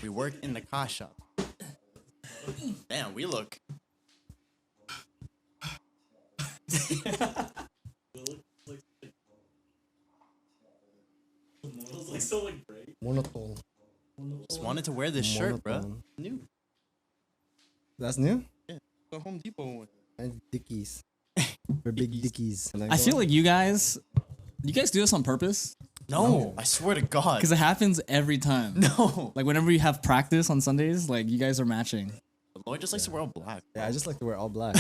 We work in the car shop. Damn, we look. Monotone. Just wanted to wear this shirt, bro. Monotone. New. That's new? The Home Depot one. And Dickies. For big Dickies. I feel like you guys do this on purpose? No, I swear to God. Because it happens every time. No. Like whenever you have practice on Sundays, like you guys are matching. Lloyd just likes to wear all black. Yeah, I just like to wear all black.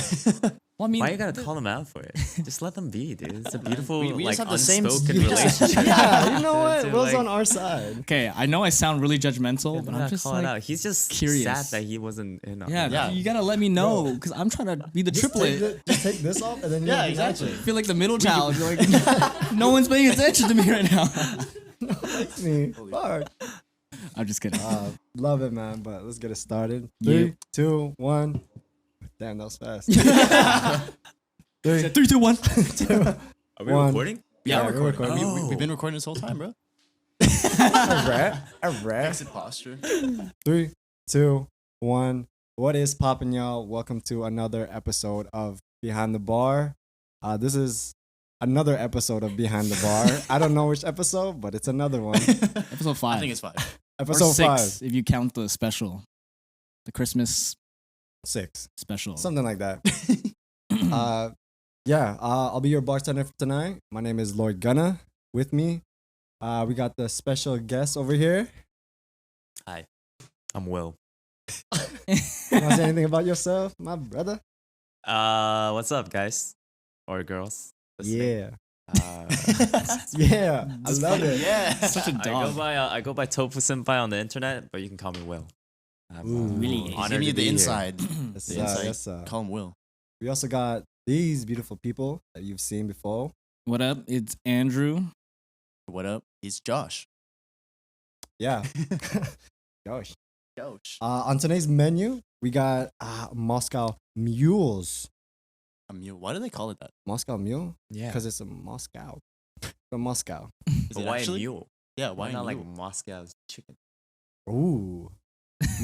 Well, I mean, Why you gotta call them out for it? Just let them be, dude. It's a beautiful, We like, just have the same- unspoken Yeah. relationship. Yeah, you know what? Dude, Will's like- on our side. okay, I know I sound really judgmental, Yeah, but I'm I'm just call it like, out. He's just curious. sad that he wasn't in. yeah, Yeah. you gotta let me know because I'm trying to be the Just triplet. take this off and then Yeah, you exactly. I feel like the middle child. You're like, no one's paying attention to me right now. Likes me. Fuck. I'm just kidding. Love it, man. But let's get it started. Yeah. 3, 2, 1. Damn, that was fast. 3, 3, 2, 1. 2. Are we One. recording? Yeah, we're we're recording. recording. We've been recording this whole time, bro. Alright. Alright. Exit posture. 3, 2, 1. What is poppin', y'all? Welcome to another episode of Behind the Bar. This is another episode of Behind the Bar. I don't know which episode, but it's another one. Episode 5. I think it's 5. or Episode 6 5. if you count the special, the Christmas 6. special. Something like that. I'll be your bartender for tonight. My name is Lloyd Gunner. With me, we got the special guest over here. Hi, I'm Will. You want to say anything about yourself, my brother? What's up, guys or girls? listening? Yeah. Uh, Yeah. I love it. Yeah. Such a dog. I go by Tofu Senpai on the internet, but you can call me Will. I'm Ooh. Really? honored Give me to the be here. inside. Yes, The inside. yes, Call him Will. We also got these beautiful people that you've seen before. What up? It's Andrew. What up? He's Josh. Yeah. Gosh. Josh. On today's menu, we got Moscow Mules. A mule. Why do they call it that? Moscow Mule? Yeah. Because it's a Moscow. From Moscow. Is But it why actually? a mule? Yeah, Why why not mule? like Moscow's chicken? Ooh.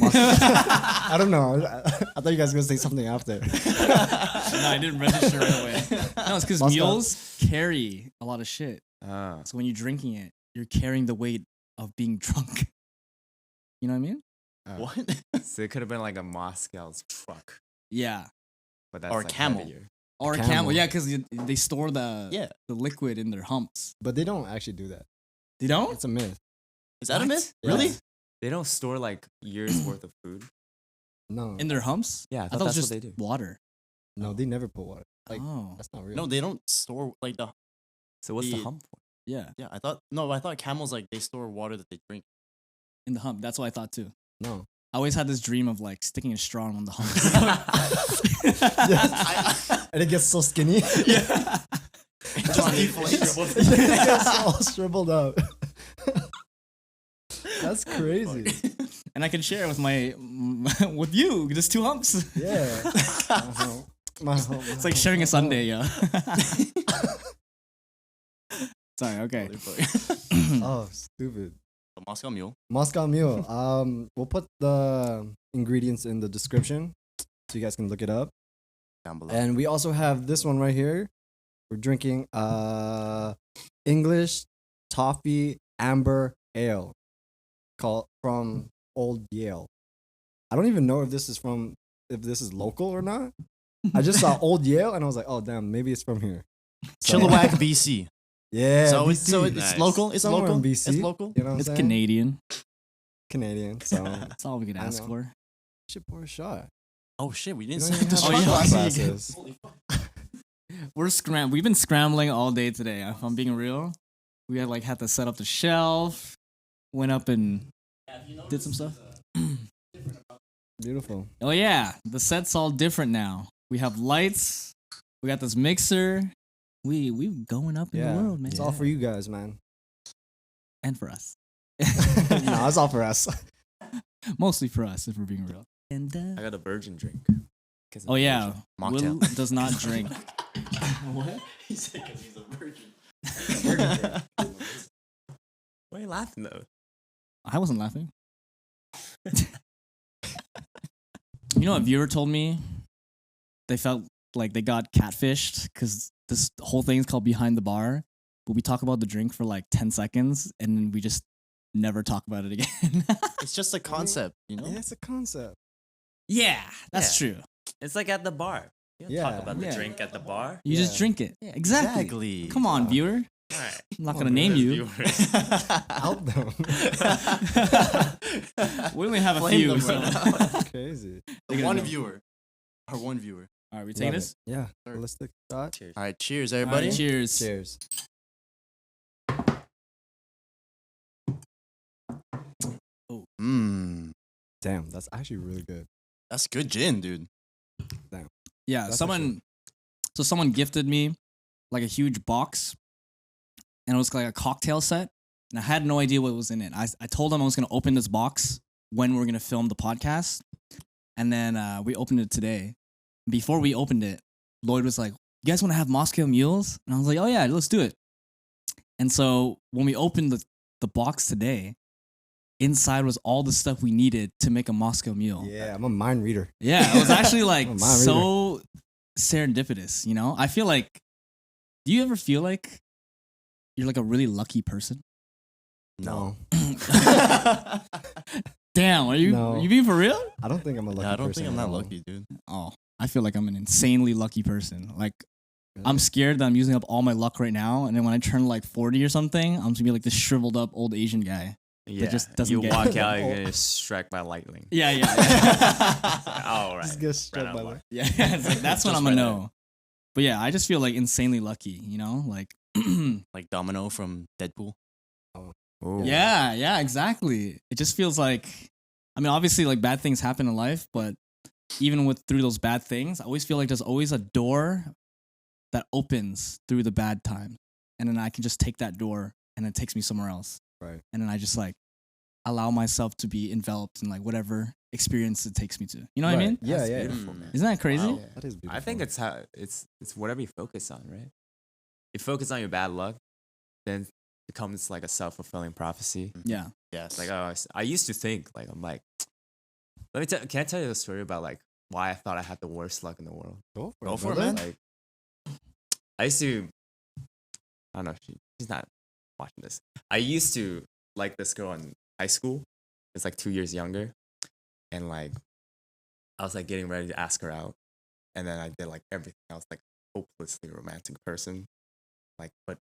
I don't know. I thought you guys were going to say something after. No, I didn't register right away. No, it's because Moscow. mules carry a lot of shit. Ah, So when you're drinking it, you're carrying the weight of being drunk. You know what I mean? What? so it could have been like a Moscow's truck, Yeah. but that's Or like camel. heavier. Or a Camel. camel. Yeah, because they store the Yeah. the liquid in their humps. But they don't actually do that. They don't? It's a myth. Is that a What? myth? Yeah. Really? They don't store like years worth of food. No. In their humps? Yeah, I I thought thought it was that's just what they do. water. No, they never put water. Like, Oh. that's not real. No, they don't store like the. So what's the The- hump for? Yeah. Yeah, I thought camels like they store water that they drink. In the hump. That's what I thought too. No. I always had this dream of like sticking a straw on the hump. And it gets so skinny. yeah. It gets all shriveled up. That's crazy. And I can share with my with you. Just 2 humps. Yeah. It's like sharing a Sunday, yeah. Sorry, okay. Oh, stupid. The Moscow Mule. Moscow Mule. We'll put the ingredients in the description so you guys can look it up. Down below. And we also have this one right here. We're drinking English Toffee Amber Ale called from Old Yale. I don't even know if this is local or not. I just saw Old Yale and I was like, oh damn, maybe it's from here. So- Chilliwack, BC. Yeah. So BC. it's Nice. local. It's Somewhere local. in BC. It's local. You know what I'm It's saying? Canadian. Canadian. So That's all we could I ask know. for. should pour a shot. Oh shit, we You didn't don't say even the have shot shot glasses. glasses. We've been scrambling all day today. If I'm being real, we had to set up the shelf. Went up and did some stuff. Beautiful. Oh yeah, the set's all different now. We have lights. We got this mixer. We going up in Yeah. the world, man. It's all for you guys, man. And for us. No, it's all for us. Mostly for us, if we're being real. And I got a virgin drink. 'Cause oh I'm yeah, Mocktail. Will does not drink. What? He said because he's a virgin. Why are you laughing though? I wasn't laughing. You know, a viewer told me they felt like they got catfished because this whole thing is called Behind the Bar, but we talk about the drink for like 10 seconds and then we just never talk about it again. It's just a concept, you know? Yeah, it's a concept. Yeah, that's true. It's like at the bar. You don't Yeah. talk about the Yeah. drink at the bar. You just Yeah. drink it. Yeah, exactly. Come on, viewer. All right. I'm not going to name you. Out them. We only have a Flame few. them So. right now. Crazy. They gotta One know. viewer. Our one viewer. All right, we taking Love this? it. Yeah. Sure. Let's take a shot. Cheers. All right, cheers, All right, everybody. cheers. Cheers. Mmm, Damn, that's actually really good. that's good gin, dude. Yeah, That's someone gifted me like a huge box and it was like a cocktail set and I had no idea what was in it. I told them I was going to open this box when we were going to film the podcast and then we opened it today. Before we opened it, Lloyd was like, "You guys want to have Moscow mules?" And I was like, "Oh yeah, let's do it." And so when we opened the box today, inside was all the stuff we needed to make a Moscow mule. Yeah, I'm a mind reader. Yeah, it was actually like Oh, mind so serendipitous, you know? I feel like, do you ever feel like you're like a really lucky person? No. Damn, are you No. you being for real? I don't think I'm a lucky Yeah, I don't person think I'm at that all. lucky, dude. Oh, I feel like I'm an insanely lucky person. Like, Really? I'm scared that I'm using up all my luck right now, and then when I turn like 40 or something, I'm gonna be like this shriveled up old Asian guy. Yeah. just doesn't you get walk it. out, you're gonna get struck by lightning. Yeah, yeah, All right. Just get struck Ran out by of that. luck. yeah. It's like, that's when Just I'm right gonna there. know. But yeah, I just feel like insanely lucky, you know, like. Like Domino from Deadpool. Ooh. Yeah, exactly. It just feels like, I mean, obviously, like bad things happen in life, but even through those bad things, I always feel like there's always a door that opens through the bad time, and then I can just take that door, and it takes me somewhere else, Right. and then I just like allow myself to be enveloped in like whatever experience it takes me to. You know what I Right. mean? Yeah, That's yeah. beautiful, Mm. man. Isn't that crazy? Wow. That is beautiful. I think it's how it's whatever you focus on, right? You focus on your bad luck, then it becomes like a self-fulfilling prophecy. Yeah. Yes. Like, oh, I used to think like I'm like, can I tell you a story about like why I thought I had the worst luck in the world? Go for Go it, for it, brother. man. Like, I used to, I don't know, she's not watching this. I used to like this girl in high school. It's like 2 years younger, and like I was like getting ready to ask her out, and then I did like everything. I was like a hopelessly romantic person, like put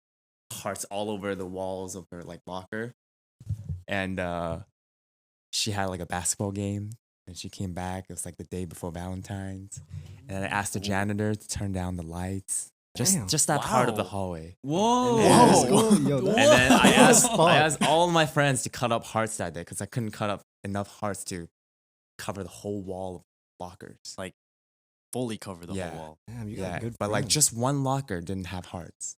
hearts all over the walls of her like locker, and she had like a basketball game, and she came back. It was like the day before Valentine's, and I asked the janitor to turn down the lights, Damn. just that part of the Wow. hallway. Whoa. Yeah, that's Whoa. cool. Yo, And that's- then I that's asked, fun. I asked all of my friends to cut up hearts that day because I couldn't cut up enough hearts to cover the whole wall of lockers. Like fully cover the Yeah. whole wall. Damn, you got Yeah, good but like friends. just one locker didn't have hearts,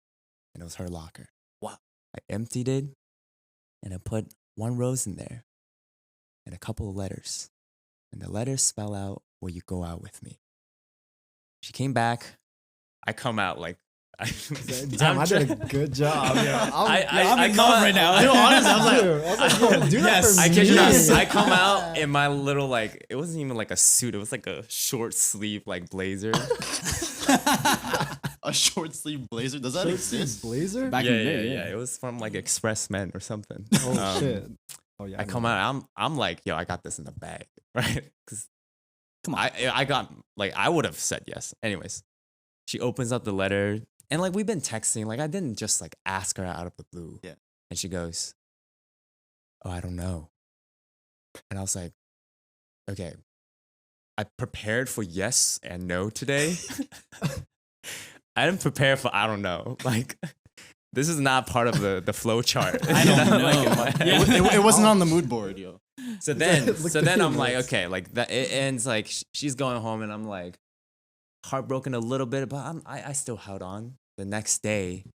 and it was her locker. Wow. I emptied it, and I put one rose in there, and a couple of letters, and the letters spell out "Will you go out with me?" She came back. I come out like. Damn, I did a good job. Yeah, I'm in come love out- right now. Yo, honestly, I was like, Dude, I was like, yo, do that Yes. for I me. kid you not. I come out in my little like it wasn't even like a suit. It was like a short sleeve like blazer. a short sleeve blazer. Does that Short sleeve exist? blazer? Back yeah, in the yeah, day, yeah. It was from like Express Men or something. Oh Um, shit. Oh yeah. I come out. I'm like, yo, I got this in the bag, right? Because Come on. I got like I would have said yes. Anyways, she opens up the letter, and like we've been texting. Like I didn't just like ask her out of the blue. Yeah. And she goes, "Oh, I don't know." And I was like, "Okay, I prepared for yes and no today. I didn't prepare for I don't know. Like this is not part of the flow chart. I don't know. Like, in my Yeah. head. It wasn't on the mood board, yo. So then, Look so at then the I'm like, notes. okay, like that. It ends like she's going home, and I'm like heartbroken a little bit, but I still held on. The next day,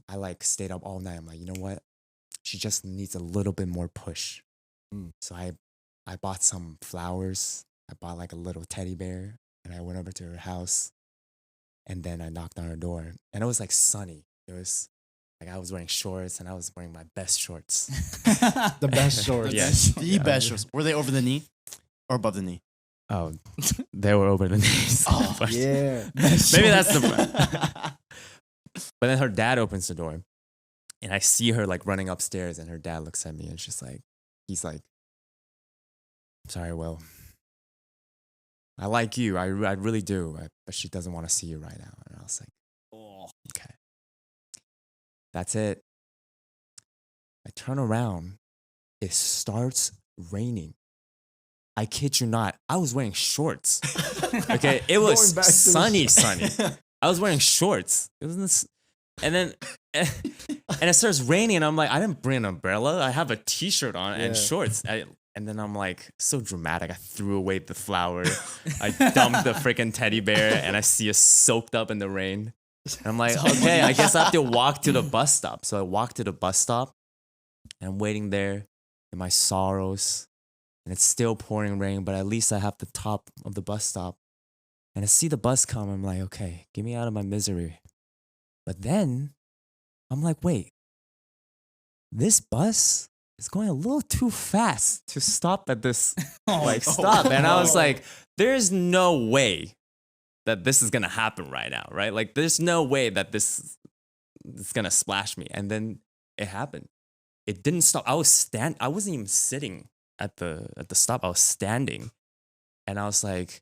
I like stayed up all night. I'm like, you know what? She just needs a little bit more push. Mm. So I bought some flowers. I bought like a little teddy bear, and I went over to her house, and then I knocked on her door, and it was like sunny. It was Like I was wearing shorts and I was wearing my best shorts. The best shorts. Yes. The best shorts. Were they over the knee or above the knee? Oh, they were over the knees. Oh, But Yeah. maybe that's the. But then her dad opens the door, and I see her like running upstairs, and her dad looks at me and he's like, "Sorry, Will. I like you. I really do. But she doesn't want to see you right now." And I was like, Oh. "Okay, that's it." I turn around. It starts raining. I kid you not. I was wearing shorts. Okay, it was Going back to the sunny. I was wearing shorts. It was this, and then and it starts raining, and I'm like, I didn't bring an umbrella. I have a t-shirt on and Yeah. shorts. And then I'm like, so dramatic. I threw away the flower. I dumped the freaking teddy bear, and I see it soaked up in the rain. And I'm like, okay, I guess I have to walk to the bus stop. So I walk to the bus stop, and I'm waiting there in my sorrows. And it's still pouring rain, but at least I have the top of the bus stop. And I see the bus come. I'm like, okay, get me out of my misery. But then I'm like, wait, this bus is going a little too fast to stop at this stop. And I was like, there's no way that this is gonna happen right now, right? Like, there's no way that this is gonna splash me. And then it happened. It didn't stop. I wasn't even sitting at the stop. I was standing, and I was like,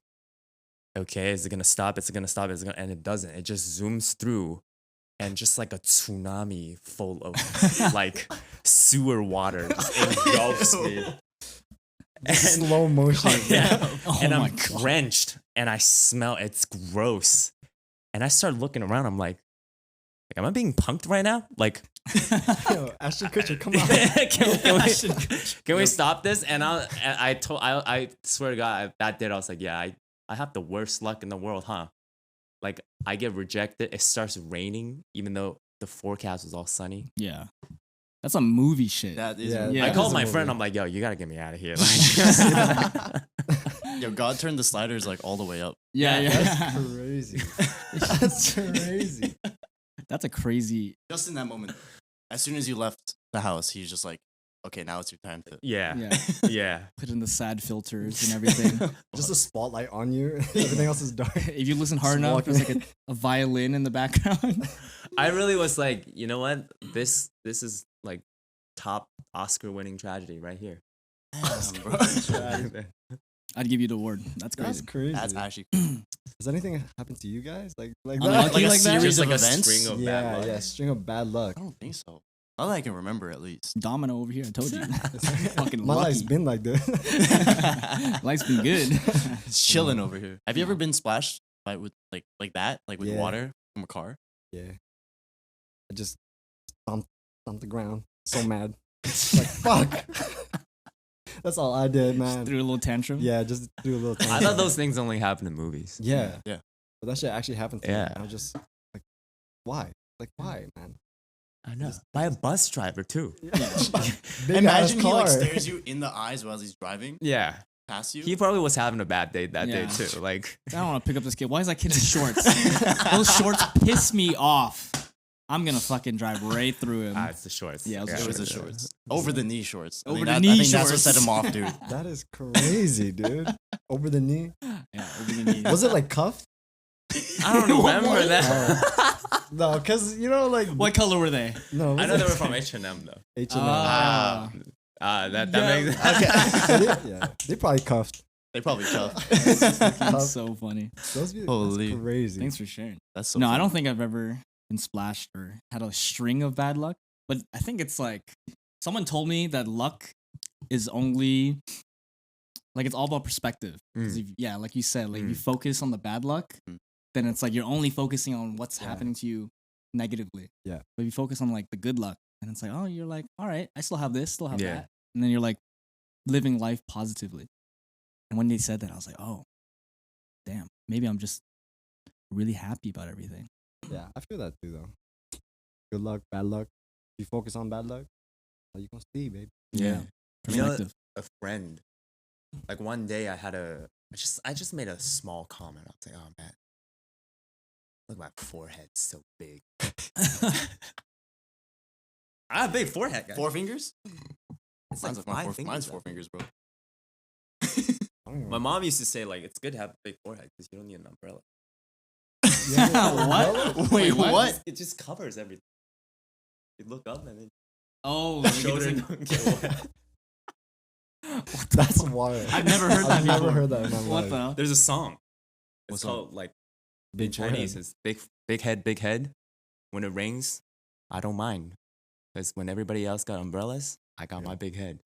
okay, is it gonna stop? Is it gonna stop? And it doesn't. It just zooms through, and just like a tsunami full of like sewer water just engulfs me. And, Slow motion. yeah. Oh And my I'm God. drenched, and I smell. It's gross. And I start looking around. I'm like, am I being punked right now? Like, Yo, Ashton Kutcher, come on. can we stop this? And I swear to God, that day I was like, yeah, I have the worst luck in the world, huh? Like, I get rejected. It starts raining, even though the forecast was all sunny. Yeah. That's a movie shit. That is. Yeah, Yeah. I that called is a my friend. movie. I'm like, yo, you gotta get me out of here. Like, Yo, God turned the sliders like all the way up. yeah. That's crazy. That's crazy. That's a crazy. Just in that moment, as soon as you left the house, he's just like, okay, now it's your time to. yeah, Yeah. yeah. Put in the sad filters and everything. Just a spotlight on you. Everything else is dark. If you listen hard Just enough, walking. there's like a violin in the background. I really was like, you know what? This is like top Oscar-winning tragedy right here. Damn, bro. I'd give you the award. That's That's crazy. crazy. That's actually Has anything happened to you guys? Like Unlucky like a like that? series Just of like a events. string of bad luck. Yeah, string of bad luck. I don't think so. Not that I can remember, at least. Domino over here. I told you. Fucking My life's lucky. been like this. Life's been good. It's chilling over here. Have you ever been splashed by with like that, like with Yeah. water from a car? Yeah. I just stomped the ground. So mad. Like, fuck. That's all I did, man. Threw a little tantrum. Yeah, just do a little thing. I thought those things only happen in movies. Yeah. Yeah. But that shit actually happened to me. Yeah. And I was just like, why? Like, why, man? I know. By a bus driver too. Big Imagine ass he car. like stares you in the eyes while he's driving Yeah. past you. He probably was having a bad day that day Yeah. too. Like, I don't want to pick up this kid. Why is that kid in shorts? Those shorts piss me off. I'm gonna fucking drive right through him. it's the shorts. Yeah, it was It was the Yeah. shorts. Over the knee shorts. Over I the think knee that's what shorts. set him off, dude. That is crazy, dude. Over the knee. Yeah, over the knee. Was it like cuffed? I don't remember that. No, because, you know, like. What color were they? No, I know they were from H&M though. H&M. Ah. That Yeah. makes Okay. Yeah, they probably cuffed. They probably tough. That's so funny. Those be, Holy. that's crazy. Thanks for sharing. That's so No, I funny. don't think I've ever been splashed or had a string of bad luck. But I think it's like someone told me that luck is only like it's all about perspective. 'Cause if, yeah, like you said, like if you focus on the bad luck, Mm. then it's like you're only focusing on what's Yeah. happening to you negatively. Yeah. But if you focus on like the good luck, and it's like, oh, you're like, all right, I still have this, still have Yeah. that. And then you're like living life positively. And when they said that, I was like, oh, damn, maybe I'm just really happy about everything. Yeah, I feel that too, though. Good luck, bad luck. If you focus on bad luck, all you gonna see, baby. Yeah. You know, Perspective. a friend. Like one day I just made a small comment. I was like, oh man, look, my forehead's so big. I have a big forehead, guys. 4 fingers? It's like five fingers. Mine's 4 fingers, bro. My mom used to say like it's good to have a big forehead because you don't need an umbrella. What? Wait, what? It just covers everything. You look up and then Oh, shoulder don't get wet. That's wild. I've never heard that I've never before. heard that in my What life. the? There's a song. What It's song? called like Big in Chinese. forehead. It's big head, big head. When it rains, I don't mind because when everybody else got umbrellas, I got my big head.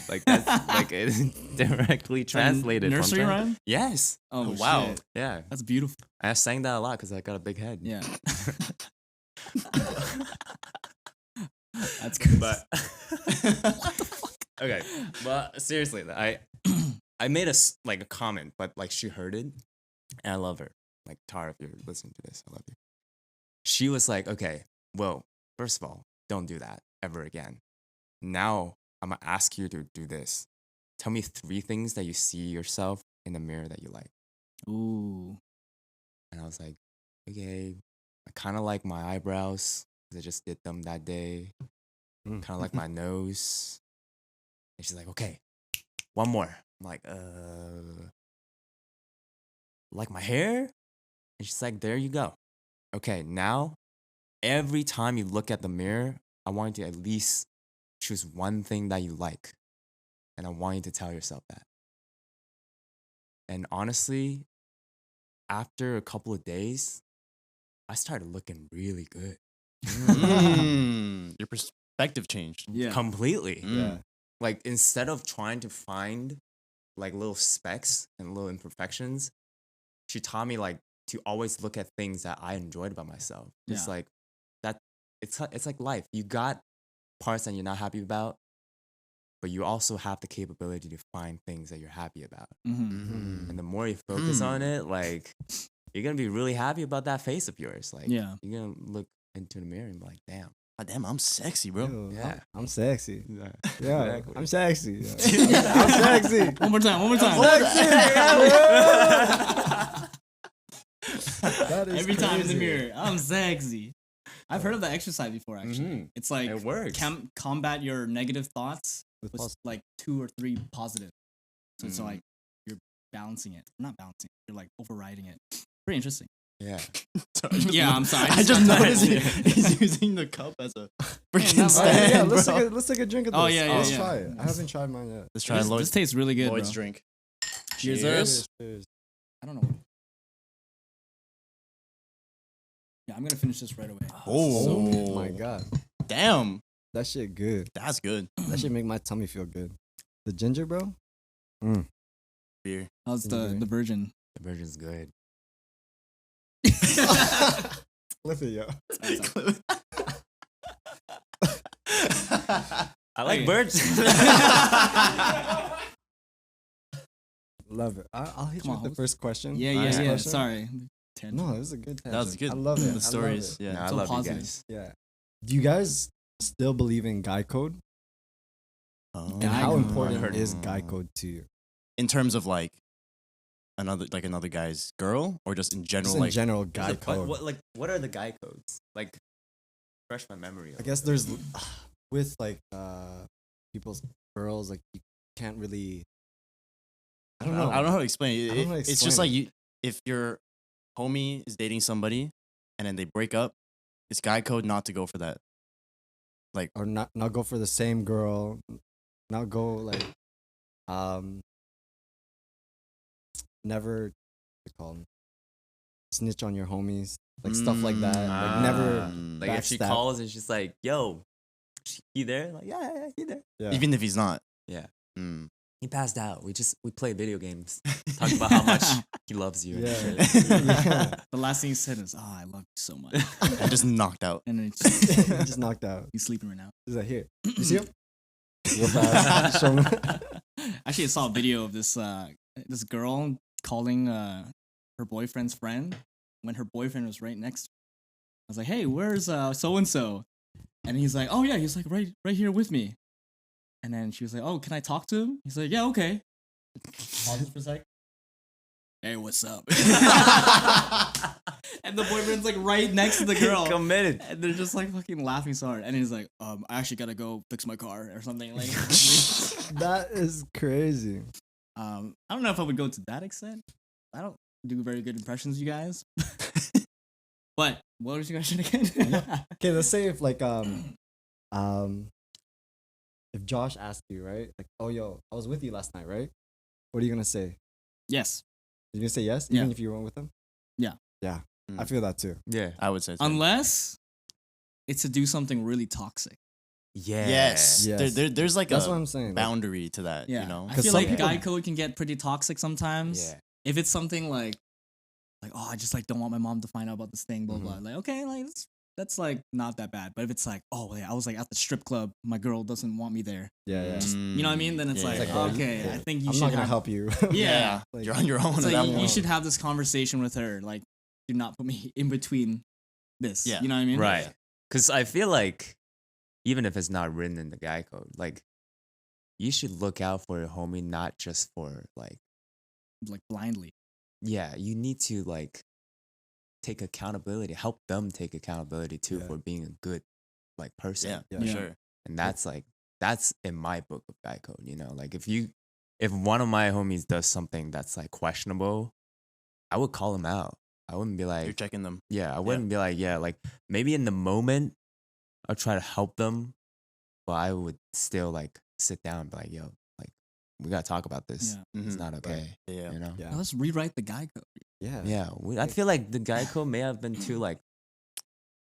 Like that's like it directly translated. from Nursery Chinese. rhyme? Yes. Oh, wow. shit. Yeah. That's beautiful. I sang that a lot because I got a big head. Yeah. That's good. But what the fuck? Okay, but seriously, I made a comment, but like she heard it, and I love her. Like Tara, if you're listening to this, I love you. She was like, okay, well, first of all, don't do that ever again. Now I'm gonna ask you to do this. Tell me 3 things that you see yourself in the mirror that you like. Ooh. And I was like, okay, I kind of like my eyebrows because I just did them that day. Kind of like my nose. And she's like, okay, one more. I'm like, like my hair? And she's like, there you go. Okay, now every time you look at the mirror, I want you to at least choose one thing that you like. And I want you to tell yourself that. And honestly, after a couple of days, I started looking really good. Your perspective changed. Yeah. Completely. Yeah. Like instead of trying to find like little specks and little imperfections, she taught me like to always look at things that I enjoyed about myself. It's Yeah. like that. It's like life. You got parts that you're not happy about, but you also have the capability to find things that you're happy about. Mm-hmm. And the more you focus on it, like you're gonna be really happy about that face of yours. Like Yeah. you're gonna look into the mirror and be like, damn. God damn, I'm sexy, bro. Yo, Yeah. I'm sexy. Yeah. Yeah, Exactly. I'm sexy. Yeah. I'm sexy. One more time. One more time. That is Every time in the crazy. mirror, I'm sexy. I've heard of that exercise before. Actually, Mhm. it's like It works. combat your negative thoughts With with pos- like 2 or 3 positive. So it's Mm. like you're balancing it. Not balancing. You're like overriding it. Pretty interesting. Yeah. Yeah, I'm sorry. I just noticed Yeah. he's using the cup as a freaking that- All right, stand, yeah, bro. let's take a drink of this. Oh, yeah, yeah, Let's yeah. try it. I haven't tried mine yet. Let's try This Lloyd's, tastes really good, Lloyd's bro. drink. Cheers. Cheers. Cheers. I don't know. Yeah, I'm gonna finish this right away. Oh my god, Damn, that shit good. that's good. That shit make my tummy feel good. The ginger, bro. Mm. Beer. How's Enjoy. the virgin? The version's good. Flip it, yo. I like Hey. birds. Love it. I'll hit Come you on, with the host. first question. Yeah, First yeah. question. Sorry. Tangent. No, it was a good. That was tangent. good. I love it. The stories. I love Yeah. I So love positive. you guys. it. Yeah. Do you guys still believe in guy code? Oh. And how code. important Heard- is guy code to you? In terms of like another guy's girl, or just in general, Just in like general, guy Like, code. what are the guy codes? Like, refresh my memory. I guess there's with like people's girls, like you can't really. I don't know. I don't know how to explain it. I don't know how to It's just explain like you, if your homie is dating somebody and then they break up, it's guy code not to go for that. Or not go for the same girl, not go like never what's it called, snitch on your homies, like stuff like that. Like never Mm. Like if she backstab. calls and she's like, "Yo, he there?" Like, yeah, he there. Yeah. Even if he's not. Yeah. Mm. He passed out. We play video games. Talk about how much he loves you. and Yeah. shit. Yeah. The last thing he said is, "Oh, I love you so much," I just knocked out. and then it's just, Just knocked out. he's sleeping right now. He's like, here. You see him? Real fast. Show him. Actually, I saw a video of this girl calling her boyfriend's friend when her boyfriend was right next to her. I was like, "Hey, where's so and so?" And he's like, "Oh yeah, he's like right here with me." And then she was like, "Oh, can I talk to him?" He's like, "Yeah, okay." Pause for a sec. hey, what's up? And the boyfriend's like right next to the girl. Committed. And they're just like fucking laughing so hard. And he's like, I actually gotta go fix my car or something. Like, That is crazy. I don't know if I would go to that extent. I don't do very good impressions, you guys. But what was your question again? Okay, let's say if like if Josh asked you, right? Like, oh yo, I was with you last night, right? What are you gonna say? Yes. You gonna say yes, Yeah. even if you weren't with him? Yeah. Yeah. Mm. I feel that too. Yeah. I would say so. Unless it's to do something really toxic. Yeah. Yes. Yes. There's like That's a what I'm saying. Like, boundary to that, Yeah. you know? I 'Cause feel some like people- guy code can get pretty toxic sometimes. Yeah. If it's something like, oh, I just like don't want my mom to find out about this thing, blah blah. Like, okay, like that's like not that bad. But if it's like, oh yeah, I was like at the strip club, my girl doesn't want me there. yeah, yeah. Mm. You know what I mean? Then it's Yeah, like, yeah, yeah. okay, Yeah. I think you I'm should not gonna have, help you. Yeah. Like, You're on your own. It's at like that you point. should have this conversation with her. Like, do not put me in between this. Yeah. You know what I mean? Right. Because I feel like even if it's not written in the guy code, like you should look out for your homie, not just for like, Like blindly. yeah, you need to like take accountability, help them take accountability too Yeah. for being a good like person. Yeah, Yeah. for Yeah. sure. And that's like, that's in my book of guy code, you know, like if one of my homies does something that's like questionable, I would call him out. I wouldn't be You're like, checking them. yeah, I wouldn't be like, yeah, like maybe in the moment I'll try to help them, but I would still like sit down and be like, yo, like we gotta talk about this. Yeah. It's Mhm. not okay. Yeah. You know? Yeah. Now let's rewrite the guy code. Yeah. Yeah. I feel like the guy code may have been too like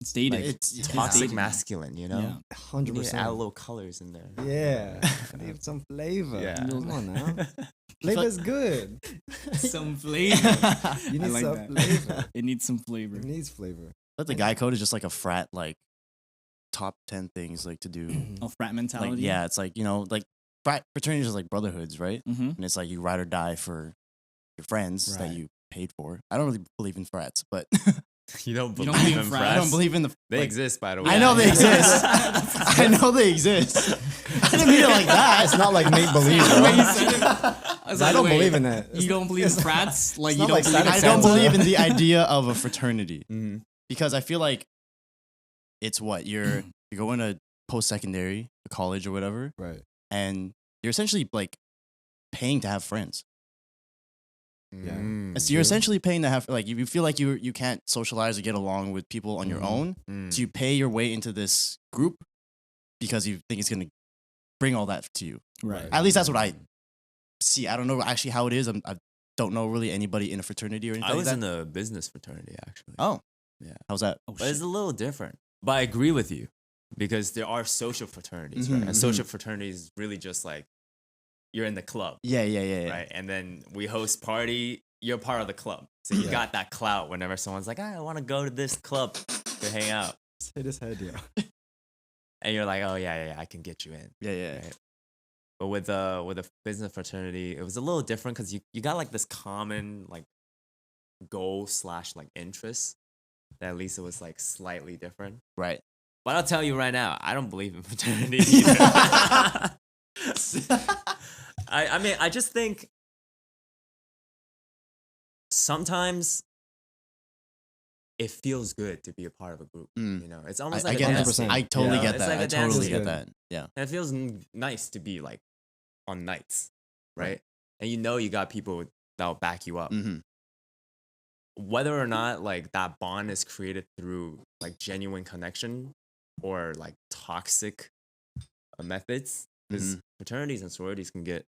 It's dated. Like, It's toxic dating now. masculine, you know? Yeah. You need to 100%. add a little colors in there. Yeah. I need some flavor. Yeah. Come on now. Flavor's good. Some flavor. You I need like some that. flavor. It needs some flavor. It needs flavor. But the guy code is just like a frat, like top 10 things like to do. Oh, frat mentality. Like, yeah, it's like, you know, like fraternities are like brotherhoods, right? Mm-hmm. And it's like you ride or die for your friends that Right. you paid for. I don't really believe in frats, but You don't You believe, don't believe in in frats? I don't believe in the. They like, exist, by the way. I know they Yeah. exist. That's- I know they exist. I didn't mean it like that. It's not like make believe. The way you bro. said it, I was I like, don't wait, believe in that. You don't believe in frats? Like it's you not don't like believe in Santa I don't Santa. believe in the idea of a fraternity Mhm. because I feel like it's what you're going to post secondary, college or whatever, Right. and you're essentially like paying to have friends. Yeah. Mm. So you're essentially paying to have like if you feel like you can't socialize or get along with people on your Mhm. own, Mm. so you pay your way into this group because you think it's gonna bring all that to you. Right. At least that's what I see. I don't know actually how it is. I don't know really anybody in a fraternity or anything I was like in that. a business fraternity actually. Oh, Yeah. how's that? Oh, But it's shit. a little different. But I agree with you because there are social fraternities, Mhm, right? And mhm. social fraternities is really just like you're in the club, Yeah. right? And then we host party, you're part of the club. So you Yeah. got that clout whenever someone's like, I want to go to this club to hang out. Just hit his head, yeah. And you're like, oh, yeah, I can get you in. Yeah. Right? But with a business fraternity, it was a little different because you got like this common like goal / like interest that at least it was like slightly different. Right. But I'll tell you right now, I don't believe in fraternity either. I mean, I just think sometimes it feels good to be a part of a group. Mm. You know, it's almost I like get a that. dance. 100%. I totally Yeah. get It's that. like a I dance totally is get good. that. Yeah. And it feels nice to be like on nights, right? And you know you got people that'll back you up. Mm-hmm. Whether or not like that bond is created through like genuine connection or like toxic methods, because fraternities and sororities can get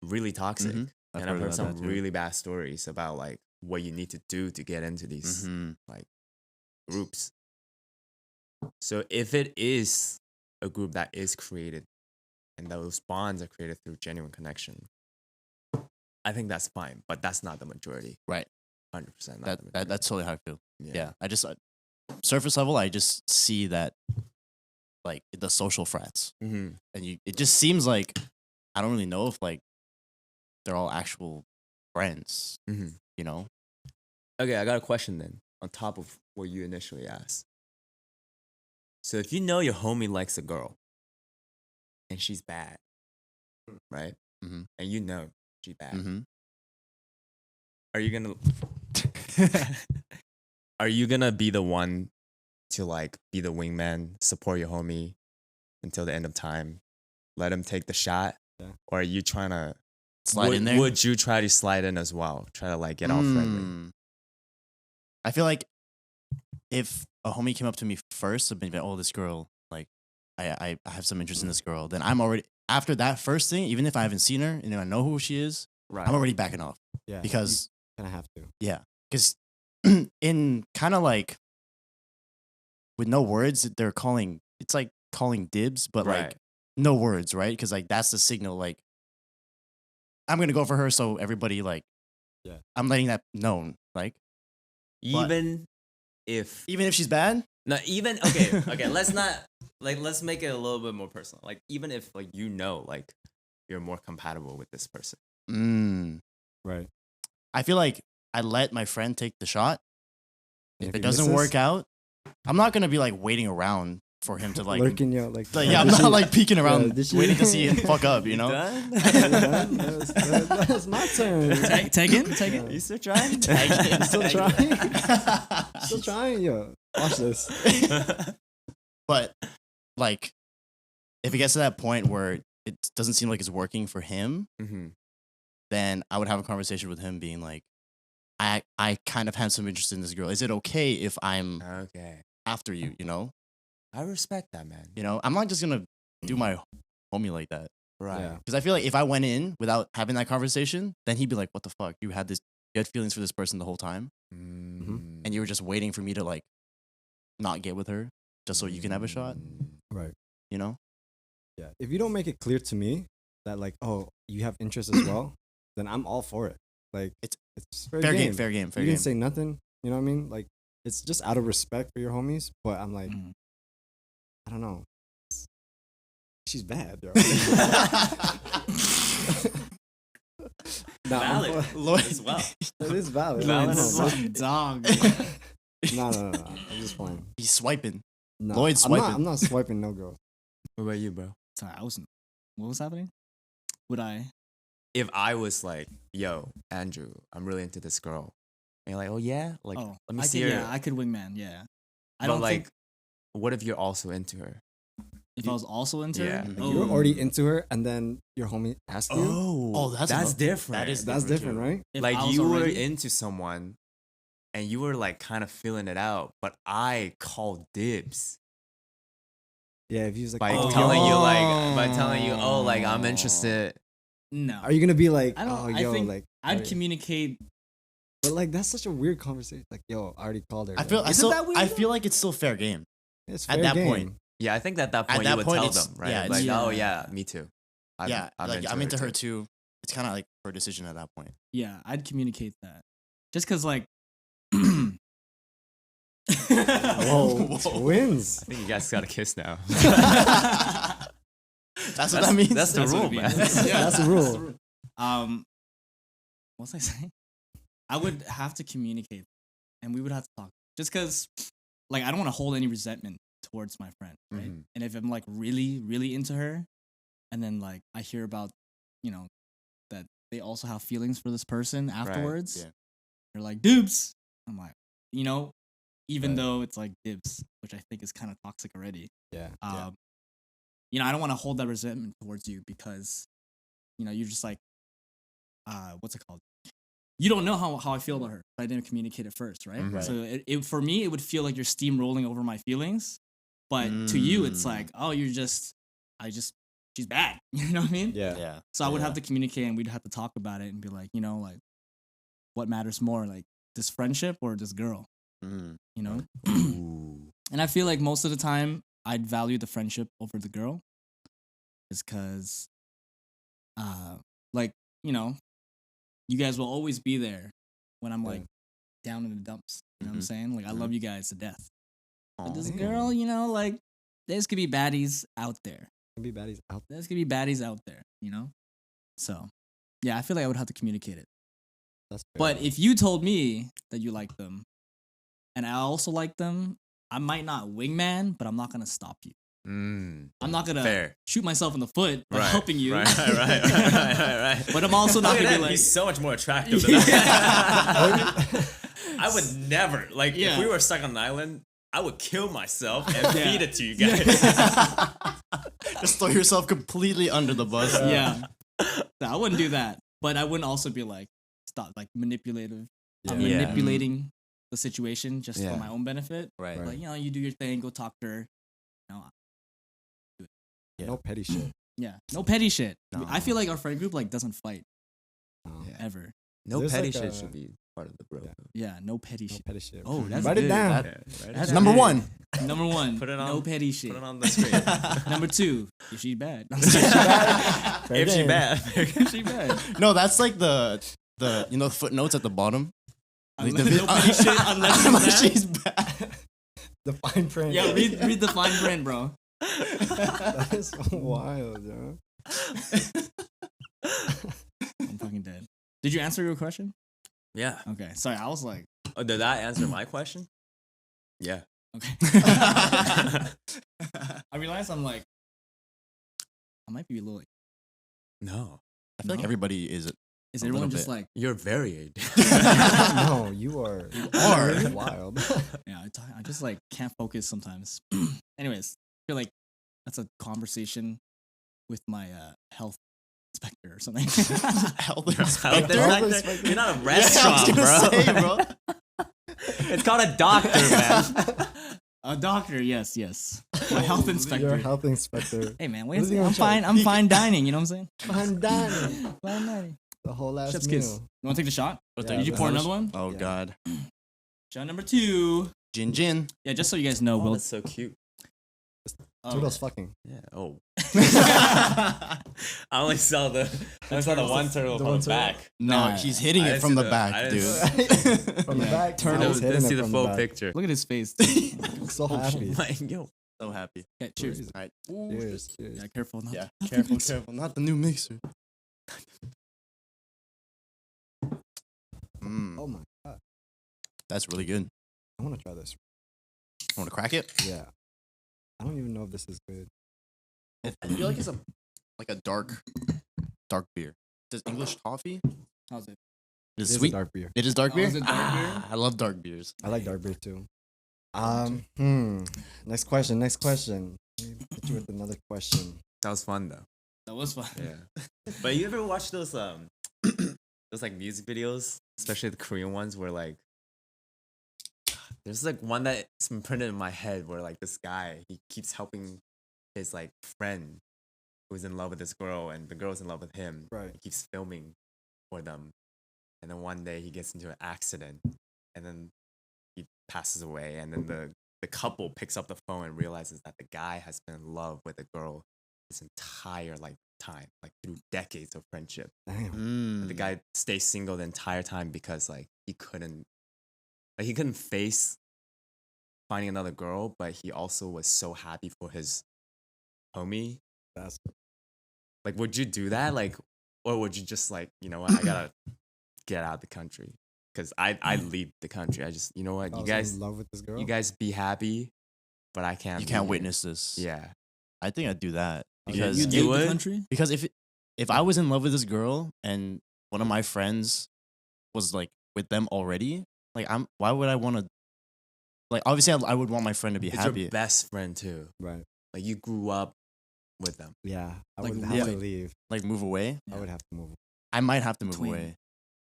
really toxic. Mhm. And I've heard some really bad stories about like what you need to do to get into these groups. So if it is a group that is created and those bonds are created through genuine connection, I think that's fine, but that's not the majority. Right. 100% not the majority. That's totally how I feel. Yeah. I just surface level, I just see that like the social frats, Mhm. and it just seems like I don't really know if like they're all actual friends. Mhm. You know? Okay, I got a question then on top of what you initially asked. So if you know your homie likes a girl and she's bad, right? Mhm. And you know she's bad. Mm-hmm. Are you gonna are you gonna be the one to like be the wingman, support your homie until the end of time, let him take the shot, Yeah. or are you trying to Slide in there. Would you try to slide in as well? Try to like get all friendly. I feel like if a homie came up to me first and been like, oh, this girl, like, I have some interest in this girl, then I'm already, after that first thing, even if I haven't seen her and I know who she is, Right. I'm already backing off. Yeah. Because, kind of have to. yeah. Because in kind of like, with no words, they're calling, it's like calling dibs, but like, Right. no words, right? Because like, that's the signal, like, I'm going to go for her, so everybody, like, Yeah. I'm letting that known, like, Even if even if she's bad, no, even okay, let's not like let's make it a little bit more personal. Like even if like you know like you're more compatible with this person. Right. I feel like I let my friend take the shot. And If he it doesn't misses, work out, I'm not gonna be like waiting around for him to like. lurking, yo, like Yeah, I'm not like peeking around did she- waiting to see him fuck up. You know. Done? That's my turn. Take it. You still trying? Still trying. Still trying, yo. Watch this. But like, if it gets to that point where it doesn't seem like it's working for him, Mm-hmm. then I would have a conversation with him, being like, I kind of have some interest in this girl. Is it okay if I'm Okay, after you? You know. I respect that, man. You know, I'm not just gonna do my homie like that. Right. Yeah. Because I feel like if I went in without having that conversation, then he'd be like, "What the fuck? You had feelings for this person the whole time, Mm-hmm. and you were just waiting for me to like not get with her just so you can have a shot." Right. You know? Yeah. If you don't make it clear to me that like, oh, you have interest as well, then I'm all for it. Like It's fair fair game. game, fair game, fair You game. didn't say nothing. You know what I mean? Like it's just out of respect for your homies. But I'm like, Mhm. I don't know. She's bad, yo. Valid. Lloyd- as well. It is valid. Valid I as don't well. know. Dog. No. I'm just playing. He's swiping. No, Lloyd's swiping. I'm not swiping no girl. What about you, bro? Sorry, I wasn't. What was happening? Would I? If I was like, yo, Andrew, I'm really into this girl, and you're like, oh yeah, like Oh, let me I see could, her. yeah, I could wingman. Yeah, I But don't like, think what if you're also into her? if I was also into Yeah. her. Like, You were Oh. already into her, and then your homie asked you. Oh, that's another- different. that is That's different, too. right? If Like I was you were already- into someone, and you were like kind of feeling it out, but I called dibs Yeah. If he was like, by oh, telling yo, you like by telling you, oh, like I'm interested. No, are you gonna be like, I don't. oh, I yo, think like, I'd oh, communicate. but like that's such a weird conversation. Like, yo, I already called her. I feel. yo. I Isn't still. that weird, I though? feel like it's still fair game. It's at fair that game. point. Yeah, I think at that point that you would point, tell it's- them, right? yeah, like, it's- oh yeah, me too. I'm into her too. It's kind of like her decision at that point. Yeah, I'd communicate that. Just because, like. Whoa, twins. I think you guys got a kiss now. That's what that means. That's the That's what rule, it man. means. Yeah, That's the rule. What was I saying? I would have to communicate, and we would have to talk. Just because, like, I don't want to hold any resentment towards my friend, right? Mhm. And if I'm like really, really into her, and then like I hear about, that they also have feelings for this person afterwards, yeah. they're like dibs. I'm like, even Right. though it's like dibs, which I think is kind of toxic already. Yeah. I don't want to hold that resentment towards you because, you're just like, what's it called? You don't know how I feel about her. I didn't communicate it first, right? Mhm. Right. So it for me, it would feel like you're steamrolling over my feelings, but to you, it's like, oh, she's bad. You know what I mean? Yeah. Yeah. So I would have to communicate, and we'd have to talk about it and be like, like, what matters more, like this friendship or this girl? Mm. You know? Ooh. And I feel like most of the time I'd value the friendship over the girl. Is because you guys will always be there when I'm Yeah. like down in the dumps. You know what I'm Mhm. saying? Like I Mhm. love you guys to death. But this Aw. girl, like there's could be baddies out there. Can be baddies out. There's could be baddies out there, So yeah, I feel like I would have to communicate it. That's fair. But if you told me that you like them and I also like them, I might not wingman, but I'm not gonna stop you. Mm. I'm not gonna Fair. shoot myself in the foot by Right. helping you. Right. But I'm also not Look at gonna that. be like, He's so much more attractive than I. I would never like Yeah. if we were stuck on an island. I would kill myself and Yeah. feed it to you guys. Just throw yourself completely under the bus. yeah. No, I wouldn't do that. But I wouldn't also be like, stop, like manipulative. I'm Yeah. manipulating the situation just Yeah. for my own benefit. Right. Right. Like, you do your thing, go talk to her. Yeah. No petty shit. Yeah. No petty shit. No. I feel like our friend group like doesn't fight Yeah. ever. No There's petty like shit a- should be part of the bro. Yeah. Yeah, no petty No shit. petty shit. Oh, that's Write good. it down. Yeah, That's right? Number good. one. Number one. Put it on- No petty shit. Put it on the screen. Number two. If she's bad. Fair if she game. bad. If she bad. No, that's like the footnotes at the bottom. Like Unless, no petty shit unless unless she's she's bad. The fine print. bad. Yeah, read the fine print, bro. That is so wild, yo. I'm fucking dead. Did you answer your question? Yeah. Okay. Sorry, I was like, Oh, did that answer my question? Yeah. okay. I realized I'm like, I might be a little. No. I feel like everybody is. Is A everyone little just bit. like, You're very No, you are. Wild. yeah, I just like can't focus sometimes. Anyways, I feel like that's a conversation with my health inspector or something. Health Health inspector. Health inspector? inspector. You're not a Yeah, I was restaurant, gonna bro. say, bro. It's called a doctor, man. A doctor, yes. My health inspector. You're a health inspector. Hey man, What is he I'm gonna fine. try? I'm fine dining. You know what I'm saying? Fine dining. Fine dining. The whole last Chef's meal. kiss. You want to take the shot? What Yeah, Did you that's pour how another one? Oh Yeah. God. Shot number 2. Gin. Yeah, just so you guys know, Oh, Will. that's so cute. Toodles fucking. Yeah. Oh. I only saw the one turtle The from one the turtle? back. No, Nah. he's hitting I it didn't from see the I back, didn't dude. From the Yeah. back. I Turtle. Toodles hitting didn't it see the from full back. picture. Look at his face. So happy. Like, yo. So happy. Yeah, cheers. Cheers. All right. Cheers. Cheers. Yeah, careful. Not Yeah. not Careful, the- careful. Not the new mixer. Oh my god. That's really good. I want to try this. Want to crack it? Yeah. I don't even know if this is good. I feel like it's a dark beer. Does English toffee? How's it? Is It it is sweet? a dark beer. It is dark Oh, beer. is it dark beer? I love dark beers. I like dark beer too. Next question. Hit you with another question. That was fun though. That was fun. Yeah. But you ever watch those those like music videos, especially the Korean ones, where like there's like one that's imprinted in my head where like this guy he keeps helping his like friend who's in love with this girl and the girl's in love with him. Right. He keeps filming for them, and then one day he gets into an accident, and then he passes away, and then the couple picks up the phone and realizes that the guy has been in love with the girl his entire like time, like through decades of friendship. Damn. But the guy stays single the entire time because like he couldn't face finding another girl, but he also was so happy for his homie. That's Like, would you do that? Like, or would you just like, you know what, I gotta get out of the country? Because I'd leave the country. I just, you know what, I you was guys in love with this girl. you guys be happy, but I can't. You be can't here. witness this. Yeah. I think I'd do that Okay. because You You leave the would? country? because if I was in love with this girl and one of my friends was like with them already, like why would I want to? Like obviously I would want my friend to be It's happy. your best friend too. Right. Like you grew up with them. Yeah. I Like, would have yeah. to leave. Like move away. I would have to move. I might have to move Twin. away.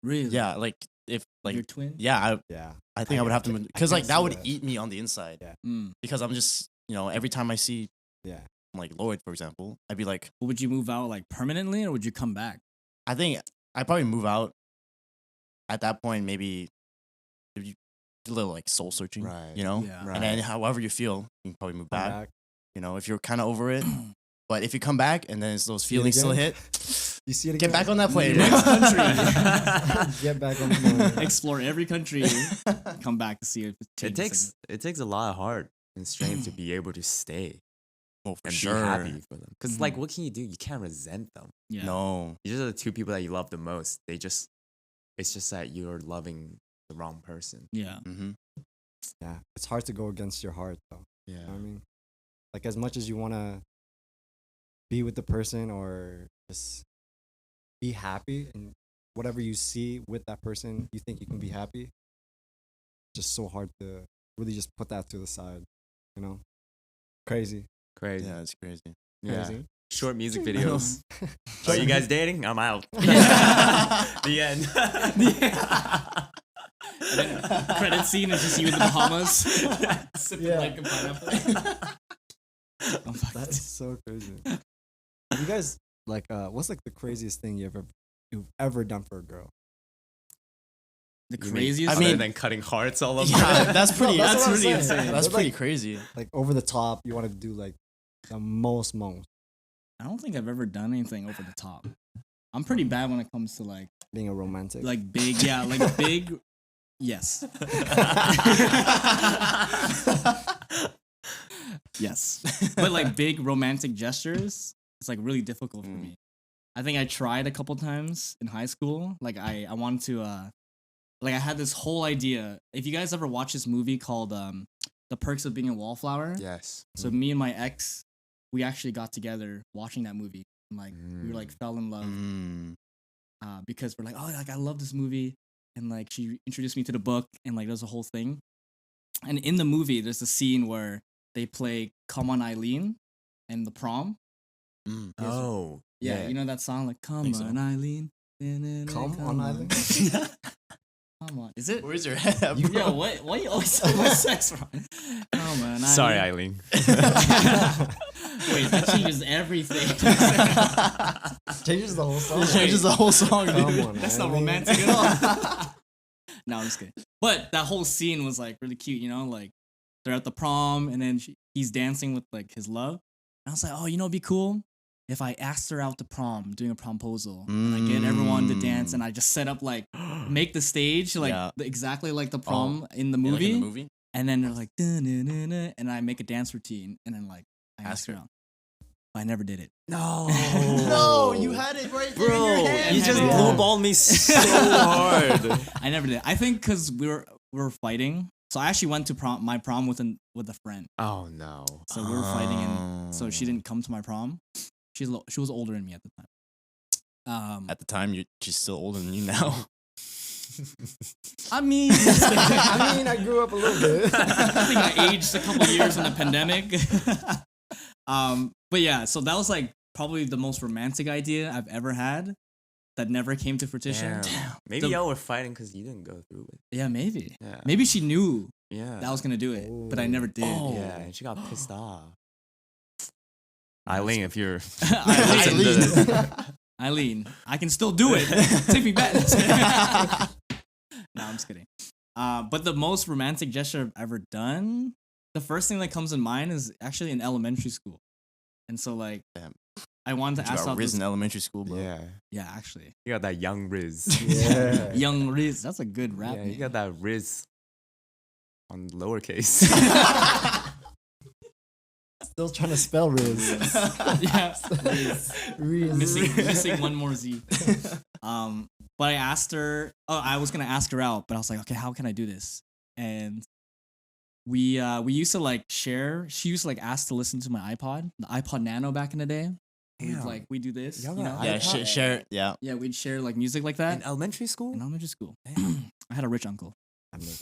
Really? Yeah, like if like Your twin? yeah, Yeah. I think I would have to move I because like can't that see would that. eat me on the inside. Yeah. Mm. Because I'm just every time I see Yeah. like Lloyd for example, I'd be like Well, would you move out like permanently or would you come back? I think I'd probably move out. At that point, maybe if you do a little like soul searching, Right. Yeah. Right. And then however you feel, you can probably move Come back. If you're kind of over it, but if you come back and then it's those See it feelings still again? hit, You see it get again? back on that plane. Next Get back on the plane. Explore every country, come back to see if It takes a lot of heart and strength to be able to stay Oh, for and sure. be happy for them. Because like, Mhm. what can you do? You can't resent them. Yeah. No. These are the two people that you love the most. It's just that you're loving the wrong person. Yeah. Mm-hmm. Yeah. It's hard to go against your heart though. Yeah. You know what I mean? Like as much as you want to be with the person or just be happy and whatever you see with that person, you think you can be happy. Just so hard to really just put that to the side, you know? Crazy. Crazy. Yeah, it's crazy. Yeah. Crazy. Short music videos. Are you guys dating? I'm out. The end. And then credit scene is just you in the Bahamas sipping Yeah. like a pineapple. Oh, fuck. That's so crazy. You guys like what's like the craziest thing you've ever done for a girl? The You mean craziest. other I mean- than cutting hearts all over. Yeah, that's pretty. No, that's what I'm pretty saying. insane. That's But, pretty like, crazy. Like over the top, you want to do like the most. I don't think I've ever done anything over the top. I'm pretty bad when it comes to like Being a romantic. big, yeah, like big. Yes. Yes. But like big romantic gestures, it's like really difficult for me. I think I tried a couple times in high school. Like I wanted to like I had this whole idea. If you guys ever watch this movie called The Perks of Being a Wallflower. Yes. So me and my ex, we actually got together watching that movie. And like we were like fell in love because we're like, oh, like I love this movie. And like she introduced me to the book and like there's a whole thing. And in the movie, there's a scene where they play Come On Eileen and the prom. Oh. Yeah, you know that song like Come Think so. On Eileen. Come on, Island. Come on. Is it? Where's your head, bro? Yo, why you always talking about sex from? Come on, Sorry, Eileen. Eileen. Wait, that changes everything. Changes the whole song. It changes the whole song, dude. Come on, That's not Eileen. romantic at all. No, I'm just kidding. But that whole scene was like really cute, you know? Like they're at the prom and then he's dancing with like his love. And I was like, oh, you know, it'd be cool if I asked her out to prom, doing a promposal. And I get everyone to dance and I just set up like, make the stage like Yeah. exactly like the prom in the Yeah, like movie. in the movie? And then they're like, "Dun-dun-dun-dun," and I make a dance routine and then like I ask her out. But I never did it. No. No, you had it right there in Bro, your hand. you just Yeah. lowballed me so hard. I never did. I think because we were fighting. So I actually went to my prom with a friend. Oh no. So we were fighting, and so she didn't come to my prom. She was older than me at the time. At the time, she's still older than you now. I mean, I grew up a little bit. I think I aged a couple years in the pandemic. But yeah, so that was like probably the most romantic idea I've ever had that never came to fruition. Damn. Maybe The- y'all were fighting because you didn't go through it. Yeah, maybe. Yeah. Maybe she knew Yeah. that I was gonna do it, but I never did. Oh. Yeah, and she got pissed off. Eileen, if you're Eileen. Eileen, I can still do it. Take me back. No, I'm just kidding. But the most romantic gesture I've ever done, the first thing that comes in mind is actually in elementary school. And so like, Damn. I wanted to You ask got out Riz this, in elementary school, bro. Yeah. yeah, actually. You got that young Riz. Yeah. Young Riz, that's a good rap Yeah, name. you got that Riz on lowercase. Still trying to spell Riz. Yeah, Riz. Riz. missing one more Z. But I asked her. Oh, I was gonna ask her out, but I was like, okay, how can I do this? And we used to like share. She used to like ask to listen to my iPod, the iPod Nano back in the day. We'd Damn. like we do this, Y'all you got know? Yeah, iPod? share. Yeah, Yeah, we'd share like music like that In elementary school? in elementary school. I had a rich uncle.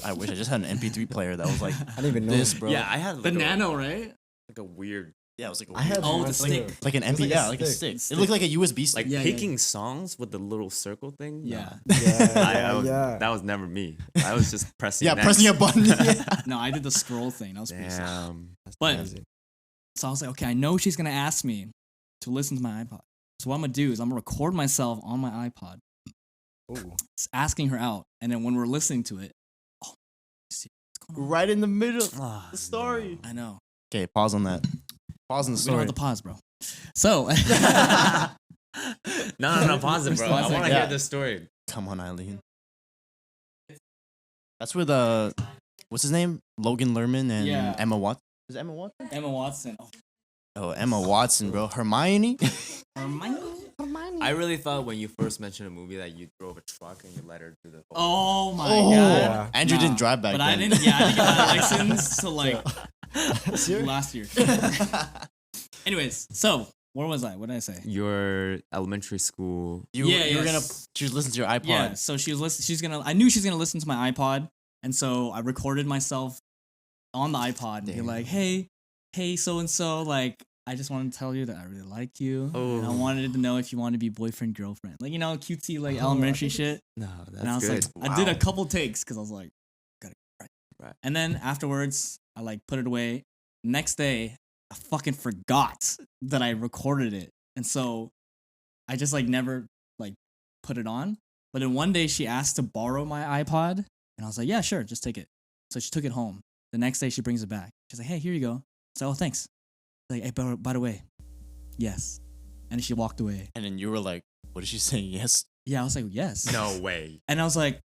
I wish I just had an MP3 player that was like I didn't even know this, bro. Yeah, I had like The a, Nano, right? like a weird, yeah, it was like a I had Oh, one the too. stick. like an It was MP. like a Yeah, like a stick. stick. It looked like a USB stick. like Yeah, yeah, picking songs with the little circle thing. No. Yeah. Yeah, That was never me. I was just pressing. yeah, next. pressing a button. Yeah. No, I did the scroll thing. That was pretty sick. Damn. But Crazy. so I was like, okay, I know she's gonna ask me to listen to my iPod. So what I'm gonna do is I'm gonna record myself on my iPod, Ooh. asking her out, and then when we're listening to it, oh, see what's going on? Right in the middle of Ah, the story. I know. Okay, pause on that. Pause on the We don't story. have to pause, bro. So No, pause it, bro. I Pause it. want to Yeah. hear this story. Come on, Eileen. That's with what's his name? Logan Lerman and Yeah. Emma Watson. Is it Emma Watson? Emma Watson. Oh, Emma Watson, bro. Hermione. Hermione. I really thought when you first mentioned a movie that you drove a truck and you let her do the whole. Oh my Oh, god. Yeah. Andrew Nah, didn't drive back but then. I didn't get my license. So like, Last year? Last year. Anyways, so where was I? What did I say? Your elementary school. You were gonna. She was listening to your iPod. Yeah, so she was listening. I knew she was gonna listen to my iPod, and so I recorded myself on the iPod and be Damn. like, "Hey, so and so, like, I just wanted to tell you that I really like you, and I Oh. wanted to know if you want to be boyfriend girlfriend, like, you know, cutesy like elementary shit." No, And I was that's good. like, I did a couple takes because I was like, gotta get it right. Right. And then afterwards, I like put it away. Next day, I fucking forgot that I recorded it, and so I just like never like put it on. But then one day she asked to borrow my iPod, and I was like, yeah, sure, just take it. So she took it home. The next day she brings it back. She's like, hey, here you go. So, oh, thanks. Like, hey, by the way, yes. And she walked away. And then you were like, "What is she saying? Yes." Yeah, I was like, yes. No way. And I was like,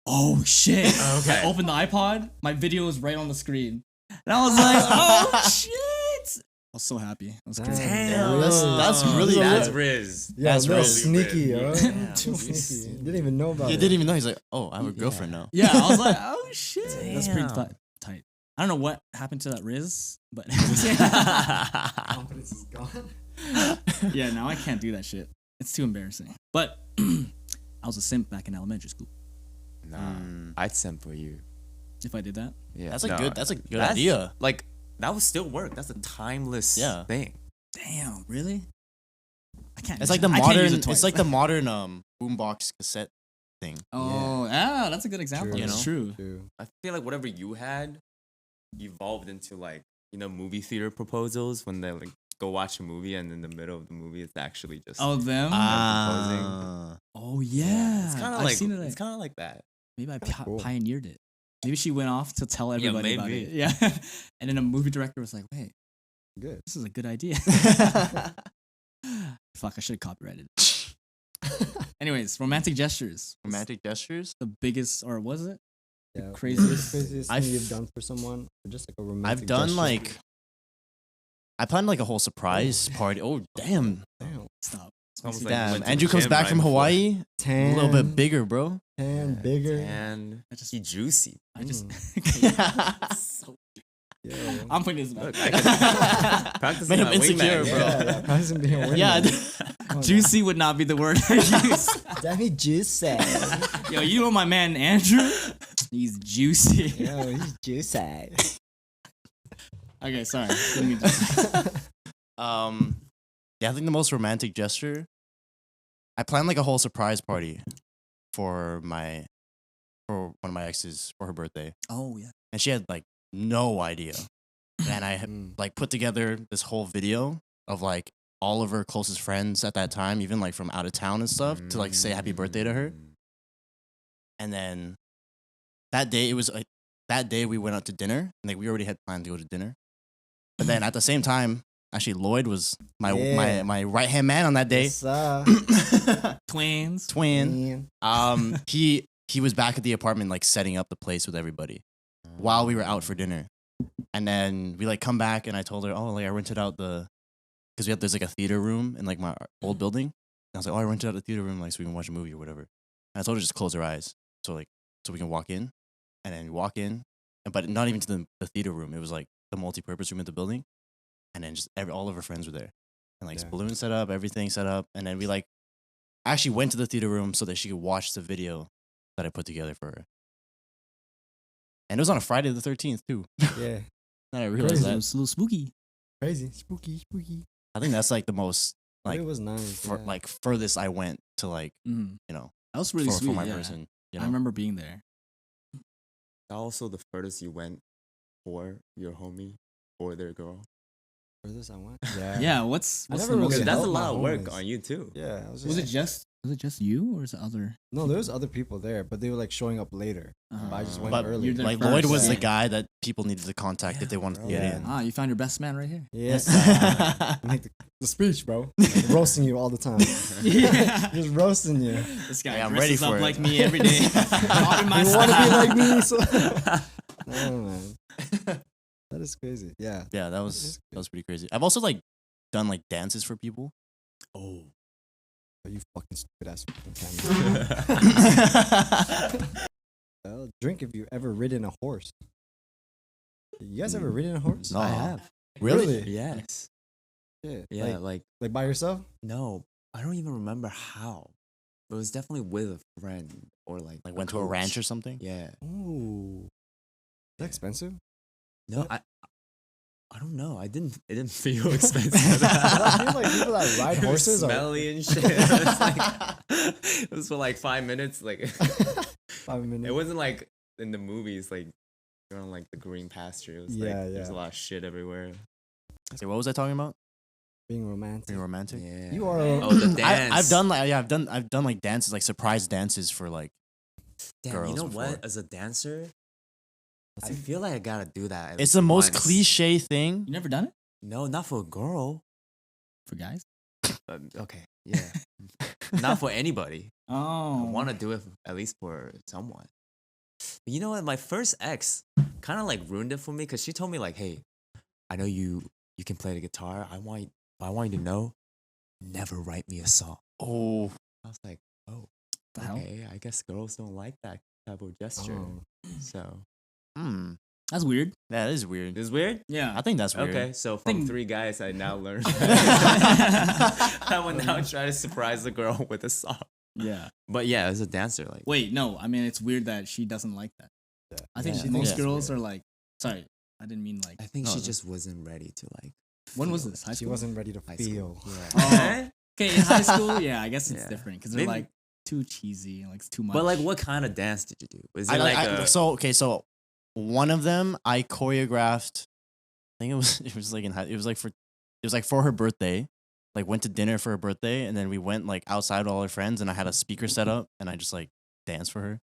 oh shit. Okay. I opened the iPod. My video was right on the screen. And I was like, oh shit. I was so happy. I was Damn. crazy. Damn, that's really That's bad. Riz. Yeah, That's a little really sneaky, yo. Damn. Too sneaky. Didn't even know about He it. didn't even know. He's like, "Oh, I have a girlfriend now." Yeah, I was like, oh shit. That's pretty Damn. tight. I don't know what happened to that Riz, but Confidence is gone. yeah, now I can't do that shit. It's too embarrassing. But I was a simp back in elementary school. Nah, Mm. I'd send for you. If I did that, Yeah, That's a no, good. That's a good that's- idea. Like that would still work. That's a timeless Yeah. thing. damn, really? I can't. It's like the I can't use modern. it twice. It's like the modern boombox cassette thing. oh, yeah, that's a good example. True. It's true. True. I feel like whatever you had evolved into like, you know, movie theater proposals when they like go watch a movie and in the middle of the movie it's actually just Oh, them. Ah. Oh yeah, it's kind of I've like seen it. it's kind of like that. Maybe I That's cool. pioneered it. Maybe she went off to tell everybody about maybe. it. Yeah, and then a movie director was like, "Wait, Good. this is a good idea." Fuck, I should have copyrighted. Anyways, romantic gestures. Romantic gestures. The biggest, or was it? Yeah. Craziest- craziest I've- thing you've done for someone, or just like a romantic. I've done gesture? like. I planned like a whole surprise party. Oh damn! Damn. Stop. Almost like Damn. went to Andrew the comes gym back right from before. Hawaii. Tan, A little bit bigger, bro. tan, bigger. And I just, he juicy. I just. So- Yeah. I'm putting this back. Look, I can practice Made him my insecure, wingman. bro. Yeah, practicing being a wingman. Yeah. Come on, Juicy would not be the word I use. Damn, juicy. Yo, you know my man Andrew? He's juicy. Yo, he's juicy. Okay, sorry. Didn't mean to- Yeah, I think the most romantic gesture. I planned like a whole surprise party for one of my exes for her birthday, Oh yeah. and she had like no idea. And I had, Mm. like put together this whole video of like all of her closest friends at that time, even like from out of town and stuff, to like say happy birthday to her. And then that day, it was like that day we went out to dinner. And, like we already had planned to go to dinner. But then at the same time, actually Lloyd was Yeah. my right hand man on that day. Yes, sir. Twins. Twin. Man. He was back at the apartment like setting up the place with everybody while we were out for dinner. And then we like come back and I told her, oh, like I rented out because there's like a theater room in like my old building. And I was like, oh, I rented out the theater room like so we can watch a movie or whatever. And I told her just close her eyes so we can walk in. And then we walk in, but not even to the theater room. It was like the multi-purpose room at the building. And then just all of her friends were there. And like Yeah. balloons set up, everything set up. And then we like actually went to the theater room so that she could watch the video that I put together for her. And it was on a Friday the 13th too. Yeah. I didn't realize It that. was a little spooky. Crazy. Spooky. I think that's like the most But like it was nice. yeah. like furthest I went to like, Mhm. you know, That was really for sweet. my yeah. person. You I know? remember being there. Also, the furthest you went for your homie or their girl. For this, I went. Yeah. What's I the never most? really Because that's a helped my lot of work homies. on you too. Yeah. I was Was it just you or is it other? No, there was other people there, but they were like showing up later. But I just went But early. you're there like first, Lloyd was the yeah. guy that people needed to contact if they wanted to get Yeah. in. Ah, you found your best man right here. Yes. Make the speech, bro. Roasting you all the time. Yeah. Just roasting you. This guy Hey, I'm dresses ready up for it. like me every day. Copy my You want to be style. like me? So... no, man. That is crazy. Yeah. Yeah, that was pretty crazy. I've also like done like dances for people. Oh. Oh, you fucking stupid ass fucking camera. Drink if you ever ridden a horse. You guys ever ridden a horse? No. I have. Really? Yes. Shit. Yeah, Like by yourself? no, I don't even remember how. But it was definitely with a friend or like Like went to a ranch or something? Yeah. Ooh. Is that Yeah. expensive? No, What? I don't know. It didn't feel expensive. I feel like people that ride It was horses are smelly and shit. It was for like 5 minutes. Like 5 minutes. it wasn't like in the movies, like you're on like the green pasture. It was Yeah, like there's a yeah. lot of shit everywhere. Okay, what was I talking about? being romantic. Being romantic. Yeah. You are. Oh, the dance. I've done like I've done like dances, like surprise dances for like Damn, girls you know before. what? As a dancer, I feel like I gotta do that. at it's least the most once. cliche thing. You never done it No, not for a girl. for guys? Okay, yeah, not for anybody. Oh, I want to do it at least for someone. But you know what? My first ex kind of like ruined it for me because she told me like, "Hey, I know you can play the guitar. I want you to know, never write me a song." Oh, I was like, "Oh, the hell? okay. I guess girls don't like that type of gesture." Oh. So hmm. That's weird. That is weird. it's weird. Yeah. I think that's weird. Okay, so from Think- 3 guys, I now learned. I will now try to surprise the girl with a song. Yeah. But yeah, as a dancer, like Wait, no. I mean, it's weird that she doesn't like that. Yeah. I think Yeah. most Yeah. girls are like. Sorry, I didn't mean like. I think No, she no. just wasn't ready to like. When was feel this? it. High She school. wasn't ready to High feel. school. Yeah. Oh. Okay, in high school, yeah, I guess it's Yeah. different because they're Maybe- like too cheesy, like it's too much. But like, what kind of dance did you do? Was it I, like I- a, so one of them I choreographed. I think it was like it was like for her birthday. Like went to dinner for her birthday, and then we went like outside with all her friends, and I had a speaker set up, and I just like danced for her.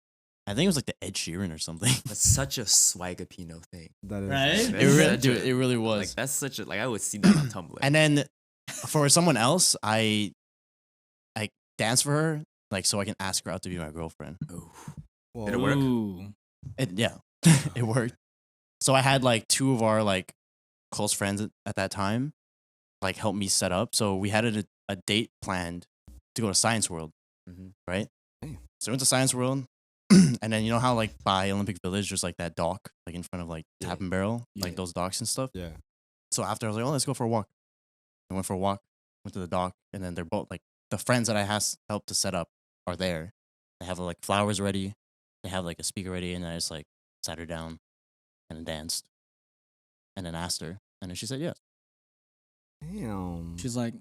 I think it was like the Ed Sheeran or something. that's such a swagapino thing? That is. Right? It That's really, such dude, a- it really was. Like that's such a like I would see that on Tumblr. And then for someone else, I danced for her, like so I can ask her out to be my girlfriend. Ooh. Well, Did it work? Ooh. Yeah, it worked. So I had like 2 of our like close friends at that time, like help me set up. So we had a date planned to go to Science World, Mhm. right? Damn. So we went to Science World, and then you know how like by Olympic Village there's like that dock like in front of like Yeah. Tap and Barrel, Yeah. like those docks and stuff. Yeah. So after I was like, oh, let's go for a walk. I went for a walk, went to the dock, and then they're both like the friends that I has helped to set up are there. They have like flowers ready, they have like a speaker ready, and I just like sat her down and then danced, and then asked her, and then she said yes. Damn. She's like,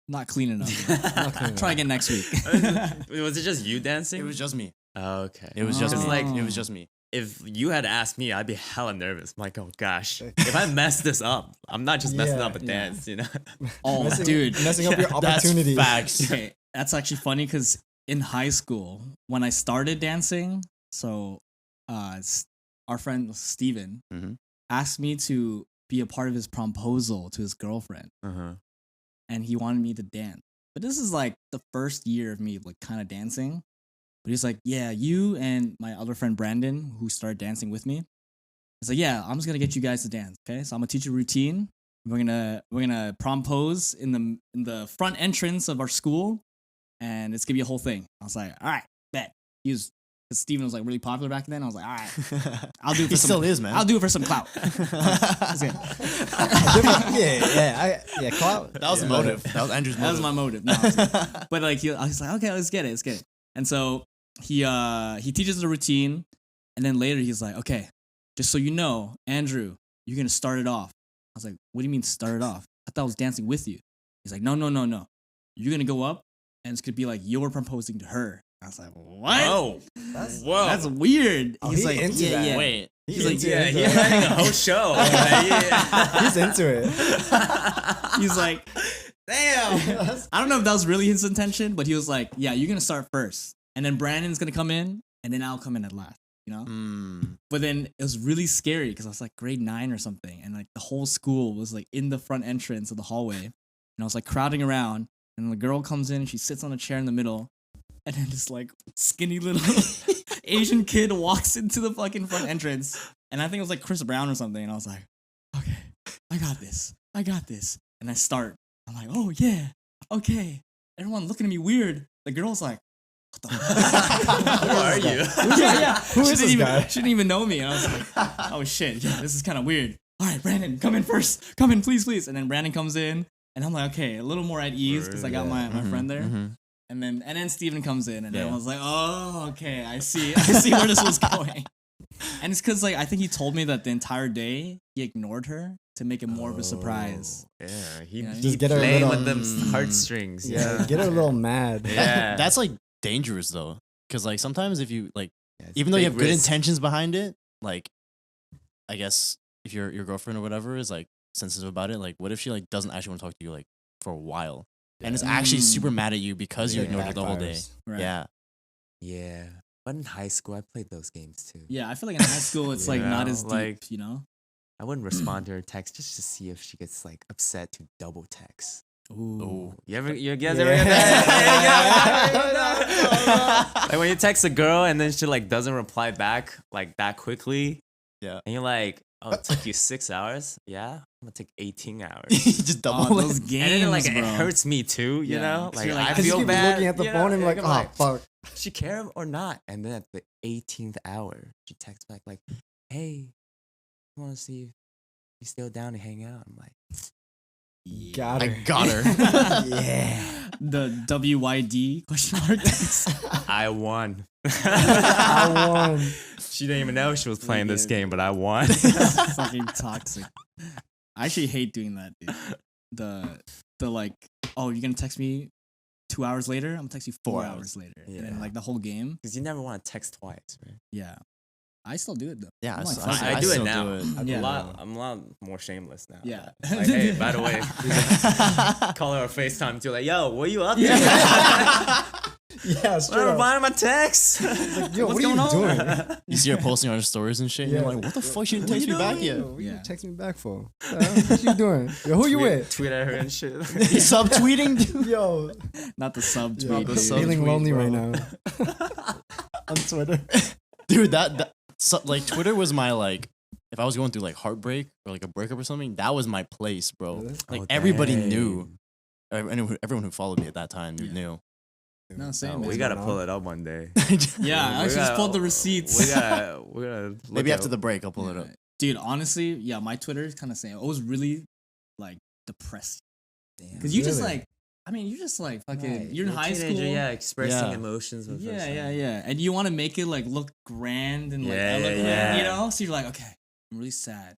not clean enough. Not clean Try enough. again next week. Was it just you dancing? It was just me. Okay. It was just Oh. me. Like- It was just me. If you had asked me, I'd be hella nervous. I'm like, oh gosh, if I mess this up, I'm not just messing Yeah. up a Yeah. dance, you know? Oh, messing, dude. messing up your That's opportunity. facts. Okay, that's actually funny because in high school, when I started dancing, so our friend Steven Mhm. asked me to be a part of his promposal to his girlfriend, Uh-huh. and he wanted me to dance. But this is like the first year of me like kind of dancing. But he's like, yeah, you and my other friend Brandon, who started dancing with me. He's like, yeah, I'm just gonna get you guys to dance. Okay, so I'm gonna teach you a routine. We're gonna prompose in the front entrance of our school, and it's gonna be a whole thing. I was like, all right, bet. Because Steven was like really popular back then. I was like, all right, I'll do it for He some, still is, man. I'll do it for some clout. That's it. Yeah, clout. That was the Yeah. motive. That was Andrew's motive. That was my motive. No, I was kidding. But like I was like, okay, let's get it. And so he teaches the routine, and then later he's like, okay, just so you know, Andrew, you're gonna start it off. I was like, what do you mean start it off? I thought I was dancing with you. He's like, no. You're gonna go up, and it's gonna be like you're proposing to her. I was like, what? Whoa. That's- Whoa. That's weird. Oh, He's he like, into yeah, that. yeah. Wait. He's like, into yeah, it. he's running a whole show. Yeah. He's into it. He's like, damn. I don't know if that was really his intention, but he was like, yeah, you're gonna start first, and then Brandon's gonna come in, and then I'll come in at last. You know. Mm. But then it was really scary because I was like grade 9 or something, and like the whole school was like in the front entrance of the hallway, and I was like crowding around, and the girl comes in and she sits on a chair in the middle, and then this like skinny little Asian kid walks into the fucking front entrance, and I think it was like Chris Brown or something, and I was like, okay, I got this, and I start. I'm like, oh yeah, okay. Everyone looking at me weird. The girl's like, what the fuck? Who are you? yeah. Who She is didn't this even, guy? She didn't even know me. And I was like, oh shit, yeah, this is kind of weird. All right, Brandon, come in first. Come in, please, please. And then Brandon comes in, and I'm like, okay, a little more at ease because I got my friend there. And then Steven comes in, and then I was like, oh, okay, I see where this was going. And it's because like I think he told me that the entire day he ignored her to make it more of a surprise. Yeah, he Just get her a playing little- with them heartstrings. Yeah, get her a little mad. Yeah. That's like dangerous though, because like sometimes if you like, Yeah, it's even though you big have good risk. intentions behind it, like, I guess if your girlfriend or whatever is like sensitive about it, like, what if she like doesn't actually want to talk to you like for a while, and is actually super mad at you because you Yeah, ignored her the whole day? backfires. Right. Yeah, Yeah, but in high school, I played those games too. Yeah, I feel like in high school it's like not Yeah, as deep, like- you know? I wouldn't respond to her text just to see if she gets like upset to double text. Ooh. You guys ever get that? Like when you text a girl and then she like doesn't reply back like that quickly. Yeah. And you're like, oh, it took you 6 hours? Yeah. I'm gonna take 18 hours. just double. Oh, those And games, then like bro. it hurts me too, you Yeah, know? 'cause Like you're like- I 'Cause you feel keep bad. looking at the you phone and know? you're like, I'm oh fuck. she care or not? And then at the 18th hour, she texts back like, hey, I wanna see if you still down to hang out. I'm like, Got I her. got her. Yeah. The WYD question mark. I won. I won. She didn't even know she was playing this game, but I won. Fucking toxic. I actually hate doing that, dude. The like, oh, you're gonna text me 2 hours later? I'm gonna text you 4 4 hours later. And Yeah. then like the whole game. Because you never want to text twice, right? Yeah. I still do it though. Yeah, I'm like, I, fuck I do it still now. Do Yeah. I'm a lot more shameless now. Yeah. Like, hey, by the way, call her or FaceTime too. Like, yo, what you up to? Yeah, straight What up. replying to my text? Yo, What's what are you going on? doing? You see her posting on her stories and shit. And Yeah. you're like, what the fuck? She didn't What text you me back doing? yet. Yo, what you Yeah. text me back for? What you doing? Yo, who you with? Tweet at her and shit. You subtweeting, dude? Yo, Not the sub yo tweet. I'm the dude. sub- feeling subtweet, lonely bro. right now. On Twitter. Dude, like Twitter was my like, if I was going through like heartbreak or like a breakup or something, that was my place, bro. Really? Like Oh, everybody dang. knew. Everyone who followed me at that time Yeah. knew. No, same. Oh, man. we gotta going pull on? it up one day. Yeah, I actually just pulled the receipts. We gotta look Maybe at- after the break, I'll pull it up. Yeah. Dude, honestly, yeah, my Twitter is kind of saying it was really like depressed. Because you just Really? like, I mean, you just like fucking, Right. you're in high a teenager, school. yeah, expressing Yeah. emotions. For the first Yeah, time. yeah, yeah. And you want to make it like look grand and like Yeah, yeah, eloquent, yeah. you know? So you're like, okay, I'm really sad.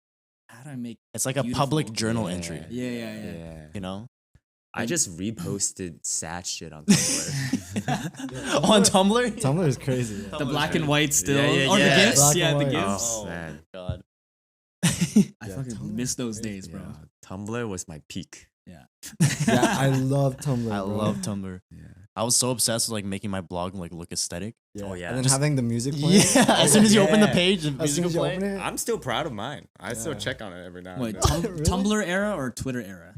How do I make It's like a Beautiful. public journal Yeah. entry, Yeah, yeah, yeah. you know? I just reposted sad shit on Tumblr. On Tumblr? Tumblr is crazy. Yeah. The black and white still. Yeah, yeah, or yeah. the gifts. Black Yeah, and the white. gifts. Oh, man. God. I Yeah, fucking Tumblr miss is those crazy, days, bro. Tumblr was my peak. Yeah. Yeah, I love Tumblr. I bro. love Tumblr. Yeah. I was so obsessed with like making my blog like look aesthetic. Yeah. Oh, yeah. And then Just- having the music playing. Yeah, as soon as you open the Yeah. page, the As music soon will as you play. open it. I'm still proud of mine. I still Yeah. check on it every now Wait, and then. Really? Tumblr era or Twitter era?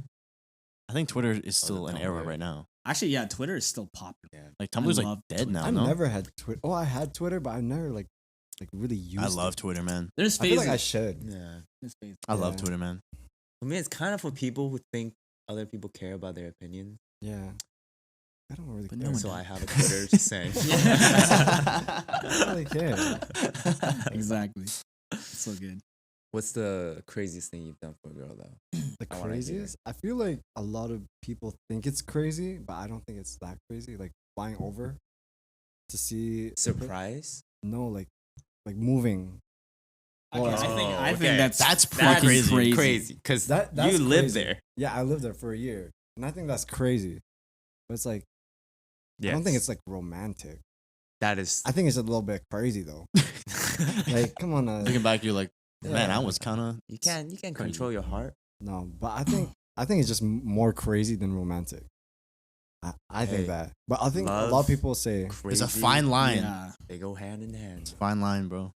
I think Twitter is still the an era Tumblr. right now. Actually, yeah, Twitter is still popular. Like Tumblr's like love dead Twitter. now. I No, never had Twitter. Oh, I had Twitter, but I never like really used I it. love Twitter, man. There's I feel phases. like I should. Yeah. There's phases. I love Yeah. Twitter, man. For me, it's kind of for people who think other people care about their opinion. Yeah. I don't really But care. no one So does. I have a Twitter just saying. I don't really care. Exactly. So good. What's the craziest thing you've done for a girl, though? The I wanna hear. craziest? I feel like a lot of people think it's crazy, but I don't think it's that crazy. Like flying over to see Surprise? No, like moving. Okay, Well, I think that's That's fucking crazy. Crazy. Because That's you live crazy. there. Yeah, I lived there for a year, and I think that's crazy. But it's like I don't think it's like romantic. That is. I think it's a little bit crazy though. Like, come on, Looking back, you're like, man, Yeah. I was kind of. You can control your heart. no, but I think it's just more crazy than romantic. I think Hey, that, but I think a lot love, of people say There's a Crazy, fine line. Yeah. They go hand in hand. Fine line, bro.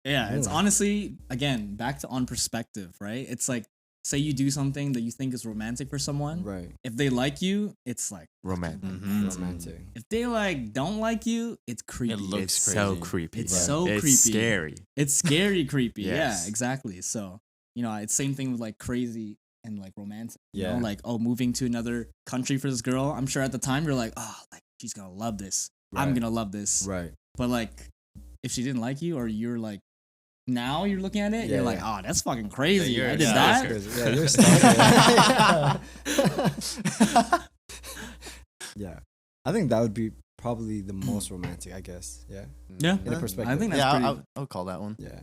Yeah, it's Really? honestly, again, back to on perspective, right? It's like, say you do something that you think is romantic for someone. right If they like you, it's like Romantic. Mhm. romantic. If they like don't like you, it's creepy. It looks It's so crazy. creepy. It's bro. so It's creepy. scary. It's scary creepy. Yes. Yeah, exactly. So, you know, it's same thing with like crazy and like romantic. You Yeah. know, like, oh, moving to another country for this girl. I'm sure at the time you're like, oh, like she's gonna love this. I'm gonna love this. Right. But like, if she didn't like you, or you're like, now you're looking at it, Yeah, you're like, yeah. oh, that's fucking crazy. Yeah, I did yeah, that. Yeah, you're stuck. Yeah. I think that would be probably the most romantic, I guess. Yeah. Yeah. In a perspective. I think that's Yeah, pretty. I would call that one. Yeah.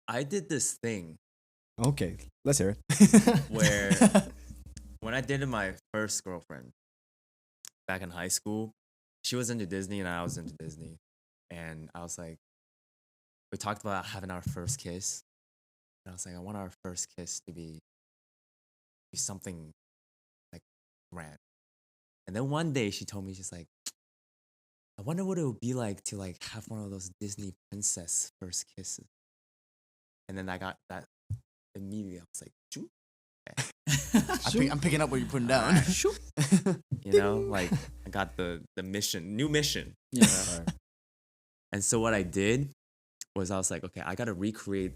I did this thing Okay. Let's hear it. where when I dated my first girlfriend back in high school, she was into Disney and I was into Disney. And I was like, we talked about having our first kiss. And I was like, I want our first kiss to be something like grand. And then one day she told me, she's like, I wonder what it would be like to like have one of those Disney princess first kisses. And then I got that immediately. I was like, "Choo." I'm picking up what you're putting down. You know, like I got the new mission. Yeah. And so what I did was I was like, okay, I got to recreate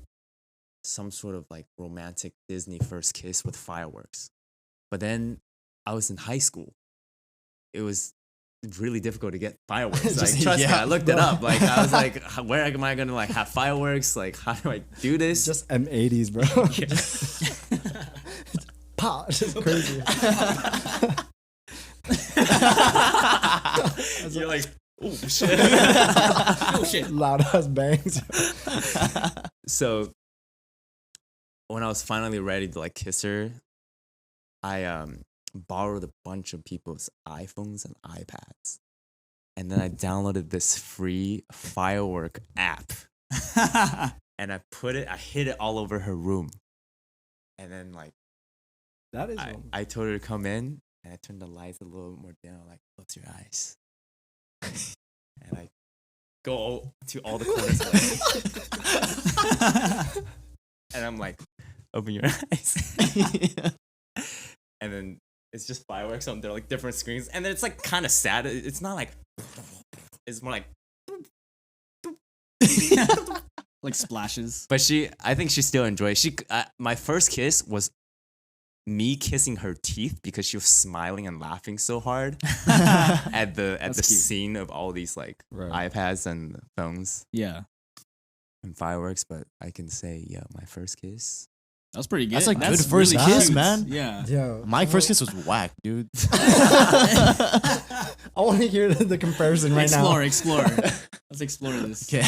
some sort of like romantic Disney first kiss with fireworks. But then I was in high school. It was really difficult to get fireworks. Like, trust me, I looked it up. Like, I was like, where am I gonna like have fireworks? Like, how do I do this? Just M80s, bro. Pop. Just crazy. You're like, oh shit. Oh shit. Loud ass bangs. So when I was finally ready to like kiss her, I borrowed a bunch of people's iPhones and iPads. And then I downloaded this free firework app. And I hid it all over her room. And then like That is I told her to come in and I turned the lights a little bit more down, like, close your eyes. And I go to all the corners of it. And I'm like, open your eyes. And then it's just fireworks on there, like different screens. And then it's like kind of sad. It's not like, it's more like, Like splashes. but I think she still enjoyed it. My first kiss was me kissing her teeth because she was smiling and laughing so hard at the That's cute. scene of all these like Right. iPads and phones Yeah. and fireworks. But I can say, yeah, my first kiss. That was pretty good. That's a good first really kiss, cute. man. Yeah. Yeah. My first kiss was whack, dude. I want to hear the comparison right now. Explore. Let's explore this. Okay.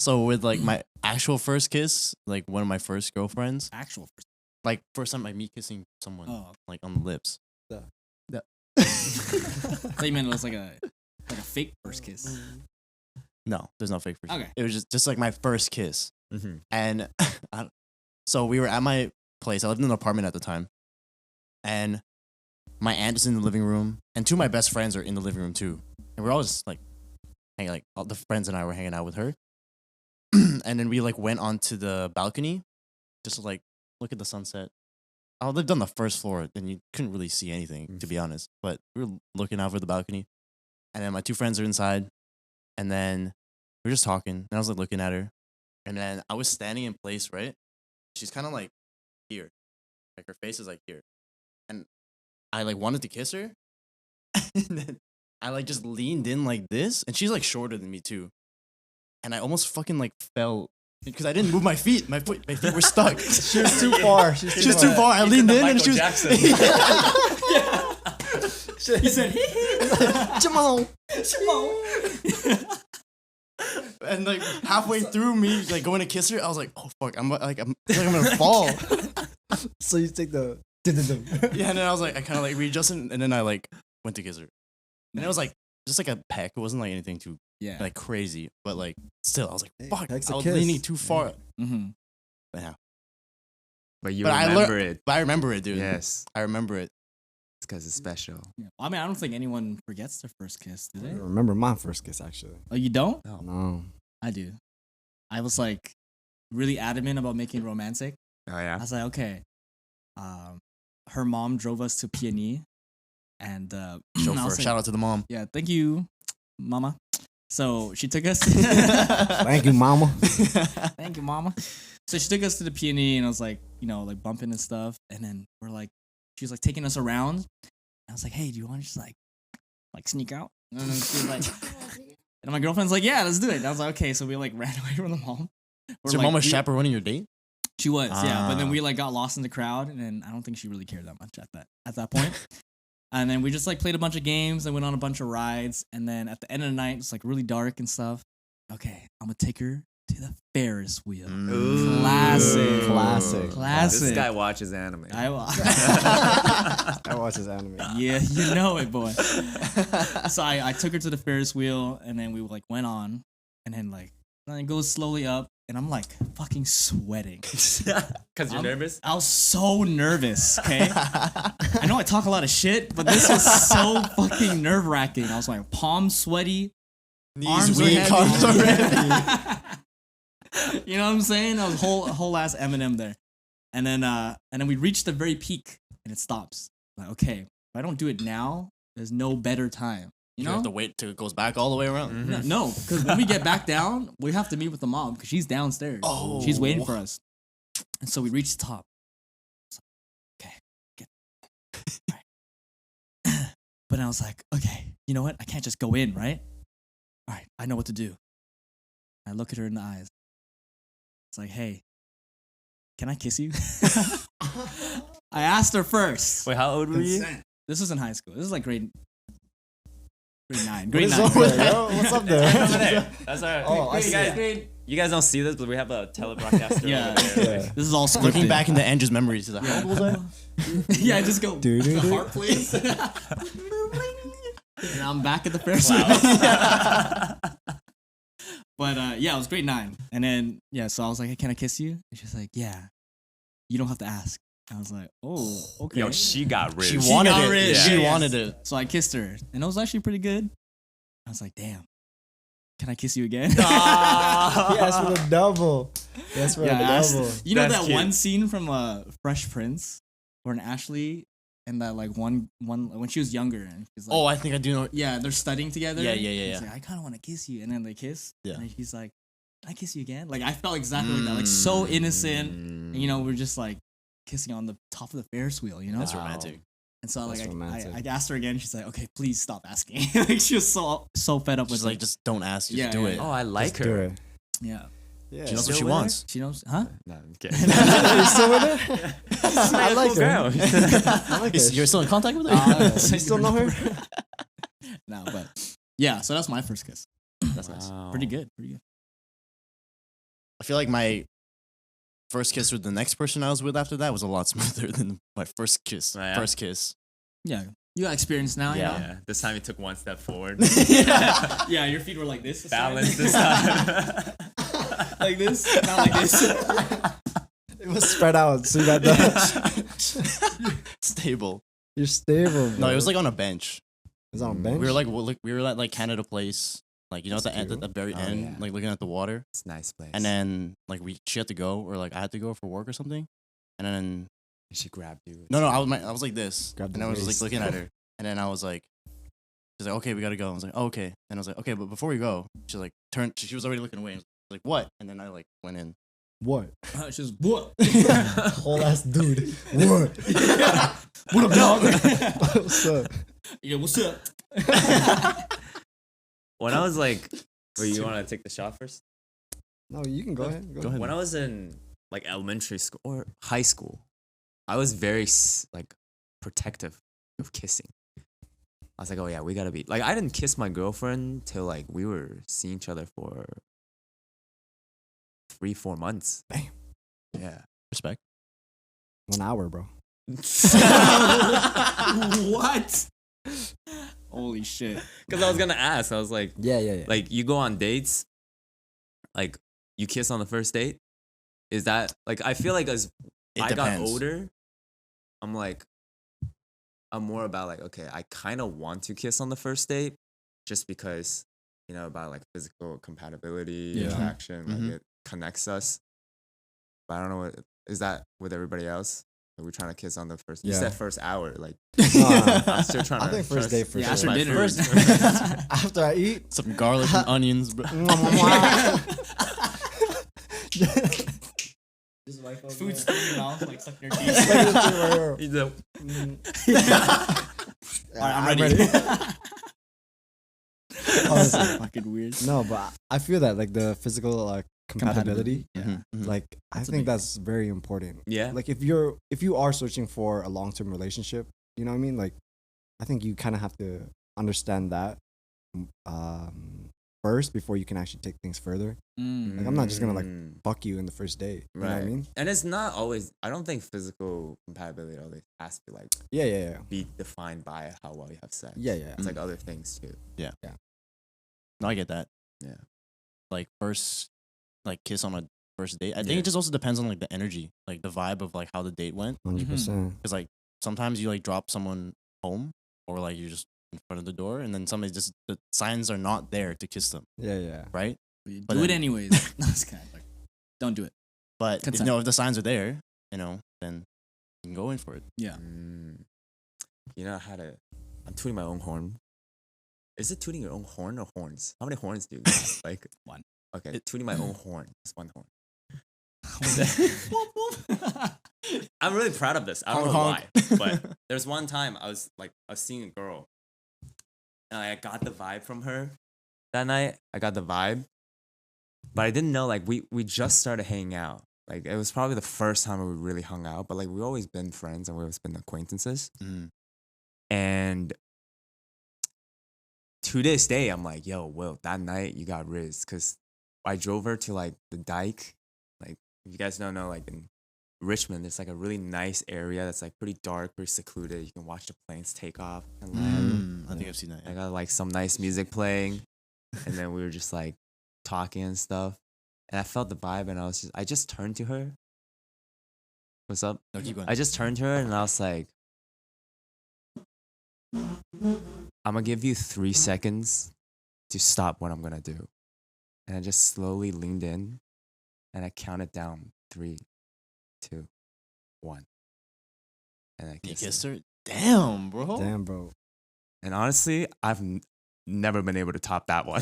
So with like my actual first kiss, like one of my first girlfriends, Actual first. like first time like me kissing someone Oh. like on the lips. I thought you meant it was like a fake first kiss. No, there's no fake first kiss. Okay. It was just like my first kiss. Mm-hmm. And so we were at my place. I lived in an apartment at the time. And my aunt is in the living room. And two of my best friends are in the living room too. And we're all just like hanging, like all the friends and I were hanging out with her. And then we like went onto the balcony just to like look at the sunset. I lived on the first floor and you couldn't really see anything, to be honest. But we were looking out over the balcony. And then my two friends are inside. And then we were just talking. And I was like looking at her. And then I was standing in place, right? She's kind of like here. Like her face is like here. And I like wanted to kiss her. And then I like just leaned in like this. And she's like shorter than me too. And I almost fucking like fell because I didn't move my feet. My feet were stuck. She was too far. She was too far. I leaned in and she was. Jackson. He said, Jamal. And like halfway through me like going to kiss her, I was like, oh fuck, I'm gonna fall. So you take the. Yeah, and then I was like, I kind of like readjusted, and then I like went to kiss her. And it was like just like a peck. It wasn't like anything too yeah. like crazy, but like still, I was like, Hey, fuck, peck's a I was kiss. leaning too far. Mm-hmm. But yeah, But you But I remember it. but I remember it, dude. Yes. I remember it. It's because it's special. Yeah. I mean, I don't think anyone forgets their first kiss, do I they? remember my first kiss actually. Oh, you don't? No. I do. I was like really adamant about making it romantic. Oh I yeah. was like, okay. Her mom drove us to Peony, and I was Chauffeur. like, Shout out to the mom. yeah, thank you, mama. So she took us. Thank you, mama. Thank you, mama. So she took us to the Peony, and I was like, like bumping and stuff. And then she was like taking us around. And I was like, hey, do you want to just like sneak out? And then she was like, and my girlfriend's like, yeah, let's do it. And I was like, okay. So we like ran away from the mom. So your mom was chaperoning your date? She was, yeah. But then we like got lost in the crowd, and then I don't think she really cared that much at that point. And then we just like played a bunch of games and went on a bunch of rides. And then at the end of the night, it's like really dark and stuff. Okay, I'm gonna take her to the Ferris wheel. Ooh. Classic. This guy watches anime. I watch his anime. Yeah, you know it, boy. So I took her to the Ferris wheel, and then we like went on, and then it goes slowly up, and I'm like fucking sweating. Cause you're nervous? I was so nervous, okay? I know I talk a lot of shit, but this was so fucking nerve-wracking. I was like palms sweaty, arms weak, were arms are heavy. You know what I'm saying? That was whole ass Eminem there. And then we reached the very peak, and it stops. Like, okay, if I don't do it now, there's no better time. You know? have to wait till it goes back all the way around. Mm-hmm. No, because when we get back down, we have to meet with the mom because she's downstairs. Oh. She's waiting for us. And so we reach the top. Okay, get. All right. But I was like, okay, you know what? I can't just go in, right? All right, I know what to do. I look at her in the eyes. It's like, hey, can I kiss you? I asked her first. Wait, how old were you? This was in high school. This is like grade 9. What Grade is 9. up with that? Yo, what's up there? Over there. That's all right. Oh, I see. You guys don't see this, but we have a telebroadcaster Yeah. over there. Yeah. This is all scripted. Looking back into Andrew's memories, he's like, how old was I? Yeah, I just go, Do-do-do. the heart, please. And I'm back at the Ferris wheel. But yeah, it was grade 9. And then, yeah, so I was like, hey, can I kiss you? And she's like, yeah. You don't have to ask. I was like, oh, okay. Yo, she got rich. She wanted got it. rich. She Yes. wanted it. So I kissed her. And it was actually pretty good. I was like, damn. Can I kiss you again? He asked for the double. He asked for Yeah, I the asked- double. you know That's that cute. one scene from Fresh Prince where Ashley and that like one when she was younger and she's like, Oh, I think I do know. yeah, they're studying together. Yeah. He's like, I kind of want to kiss you, and then they kiss. Yeah. And then he's like, can I kiss you again? Like I felt exactly like that, like so innocent. And, you know, we're just like kissing on the top of the Ferris wheel. You know, That's romantic. and so That's like romantic. I asked her again. She's like, okay, please stop asking. Like she was so fed up with Just like, just don't ask, just Yeah, do yeah. it. Oh, I like Just do her. it. yeah. Yeah. She knows what Still she with her? wants. She knows, huh? No, I'm kidding. You still with her? I like her. girl. I like her. You're still in contact with her? You still know her? No, but yeah. So that's my first kiss. That's nice. Wow. Pretty good. Pretty good. I feel like my first kiss with the next person I was with after that was a lot smoother than my first kiss. Oh, yeah? First kiss. Yeah. You got experience now. Yeah. You know? Yeah, this time you took one step forward. Yeah. Your feet were like this. Balance this time. Like this, not like this. It was spread out. So you got that. Stable. You're stable. No, bro. it was like on a bench. It was on a bench. We were at like Canada Place, like you know at the That's end, at cute. the very Oh, end, yeah. like looking at the water. It's a nice place. And then like she had to go, or like I had to go for work or something. And then she grabbed you. no, I was like this, Grabbed and the I was like waist. looking at her, and then I was like, she's like, okay, we gotta go. I was like, oh, okay, and I was like, okay, but before we go, she's like turned. She was already looking away. I was like, what? And then I like went in. What? She's what? Whole ass dude. What? What up, dog? What's up? Yeah, what's up? When I was like, wait, you want to take the shot first? No, you can go ahead. Go ahead. When I was in like elementary school or high school, I was very like protective of kissing. I was like, oh yeah, we gotta be like. I didn't kiss my girlfriend till like we were seeing each other for 3-4 months. Damn. Yeah. Respect. 1 hour, bro. What? Holy shit. Because I was gonna ask. I was like, Yeah. like you go on dates, like you kiss on the first date. Is that like I feel like as It I depends. got older, I'm like, I'm more about like, okay, I kind of want to kiss on the first date just because, you know, about like physical compatibility, Yeah. attraction, Mhm. like it connects us. But I don't know what is that with everybody else? Are we trying to kiss on the first? You Yeah. said first hour, like Nah, I'm still trying I to. think first date for Yeah, sure. after my dinner. first. After I eat. Some garlic and onions, bro. Food stuck in your mouth, like stuck in your teeth. He's a- Alright, I'm ready. Honestly. Fucking weird. No, but I feel that like the physical compatibility, Yeah. Mhm, mhm. like I That's a think big that's very important. Yeah. Like if you are searching for a long term relationship, you know what I mean? Like I think you kind of have to understand that first before you can actually take things further. Mm. Like I'm not just gonna like Mm, fuck you in the first date. You know what I right. mean? And it's not always. I don't think physical compatibility always has to like Yeah, yeah, yeah. be defined by how well you have sex. Yeah, yeah. It's like other things too. No, I get that. Yeah. Like first, like kiss on a first date. I think Yeah. it just also depends on like the energy, like the vibe of like how the date went. 100%. Because like sometimes you like drop someone home, or like you're just in front of the door, and then somebody just the signs are not there to kiss them, Yeah, yeah. right? You But do it then- anyways. No, it's kind of like, don't do it. But if, Consent. no, if the signs are there, then you can go in for it. Yeah. You know how to. I'm tooting my own horn. Is it tooting your own horn or horns? How many horns do you got? Like One. Okay, tooting my own horn. Just one horn. Whoop, I'm really proud of this. I don't Honk, know honk. why, but there's one time I was seeing a girl, and I got the vibe from her that night. I got the vibe, but I didn't know like we just started hanging out. Like it was probably the first time we really hung out, but like we've always been friends and we've always been acquaintances. Mm. And to this day, I'm like, yo, Will, that night you got riz, because I drove her to like the dike. Like if you guys don't know, like in Richmond, there's like a really nice area that's like pretty dark, pretty secluded. You can watch the planes take off and land. I think I've seen that. I got like some nice music playing, and then we were just like talking and stuff. And I felt the vibe, and I just turned to her. What's up? No, keep going. I just turned to her and I was like, I'm gonna give you 3 seconds to stop what I'm gonna do. And I just slowly leaned in and I counted down 3, 2, 1. And I You kissed kissed her. her? Damn, bro. Damn, bro. And honestly, I've never been able to top that one.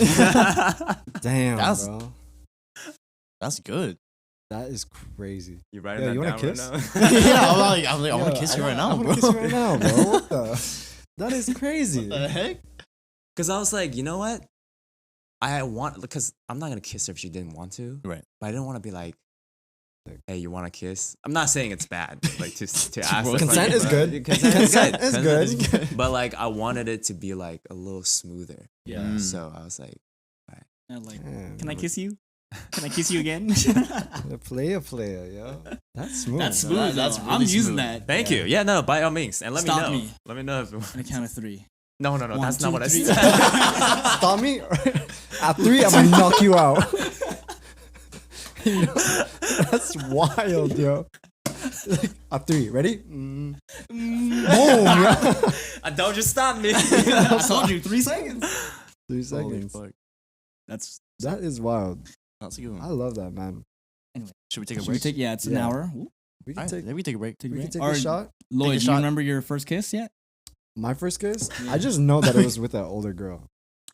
Damn, That's- bro. That's good. That is crazy. You writing Yeah, that you wanna down kiss? right now? Yeah, I'm like, I want Yo, to kiss you I right now, wanna bro. kiss you right now, bro. What the? That is crazy. What the heck? Because I was like, you know what? Because I'm not going to kiss her if she didn't want to. Right. But I didn't want to be like, hey, you want to kiss? I'm not saying it's bad, like to ask. Bro, that consent question, is but- good. Consent is good. Consent is Consent good. But like, I wanted it to be like a little smoother. Yeah. Mm. So I was like, And like, Damn, can I bro. kiss you? Can I kiss you again? A player, yo. That's smooth. That's bro. smooth. That's though. really I'm using smooth. that. thank you. Yeah, no, by all means. And let Stop me know. me. Let me know if. On a count of 3. No, 1, that's not 2, what I 3. said. Stop me. At 3, I'm gonna knock you out. You know, that's wild, yo. At 3, ready? Boom. Yo. Don't just stop me. I told you 3 seconds. 3 Holy seconds. fuck. That's. That is wild. That's a good I one. love that, man. Should we take a Should we break? take? Yeah, it's an Yeah. hour. Ooh, We can All right, take. maybe we take a break. take a We can break. take Or, a shot. Lloyd, do you shot. remember your first kiss yet? My first kiss. I just know that it was with an older girl.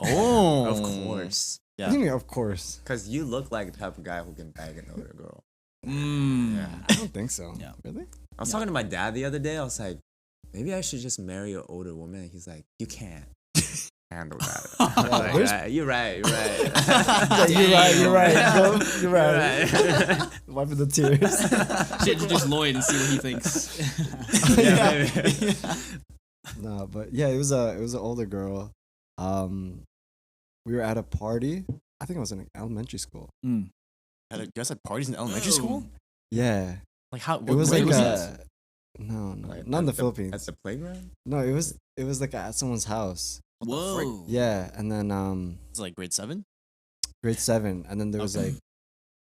Oh, Of course. I Yeah. think, of course. Because you look like the type of guy who can bag an older girl. Yeah. I don't think so. Yeah. Really? I was talking to my dad the other day. I was like, maybe I should just marry an older woman. And he's like, you can't handle that. I'm like, there's- you're right. You're right. Yeah, you're right. Bro. You're You're right. right. Wiping the tears. Should introduce Lloyd and see what he thinks. Yeah, maybe. No, but yeah, it was an older girl. We were at a party. I think it was in elementary school. Mm. You guys had parties in elementary school? Yeah, Like how? it was where like was a this? no, Like, not in the At Philippines. the playground? No, it was like at someone's house. Whoa. Yeah, and then It's like grade 7. grade 7, and then there was Okay. like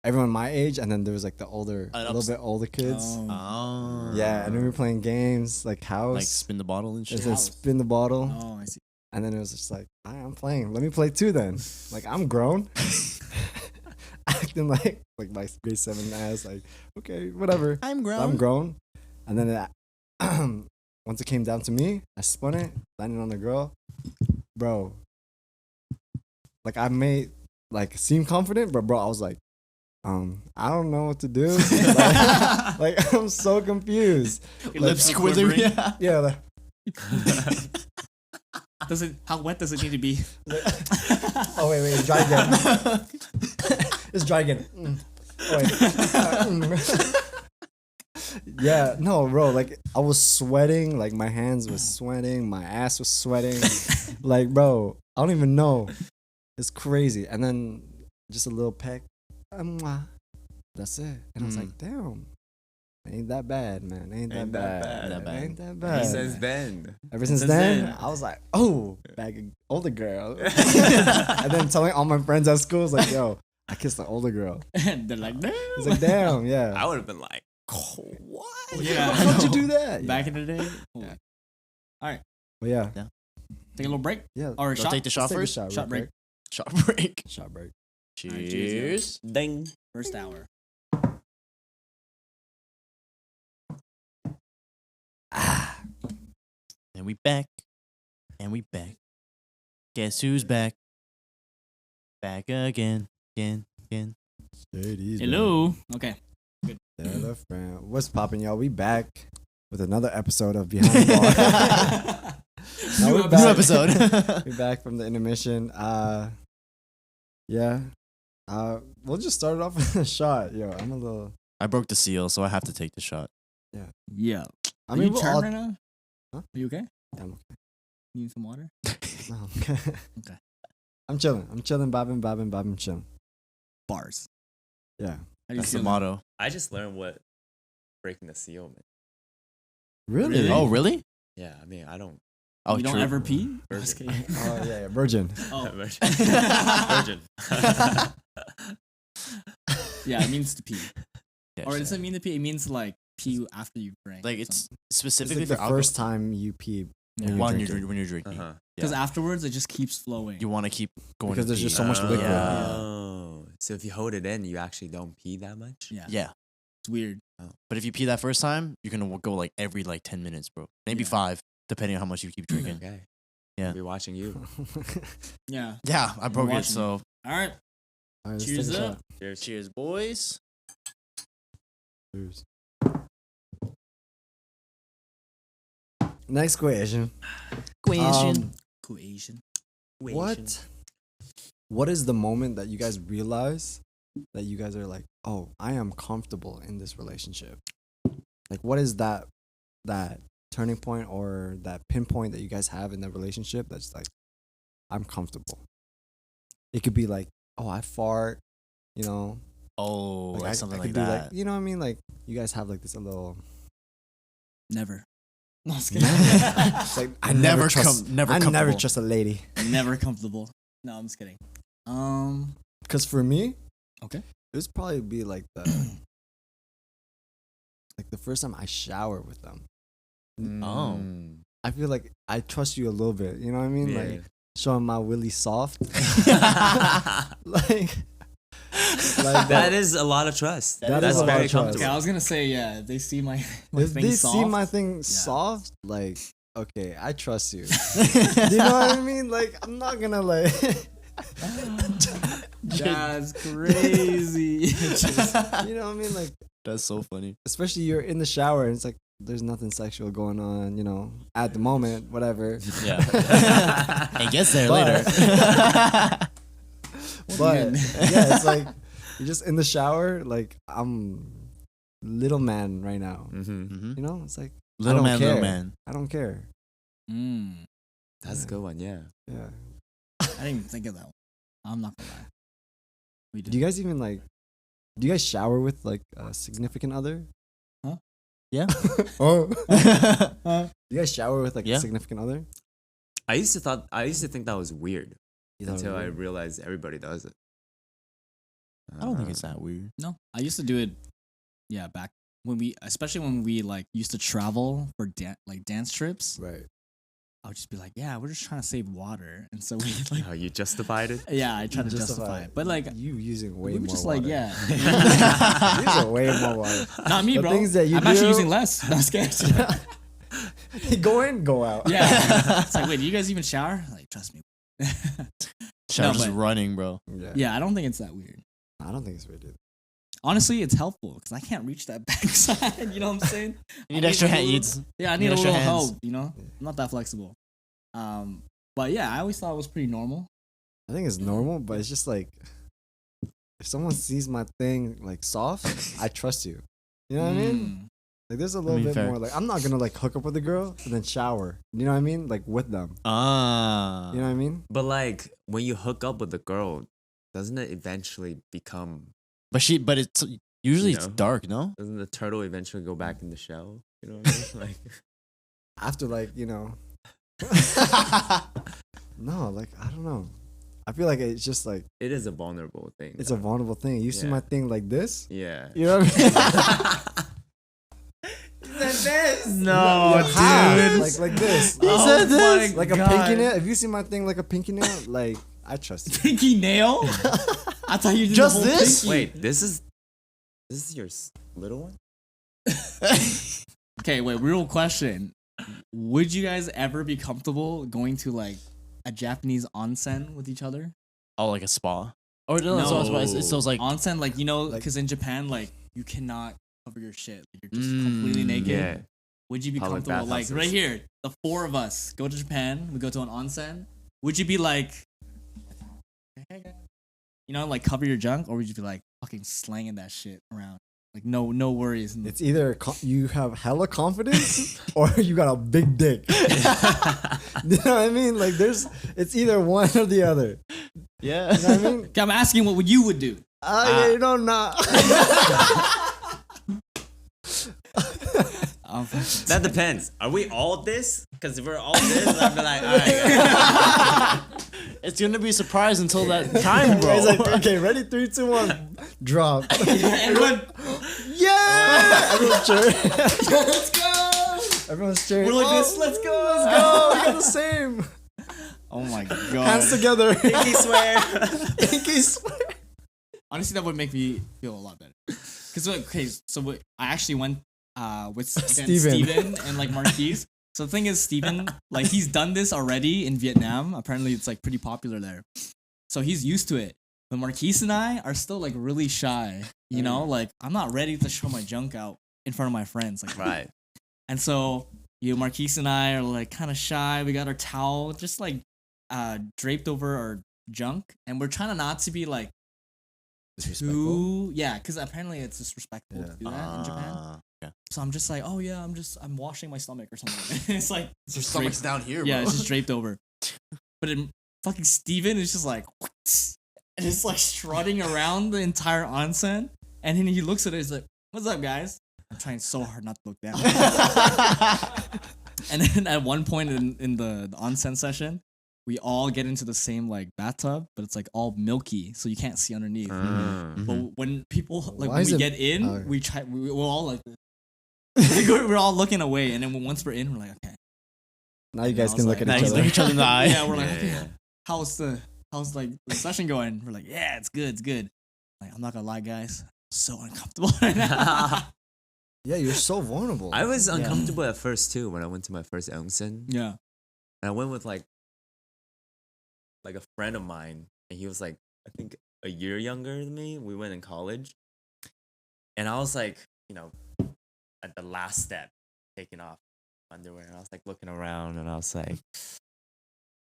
everyone my age, and then there was like the older, a little ups- bit older kids. Oh. Oh. Yeah, and then we were playing games like house. like spin the bottle and shit. There's a spin the bottle. Oh, I see. And then it was just like, "Alright, I'm playing. Let me play too then. Like, I'm grown. Acting like my grade 7 ass, like, okay, whatever. I'm grown. I'm grown. And then once it came down to me, I spun it, landed on the girl. Bro. Like I made like seem confident, but bro, I was like, I don't know what to do. like I'm so confused. Your lips Like, squiggling. quivering. Yeah. Yeah, like, How wet does it need to be? Oh wait, it's dry again. It's dry again. Oh, wait. Yeah, no, bro. Like I was sweating. Like my hands was sweating. My ass was sweating. Like, bro, I don't even know. It's crazy. And then just a little peck. That's it. And I was like, damn. Ain't that bad, man. Ain't that bad. Ain't that bad. Ever since then. Ever since then, I was like, oh, back older girl. And then telling all my friends at school, I was like, yo, I kissed an older girl. And they're like, damn. It's like, damn, yeah. I would have been like, what? Yeah, How'd you do that? Back in the day. Yeah. All right. But yeah. Take a little break. Yeah. Or a Go shot. take the shot Let's first. take a Shot real break. quick. Shot break. Shot break. Cheers. Cheers. Ding. First hour. And we back. And we back. Guess who's back? Back again. Again. Hello. Okay. Hello, friend. What's poppin', y'all? We back with another episode of Behind the Bar. Now we're New back. episode. We're back from the intermission. Yeah. We'll just start it off with a shot. Yo, I'm a little. I broke the seal, so I have to take the shot. Yeah. I Are mean, you we'll turned all. right now? Huh? Are you okay? Yeah, I'm okay. You need some water? No, I'm okay. Okay. I'm chilling, bobbing, chilling. Bars. Yeah. How do you That's the feel? motto. I just learned what breaking the seal meant. Really? Really? Oh, really? Yeah, I mean, I don't. Oh, You don't true. ever pee? Virgin. Just kidding. Oh, yeah, virgin. Oh. Virgin. Yeah, it means to pee. Yeah, Or shit. does it mean to pee? It means like pee after you drink. Like it's It's specifically like for the alcohol. first time you pee Yeah. when drinking. you're drinking. Uh-huh. Because Yeah. afterwards it just keeps flowing. You want to keep going Because to there's pee. just so much liquid. Oh, so if you hold it in, you actually don't pee that much? Yeah. Yeah, It's weird. but if you pee that first time, you're gonna go like every 10 minutes, bro. Maybe Yeah. 5, depending on how much you keep drinking. Okay. Yeah. I'll be watching you. Yeah. Yeah, I broke it. watching So All right. All right, let's Cheers take a up. shot. Cheers. cheers, boys. Cheers. Next question. Question. Cool Asian. What is the moment that you guys realize that you guys are like, oh, I am comfortable in this relationship? Like, what is that turning point or that pinpoint that you guys have in that relationship that's like, I'm comfortable? It could be like, oh, I fart, you know, Oh, like something I like could do that. you know what I mean? Like, you guys have like this a little. Never. No, I'm just kidding. It's like I never Never trust. com- never I never comfortable. trust a lady. Never comfortable. No, I'm just kidding. Because for me, Okay. it was probably be like the first time I shower with them. Oh. Mm. I feel like I trust you a little bit. You know what I mean? Yeah. Like showing my willy soft. like That is a lot of trust. That That's is a lot very of trust. comfortable. Yeah, I was gonna say, yeah, they see my if thing they soft. see my thing soft, like okay, I trust you. Do you know what I mean? Like I'm not gonna like. That's crazy. You know what I mean? Like That's so funny. especially you're in the shower and it's like there's nothing sexual going on. You know, at the moment, whatever. Yeah. It gets there But- later. But yeah, it's like you're just in the shower. Like I'm little man right now. Mm-hmm. Mhm. You know, it's like Little I don't man, little care. man. I don't care. That's a good one, yeah. Yeah. I didn't even think of that one. I'm not gonna lie. We Do you guys even like? Do you guys shower with like a significant other? Yeah. Oh. Do you guys shower with like Yeah. a significant other? I used to think that was weird You thought it until was I weird? realized everybody does it. I don't think it's that weird. No, I used to do it. Yeah, back especially when we like used to travel for dance trips. Right. I would just be like, yeah, we're just trying to save water, and so we like, How you justified it? yeah, I try to justify it, but like you using way we were more just water. like, yeah, You using way more water. not me, The bro. things that you I'm actually do- using less. No, I'm scared. Go in, go out. Yeah, it's like, wait, do you guys even shower? Like, trust me. Shower just but- running, bro. Yeah. Yeah, I don't think it's that weird. I don't think it's weird. Either. Honestly, it's helpful because I can't reach that backside. You know what I'm saying? You need I extra a hand little- eats. Yeah, I need need a extra little hands. help. You know, I'm not that flexible. But yeah, I always thought it was pretty normal. I think it's normal, but it's just like if someone sees my thing like soft, I trust you. You know what I mean? Like there's a little bit fair. more. Like I'm not gonna like hook up with a girl and then shower. You know what I mean? Like with them. Ah. You know what I mean? But like when you hook up with a girl, doesn't it eventually become? But it's usually it's know? dark, no? Doesn't the turtle eventually go back in the shell? You know what I mean? Like After like no, like I don't know. I feel like it's just like it is a vulnerable thing. it's a vulnerable thing. You see Yeah. my thing like this. Yeah. You know what I mean? No, How? Like this. He said this. Like a pinky nail. If you see my thing like a pinky nail, like I trust you. Pinky nail? I thought you did Just the whole this? pinky. Wait, this is your little one? Okay, wait, real question. Would you guys ever be comfortable going to like a Japanese onsen with each other? Oh, like a spa. Or no, it's those like Onsen, like, you know, Like- because in Japan, like, you cannot cover your shit. Like, you're just completely naked. Yeah. Would you be Public comfortable? Like, bathhouses. right here, the four of us go to Japan, we go to an onsen. Would you be like, you know, like cover your junk, or would you be like fucking slanging that shit around? Like, no worries. It's either you have hella confidence or you got a big dick. You know what I mean? Like it's either one or the other. yeah. You know what I mean? I'm asking what you would do. You know, not. That depends. Are we all this? Because if we're all this, I'd be like, all right. It's gonna be a surprise until that time, bro. It's like, okay, ready? 3, 2, 1, drop. Everyone, Yeah! Everyone's cheering. let's go. Everyone's cheering. We're like Oh, this. Let's go. oh, we got the same. Oh my Hands god. together. Pinky swear. Pinky swear. Honestly, that would make me feel a lot better. Because I actually went with Steven. Steven and like Marquise. So the thing is, Steven, like he's done this already in Vietnam. Apparently, it's like pretty popular there. So he's used to it. But Marquise and I are still like really shy. You know, like I'm not ready to show my junk out in front of my friends. Like, Right. And so Marquise and I are like kind of shy. We got our towel just like draped over our junk, and we're trying not to be like too, yeah, because apparently it's disrespectful to do that in Japan. Yeah. So I'm just like, oh yeah, I'm washing my stomach or something. It's like Your stomach's down here, yeah, bro. it's just draped over. But fucking Steven is just like, and it's like strutting around the entire onsen, and then he looks at it, he's like, "What's up, guys?" I'm trying so hard not to look down. And then at one point in the onsen session, we all get into the same like bathtub, but it's like all milky, so you can't see underneath. But when people like Why when is we it- get in, oh. we're all like this. We're all looking away, and then once we're in, we're like, okay. Now you guys I can was look like- at Now each you look other. each other in the eye. Yeah, we're like, Yeah, okay, yeah. how's like the session going? We're like, yeah, it's good. Like, I'm not gonna lie, guys, so uncomfortable right now. Yeah, you're so vulnerable. I was uncomfortable at first too when I went to my first onsen. Yeah. And I went with like a friend of mine, and he was like, I think a year younger than me. We went in college, and I was like, you know, at the last step, taking off underwear, and I was like looking around, and I was like,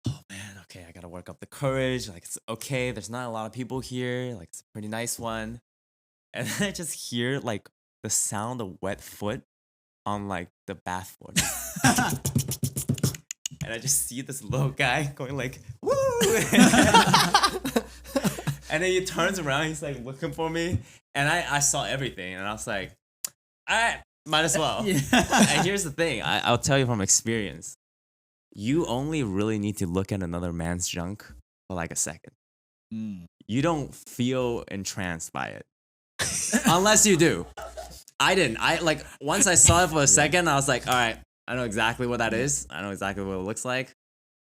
oh man, okay, I gotta work up the courage. Like it's okay. There's not a lot of people here. Like it's a pretty nice one, and then I just hear like the sound of wet foot on like the bathboard. And I just see this little guy going like, woo! And then he turns around, he's like looking for me. And I saw everything, and I was like, all right, might as well. Yeah. And here's the thing, I'll tell you from experience. You only really need to look at another man's junk for like a second. Mm. You don't feel entranced by it. Unless you do. I didn't. Once I saw it for a second, I was like, all right, I know exactly what that is. I know exactly what it looks like.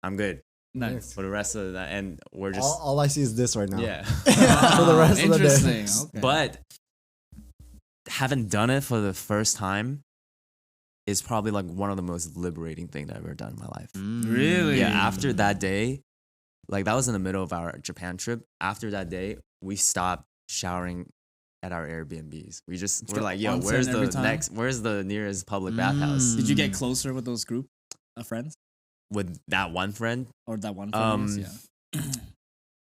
I'm good Nice. for the rest of that. And we're just, all I see is this right now. yeah. For the rest of the day. Interesting. Okay. But having done it for the first time is probably like one of the most liberating things I've ever done in my life. Really? Yeah, after that day, like that was in the middle of our Japan trip. After that day, we stopped showering at our Airbnbs. We're like, yo, onsen every time? where's the nearest public bathhouse? Did you get closer with those group of friends? with that one friend, Or that one friend is, yeah.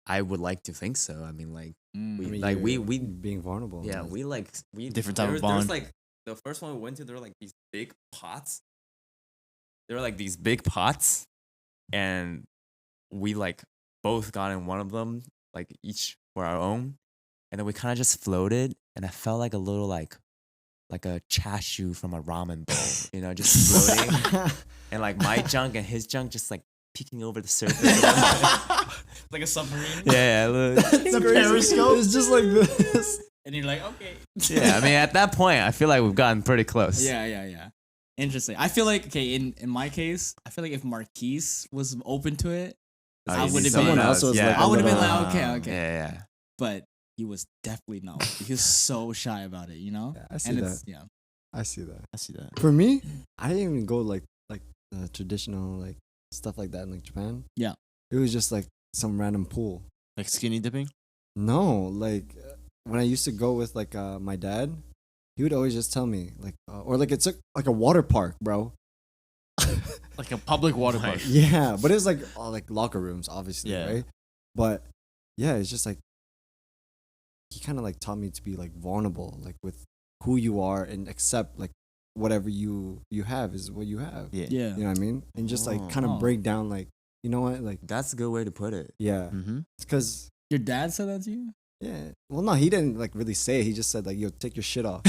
I would like to think so. I mean, like Mm. we I mean, like we you're we being vulnerable. yeah man. we Different type of there was bond. like the first one we went to. There were like these big pots. There were like these big pots, and we like both got in one of them, like each for our own, and then we kind of just floated, and I felt like a little like a chashu from a ramen bowl, you know, just floating, and like my junk and his junk just like peeking over the surface. Like a submarine. Yeah, look. It's a periscope. It's just like this. And you're like, okay. Yeah, I mean, at that point, I feel like we've gotten pretty close. Yeah. Interesting. I feel like, okay, in my case, I feel like if Marquise was open to it, Oh, I you would need have Someone been. else was yeah. like, I would have been little- like, okay. Yeah. But he was definitely not. He was so shy about it, you know? Yeah, I see And that. it's, yeah. I see that. I see that. For me, I didn't even go like traditional like stuff like that in like Japan. Yeah. It was just like some random pool. Like skinny dipping. No, like when I used to go with like my dad, he would always just tell me like, or like it's like a water park, bro. Like a public water park. Yeah, but it was like all like locker rooms, obviously, Yeah. right? But yeah, it's just like he kind of like taught me to be like vulnerable, like with who you are and accept like whatever you have is what you have. Yeah. Yeah. You know what I mean? And just like kind of Oh. break down like, you know what? Like, That's a good way to put it. yeah. Mm-hmm. It's because, Your dad said that to you? yeah. Well, no, he didn't like really say it. He just said like, yo, take your shit off.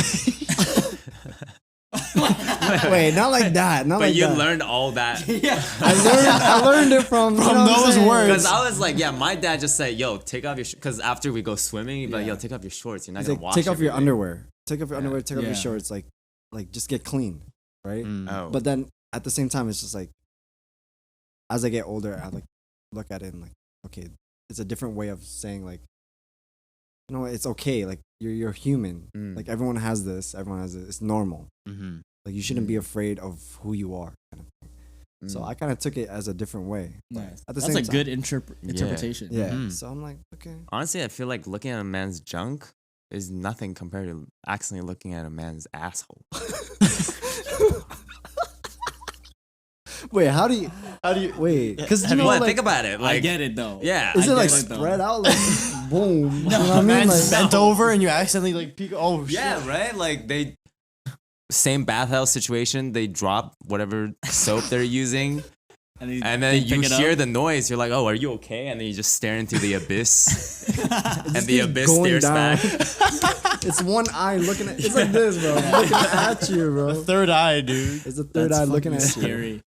Wait, not like that. Not But like you that. learned all that. Yeah. I learned it from you know what I'm those saying? words. Because I was like, yeah, my dad just said, yo, take off your because after we go swimming, he'd be like, Yeah. yo, take off your shorts. You're not He's going like, to wash take off your everything." underwear. Take off your Yeah. underwear. Take off your Yeah. shorts. Like just get clean, right? Mm. Oh. But then at the same time, it's just like, as I get older, I like look at it and like, okay, it's a different way of saying like, you know, what, it's okay. Like you're human. Mm. Like everyone has this. Everyone has it. It's normal. Mm-hmm. Like you shouldn't be afraid of who you are. Kind of thing. So Mm. I kind of took it as a different way. But Nice. At the That's same a time, good interpretation. Yeah. Mhm. So I'm like, okay. Honestly, I feel like looking at a man's junk is nothing compared to accidentally looking at a man's asshole. Wait, how do you wait? Because you know, Well, like, think about it. I Like, get it though. yeah. is I it like get it, though. spread out like boom? You know what I mean? Man's Like, bent over and you accidentally like peek. Oh shit. Yeah, right? Like they same bathhouse situation, they drop whatever soap they're using, And, and then you hear the noise. You're like, "Oh, are you okay?" And then you just stare into the abyss, and the keeps abyss going stares down. back. it's one eye looking at. It's like this, bro. Looking at you, bro. Third eye, dude. It's a third eye looking at you. scary.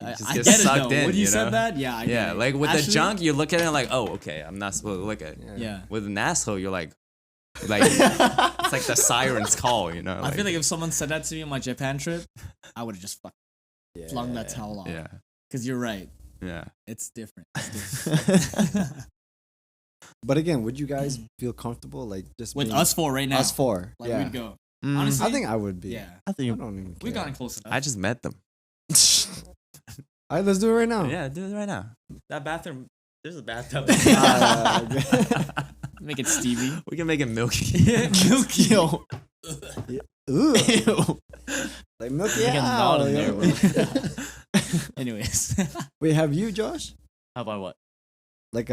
just I get get it sucked though. in, When you you said know? that, yeah, I get Yeah, it. like with Actually, the junk, you look at it like, "Oh, okay, I'm not supposed to look at." it. Yeah. With an asshole, you're like it's like the siren's call, you know? I feel like if someone said that to me on my Japan trip, I would have just Yeah. flung that towel off. yeah, Because you're right. yeah. It's different. It's different. But again, would you guys feel comfortable like just With being- us four right now. Us four? Like yeah. we'd go. Mm. Honestly, I think I would be. yeah. I I think don't even care. We've gotten close enough. I just met them. All right, let's do it right now. Yeah, do it right now. That bathroom. There's a bathtub. Ah, Make it Stevie. We can make it milky. Milky. Yo. Ooh, Ew. like milky Like a out. knot in there, yo. bro. Anyways. Wait, have you, Josh? How about what? Like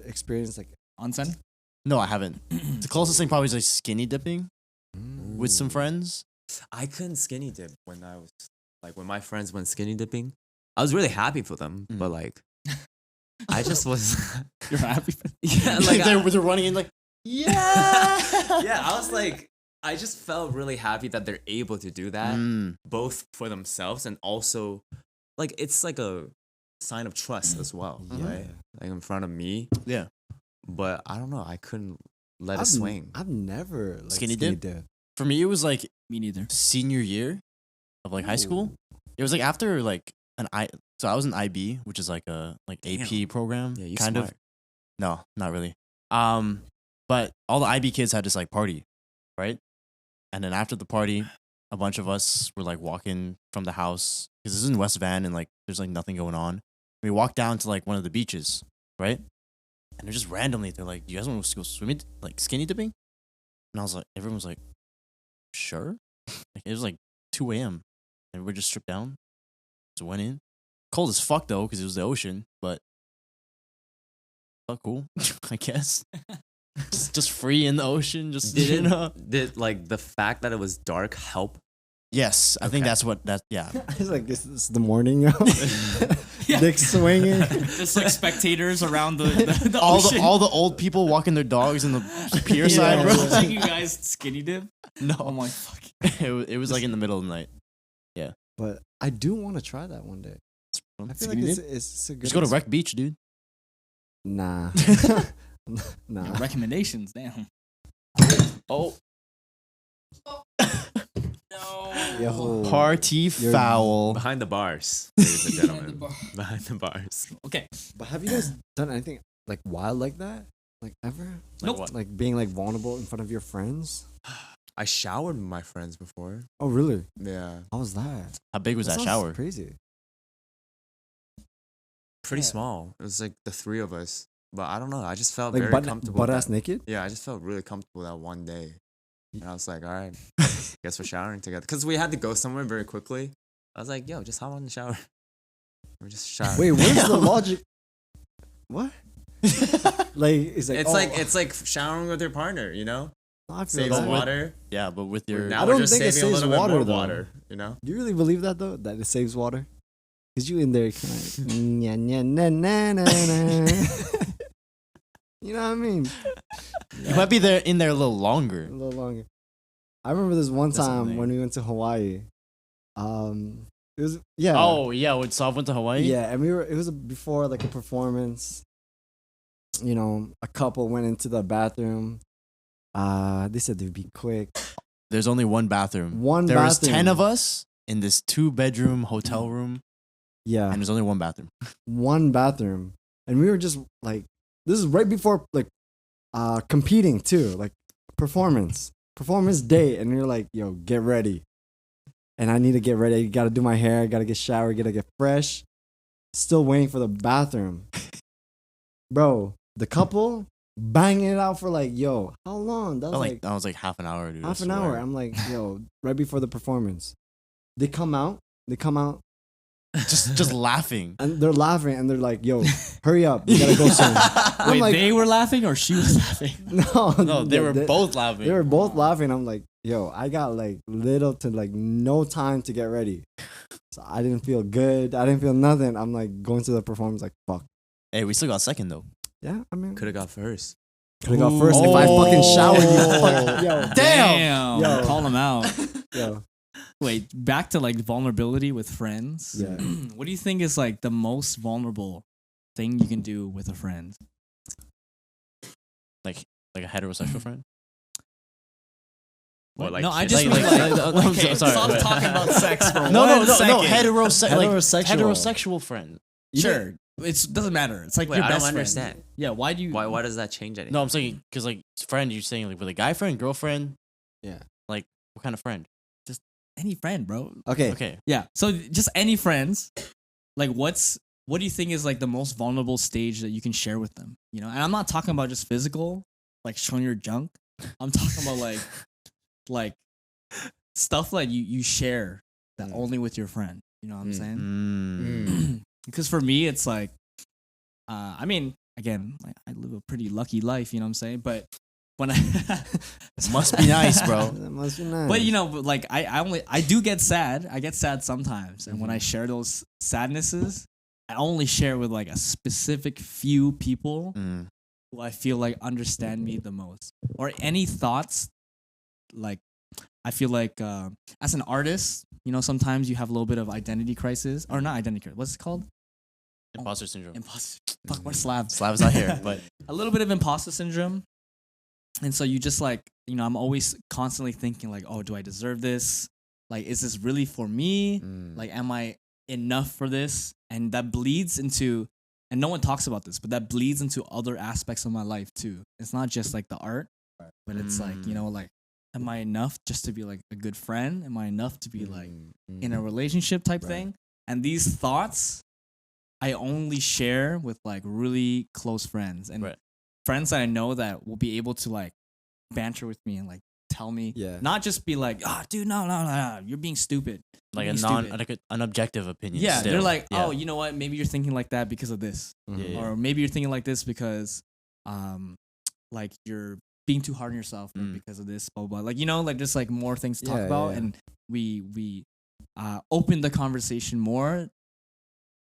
experience like Onsen? No, I haven't. The closest thing probably is like skinny dipping with some friends. I couldn't skinny dip when I was like when my friends went skinny dipping. I was really happy for them, but like I just was You're happy? yeah, Like like they're running in like, yeah. yeah, I was like I just felt really happy that they're able to do that Mm. both for themselves and also like it's like a sign of trust as well, right? Like in front of me. Yeah. But I don't know, I couldn't let it I've, swing. I've never like, Skinny dip? For me, it was like Me neither. senior year of like high school. It was like after like so I was in IB, which is like a AP program. Yeah, you kind smart. of. No, not really. But all the IB kids had this like party, right? And then after the party, a bunch of us were like walking from the house because this is in West Van and like there's like nothing going on. We walked down to like one of the beaches, right? And they're just randomly they're like, "You guys want to go swimming, like skinny dipping?" And I was like, everyone was like, "Sure." Like, it was like 2 a.m. and we just stripped down, so went in, cold as fuck though, because it was the ocean. But felt cool, I guess. just free in the ocean. Just Did like the fact that it was dark help? Yes, I think that's what that. Yeah, It's like it's the morning, yo. Dick swinging. Just like spectators around the all ocean. the old people walking their dogs in the pier Yeah, side, bro. Seeing you guys skinny dip. No, I'm like, fuck. it was like in the middle of the night. But I do want to try that one day. I feel like Skinny it's a good. Just go to Wreck Beach, dude. Nah. Nah. Yeah, recommendations, damn. Oh, No. Yo. party You're- foul. Behind the bars, ladies and gentlemen. Behind the bars. Okay. But have you guys done anything like wild like that? Like ever? Nope. what? Like being like vulnerable in front of your friends? I showered with my friends before. Oh really? Yeah, How was that? How big was that sounds shower? Crazy. pretty Yeah. small. It was like the three of us, but I don't know. I just felt Like very comfortable. butt with ass that. naked? Yeah, I just felt really comfortable that one day, and I was like, all right, guess we're showering together because we had to go somewhere very quickly. I was like, yo, just hop on the shower. We're just showering. Wait, where's the logic? What? Like it's like it's like showering with your partner, you know? I feel Saves that. water. Yeah, but with your Now I we're don't just think it saving a saves little water, bit more though. water, you know? Do you really believe that though? That it saves water? Cause you in there kind of nya, nya, na, na, na, na. You know what I mean? you might be there in there a little longer. A little longer. I remember this one That's time lame. when we went to Hawaii. It was yeah. Oh yeah, when Sav went to Hawaii. Yeah, and it was before like a performance. You know, a couple went into the bathroom. They said they'd be quick. There's only one bathroom. One There was bathroom. 10 of us in this 2-bedroom hotel room, Yeah, and there's only one bathroom. one bathroom, and we were just like, this is right before like, competing too, like performance day, and you're like, yo, get ready, and I need to get ready. I gotta do my hair. I gotta get showered. Gotta get fresh. Still waiting for the bathroom, bro. The couple banging it out for like, yo, how long? That was like That was like half an hour, dude. I half an hour. swear. I'm like, yo, right before the performance. They come out, just laughing. and they're laughing, and they're like, yo, hurry up. You gotta go soon. I'm Wait, like, they were laughing or she was laughing? no, No, they were both laughing. They were both laughing. I'm like, yo, I got like little to like no time to get ready. So I didn't feel good. I didn't feel nothing. I'm like going to the performance like, fuck. Hey, we still got second though. Yeah, I mean, Could have got first. could have got first if I fucking showered. You fuck, yo, Damn! Yo. Call them out. yo. Wait, back to like vulnerability with friends. Yeah. What do you think is like the most vulnerable thing you can do with a friend? Like a heterosexual friend. What, like no, I kiss- just Like- mean like- like, I'm okay, sorry, stop wait. talking about sex for No, one second. Heterosexual. Heterosexual friend. Sure, it doesn't matter. It's like Wait, your I best don't friend. understand. Yeah, why do you? Why does that change anything? No, I'm saying because like friend, you're saying like with a guy friend, girlfriend. Yeah. Like what kind of friend? Any friend, bro. Okay. Okay. Yeah. So just any friends. Like, what do you think is like the most vulnerable stage that you can share with them? You know, and I'm not talking about just physical, like showing your junk. I'm talking about like stuff like you share that only with your friend. You know what I'm saying? Mm. Because for me, it's like, I mean, again, like, I live a pretty lucky life. You know what I'm saying? But when Must be nice, bro. That must be nice. But you know, but like I do get sad. I get sad sometimes, and when I share those sadnesses, I only share with like a specific few people Mm. who I feel like understand me the most. Or any thoughts, like I feel like as an artist, you know, sometimes you have a little bit of identity crisis, or not identity crisis. What's it called? Imposter syndrome. Imposter. Fuck, we're Slavs. Slav's not here, but A little bit of imposter syndrome. And so you just like, you know, I'm always constantly thinking like, oh, do I deserve this? Like, is this really for me? Like, am I enough for this? And that bleeds into, and no one talks about this, but that bleeds into other aspects of my life too. It's not just like the art, but it's like, you know, like, am I enough just to be like a good friend? Am I enough to be like in a relationship type thing? And these thoughts, I only share with like really close friends and friends that I know that will be able to like banter with me and like tell me. Yeah. Not just be like, oh, dude, no, you're being stupid. Like You're a being stupid." like an objective opinion. Yeah, still. they're like, Yeah. oh, you know what? Maybe you're thinking like that because of this, Mhm. Yeah. or maybe you're thinking like this because, like you're being too hard on yourself or because of this, blah blah. Like like just like more things to talk Yeah, about, yeah. and we open the conversation more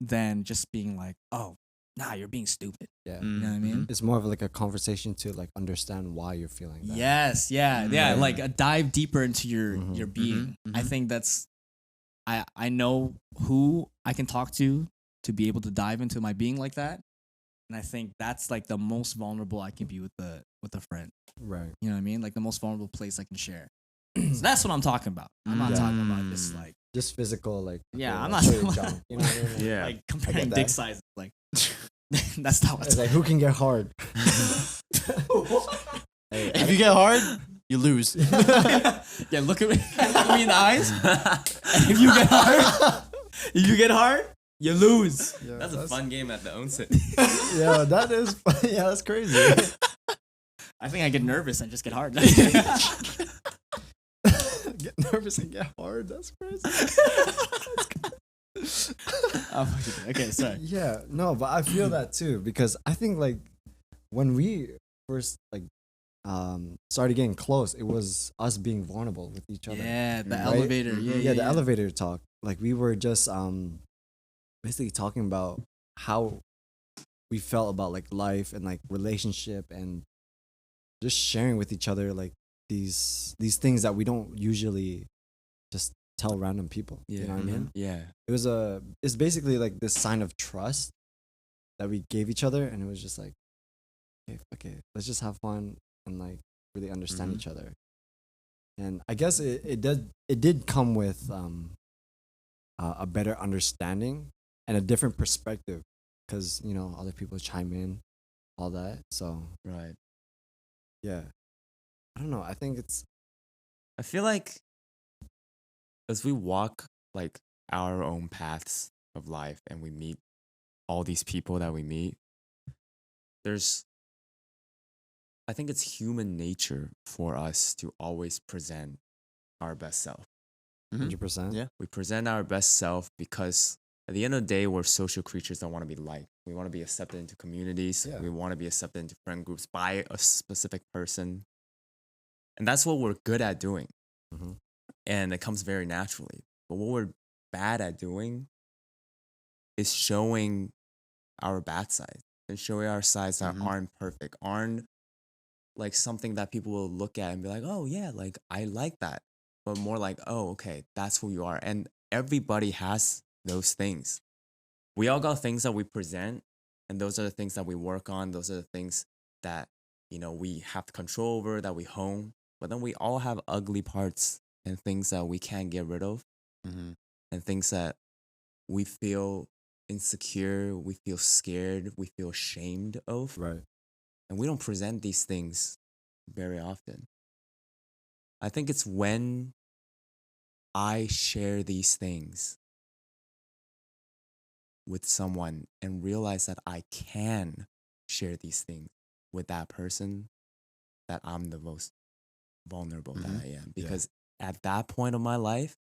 than just being like, oh, nah, you're being stupid. Yeah. You know what I mean? It's more of like a conversation to like understand why you're feeling that. Yes, yeah, Mhm. like a dive deeper into your Mhm. being. Mhm. I Mhm. think that's I know who I can talk to be able to dive into my being like that, and I think that's like the most vulnerable I can be with a friend. Right. You know what I mean? Like the most vulnerable place I can share. So that's what I'm talking about. I'm not talking about just like Just physical, like. Yeah, okay, I'm like, not- show your junk, you know what I mean? Yeah. like comparing that. dick sizes. Like that's not what's It's like who can get hard. Hey, If you get hard, you lose. yeah, look at me in the eyes. And if you get hard, you lose. yeah, That's a fun game at the onset. Yeah, that is. Yeah, that's crazy. I think I get nervous and just get hard. Get nervous and get hard. That's crazy. Okay, sorry. Yeah, no, but I feel that too because I think like when we first like started getting close, it was us being vulnerable with each other. Yeah, the Right? elevator. Yeah, The elevator talk. Like we were just basically talking about how we felt about like life and like relationship and just sharing with each other like these things that we don't usually just tell random people. You know what I mean? Yeah. It's basically like this sign of trust that we gave each other, and it was just like, okay, let's just have fun and like really understand each other. And I guess it did come with a better understanding and a different perspective because other people chime in, all that. So Right. yeah, I don't know. I think it's I feel like as we walk like our own paths of life and we meet all these people that we meet, I think it's human nature for us to always present our best self. 100%. Yeah. We present our best self because at the end of the day, we're social creatures that want to be liked. We want to be accepted into communities. Yeah. We want to be accepted into friend groups by a specific person. And that's what we're good at doing. Mhm. And it comes very naturally. But what we're bad at doing is showing our bad sides and showing our sides that aren't perfect, aren't like something that people will look at and be like, oh yeah, like I like that. But more like, oh, okay, that's who you are. And everybody has those things. We all got things that we present, and those are the things that we work on. Those are the things that, we have control over, that we hone. But then we all have ugly parts and things that we can't get rid of, and things that we feel insecure, we feel scared, we feel ashamed of. Right. And we don't present these things very often. I think it's when I share these things with someone and realize that I can share these things with that person that I'm the most vulnerable that I am. Because at that point of my life,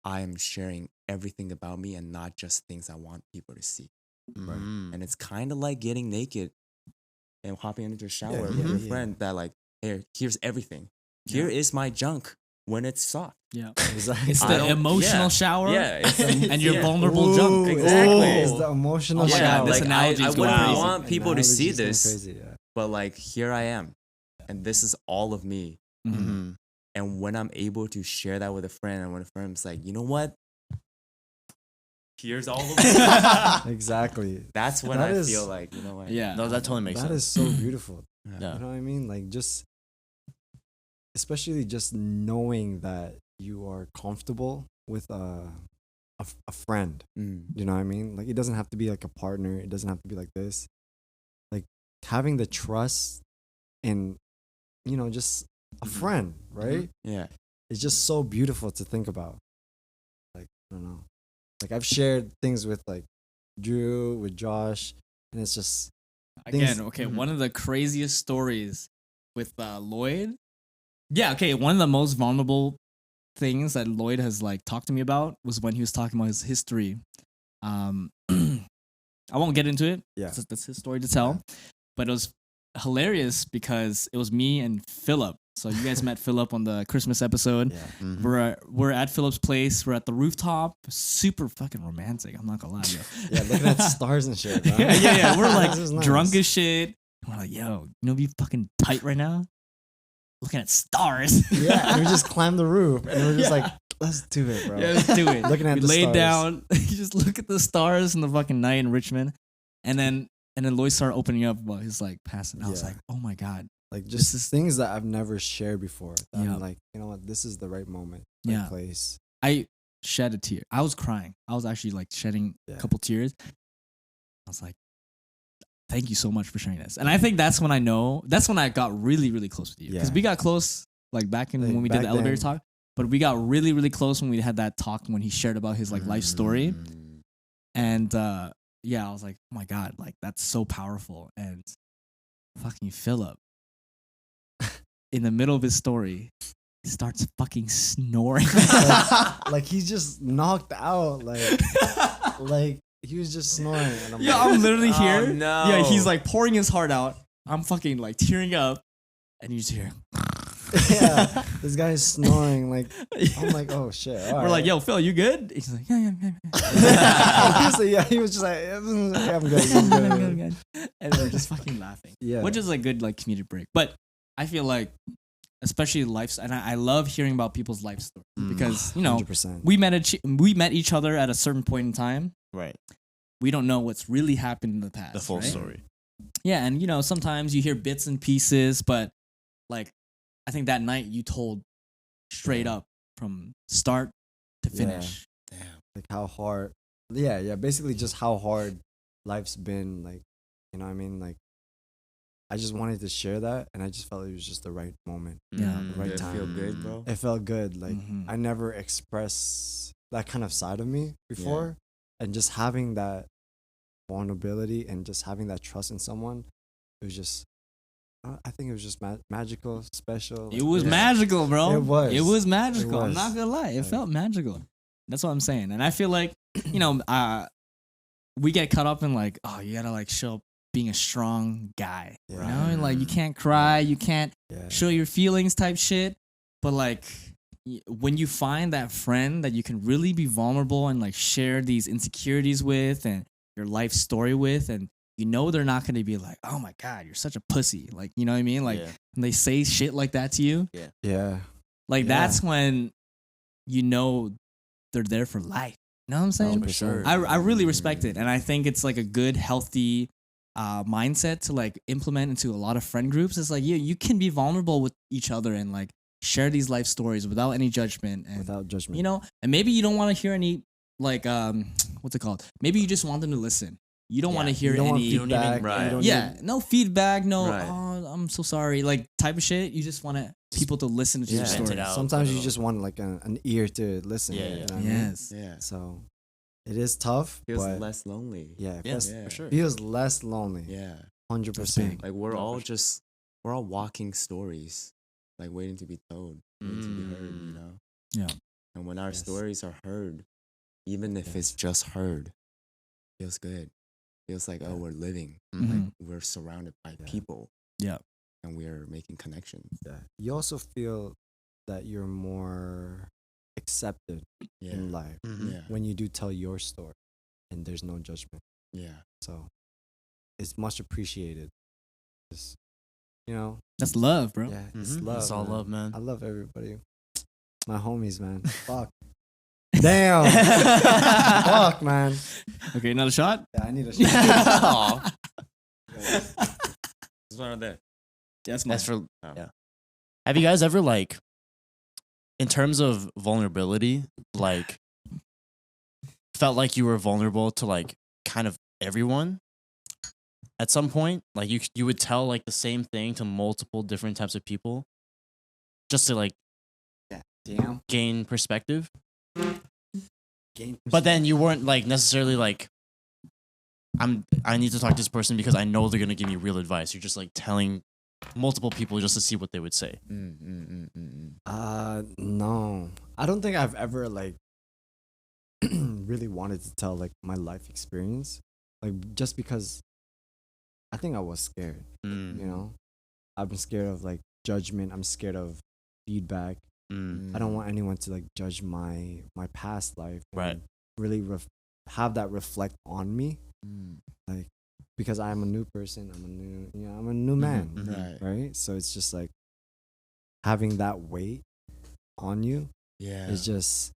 I am sharing everything about me and not just things I want people to see. Right. And it's kind of like getting naked and hopping into a shower with yeah, your yeah. friend that like, here's everything. Here is my junk when it's soft. Yeah. Exactly. It's I the don't- emotional yeah. shower. Yeah, And your yeah. vulnerable junk. Exactly. It's the emotional Oh my shower. God, this like analogy I is going wouldn't crazy. want people to see Analogy's going this, crazy, yeah. but like here I am, and this is all of me. And when I'm able to share that with a friend, and when a friend's like, you know what? Here's all of me. Exactly. That's when That I is- feel like, you know what? Yeah. No, that totally makes That sense. is so beautiful. Yeah. You know what I mean? Like just, especially just knowing that you are comfortable with a friend. You know what I mean? Like it doesn't have to be like a partner. It doesn't have to be like this. Like having the trust in, just a friend, right? Yeah. It's just so beautiful to think about. Like, I don't know. Like I've shared things with like Drew, with Josh, and it's just Again, things- okay, one of the craziest stories with Lloyd Yeah, okay. One of the most vulnerable things that Lloyd has like talked to me about was when he was talking about his history. I won't get into it. Yeah. That's his story to tell. But it was hilarious because it was me and Philip. So you guys met Philip on the Christmas episode. Yeah. Mhm. We're at Philip's place. We're at the rooftop. Super fucking romantic. I'm not gonna lie to you. Yeah, looking at stars and shit, bro. yeah. We're like This is nice. drunk as shit. We're like, yo, you know, be fucking tight right now. Looking at stars. Yeah, and we just climbed the roof, and we're just like, let's do it, bro. Yeah, let's do it. Looking at we the laid stars. down. You just look at the stars in the fucking night in Richmond, and then Lloyd started opening up about his like past, and I was Yeah. like, oh my god, Like just This is- things that I've never shared before. That Yeah. I'm like, you know what? This is the right moment, right Yeah. place. I shed a tear. I was crying. I was actually like shedding a Yeah. couple tears. I was like, thank you so much for sharing this. And I think that's when I got really, really close with you. Because Yeah. we got close like back in Like, when we did back the elevator then. talk. But we got really, really close when we had that talk when he shared about his like life story. Mm. And yeah, I was like, oh my God, like that's so powerful. And fucking Philip, in the middle of his story, he starts fucking snoring. Like he's just knocked out. Like he was just snoring. And I'm Yeah, like, I'm literally Oh, here. no. Yeah, he's like pouring his heart out. I'm fucking like tearing up. And you just hear. yeah, this guy's snoring. Like I'm like, oh shit. all We're like, right. yo, Phil, you good? He's like, yeah. So, yeah, he was just like, yeah, I'm good. I'm I'm good. good. And we're just fucking laughing. Yeah. Which is a good like comedic break. But I feel like, especially life, and I love hearing about people's life stories because, you know, 100%. we met each other at a certain point in time. Right. We don't know what's really happened in the past. The full right? story. Yeah, and you know, sometimes you hear bits and pieces, but like I think that night you told straight up from start to Yeah. finish. Damn. Like how hard. Yeah. Basically, just how hard life's been. Like, you know what I mean? Like, I just wanted to share that, and I just felt it was just the right moment. Yeah. The right Did it time. feel good, bro? It felt good. Like Mhm. I never expressed that kind of side of me before, and just having that vulnerability and just having that trust in someone, it was just. I think it was just magical, special. It was Yeah. magical, bro. It was. It was magical. I'm was. not gonna lie. It Like- felt magical. That's what I'm saying. And I feel like, you know, we get caught up in like, oh, you gotta like show up being a strong guy. Yeah. You know, and like you can't cry, you can't Yeah. show your feelings type shit. But like when you find that friend that you can really be vulnerable and like share these insecurities with and your life story with, and you know they're not gonna be like, oh my God, you're such a pussy. Like, you know what I mean? Like Yeah. when they say shit like that to you, Yeah. like Yeah. that's when you know they're there for life. You know what I'm saying? 100%. I really respect it, and I think it's like a good, healthy mindset to like implement into a lot of friend groups. It's like you can be vulnerable with each other and like share these life stories without any judgment, and Without judgment. you know, and maybe you don't want to hear any like what's it called? Maybe you just want them to listen. You don't want to hear you don't want any feedback. right. You don't yeah, need- no feedback, no, Right. oh, I'm so sorry, like type of shit. You just want people to listen to your Yeah. Vent it story. out. Sometimes put it you on. just want like an ear to listen. Yeah, you yeah. know what I mean? Yes. Yeah. So it is tough, Feels but less lonely. yeah, Yeah, feels, Yeah. for sure. feels less lonely. Yeah. 100%. Like we're No, all for sure. just we're all walking stories, like waiting to be told, waiting to be heard, you Mm. know? Yeah. And when our Yes. stories are heard, even if it's just heard, feels good. Feels like, oh, we're living. Mhm. Mhm. Like we're surrounded by Yeah. people. Yeah. And we're making connections. Yeah. You also feel that you're more accepted Yeah. in life Mhm. Yeah. when you do tell your story and there's no judgment. Yeah. So it's much appreciated. Just, you know, That's love, bro. yeah, it's Mhm. love. It's all love, man. I love everybody. My homies, man. Fuck. Damn. Fuck, man. Okay, another shot. Yeah, I need a shot. Aw. This one right there. That's That's for Oh. yeah. Have you guys ever like, in terms of vulnerability, like, felt like you were vulnerable to like kind of everyone? At some point, like you would tell like the same thing to multiple different types of people, just to like Damn. gain perspective. Game. But then you weren't like necessarily like, I need to talk to this person because I know they're gonna give me real advice. You're just like telling multiple people just to see what they would say? No, I don't think I've ever like really wanted to tell like my life experience, like just because I think I was scared. Mm. You know, I've been scared of like judgment. I'm scared of feedback. Mm. I don't want anyone to like judge my past life. And Right. really have that reflect on me, like because I'm a new person. I'm a new man. Mhm. Right. So it's just like having that weight on you Yeah. is just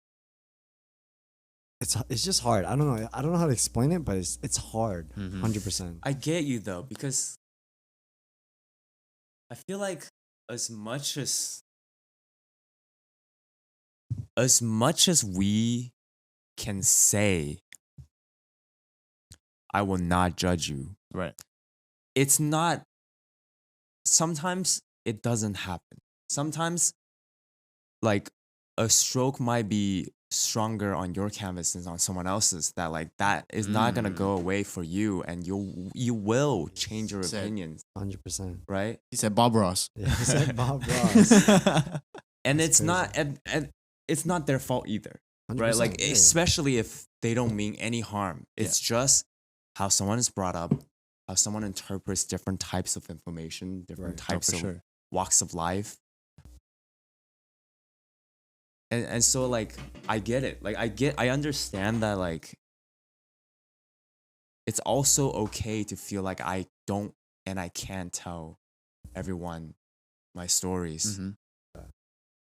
it's just hard. I don't know how to explain it, but it's hard. Mhm. 100%. I get you though, because I feel like as much as we can say, I will not judge you, Right. it's not, sometimes it doesn't happen. Sometimes like a stroke might be stronger on your canvas than on someone else's, that like that is not gonna go away for you, and you will change your Said. opinions, 100%. right? He said Bob Ross. Yeah, he said Bob Ross. And That's it's crazy. not and it's not their fault either, right? 100%, Like yeah. especially if they don't mean any harm. It's just how someone is brought up, how someone interprets different types of information, different Right. types for of sure. walks of life. And so like I get it. Like I understand that like it's also okay to feel like I don't and I can't tell everyone my stories. Mhm.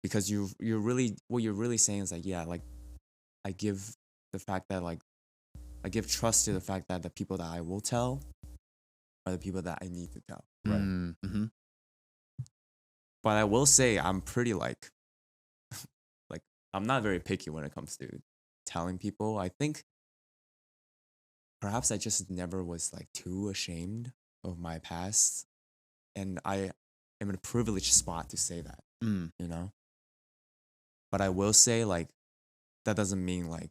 Because you're really, what you're really saying is like, yeah, like I give the fact that like I give trust to the fact that the people that I will tell are the people that I need to tell. Mm-hmm. But I will say I'm pretty like like I'm not very picky when it comes to telling people. I think perhaps I just never was like too ashamed of my past, and I am in a privileged spot to say that, Mm. you know? But I will say like that doesn't mean like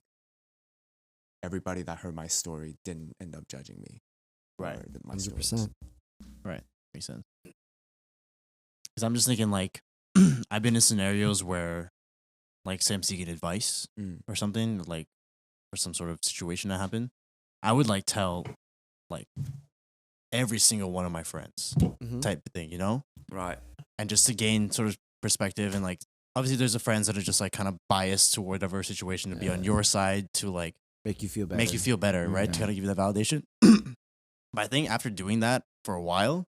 everybody that heard my story didn't end up judging me. Right. or my stories. 100%. Right. Makes sense. Because I'm just thinking like I've been in scenarios where like say I'm seeking advice Mm. or something, like for some sort of situation that happened. I would like tell like every single one of my friends Mhm. type of thing, you know? Right. And just to gain sort of perspective and like obviously there's the friends that are just like kind of biased to whatever situation to be on your side to like Make you feel better. make you feel better, right? To Yeah. kind of give you that validation. But I think after doing that for a while,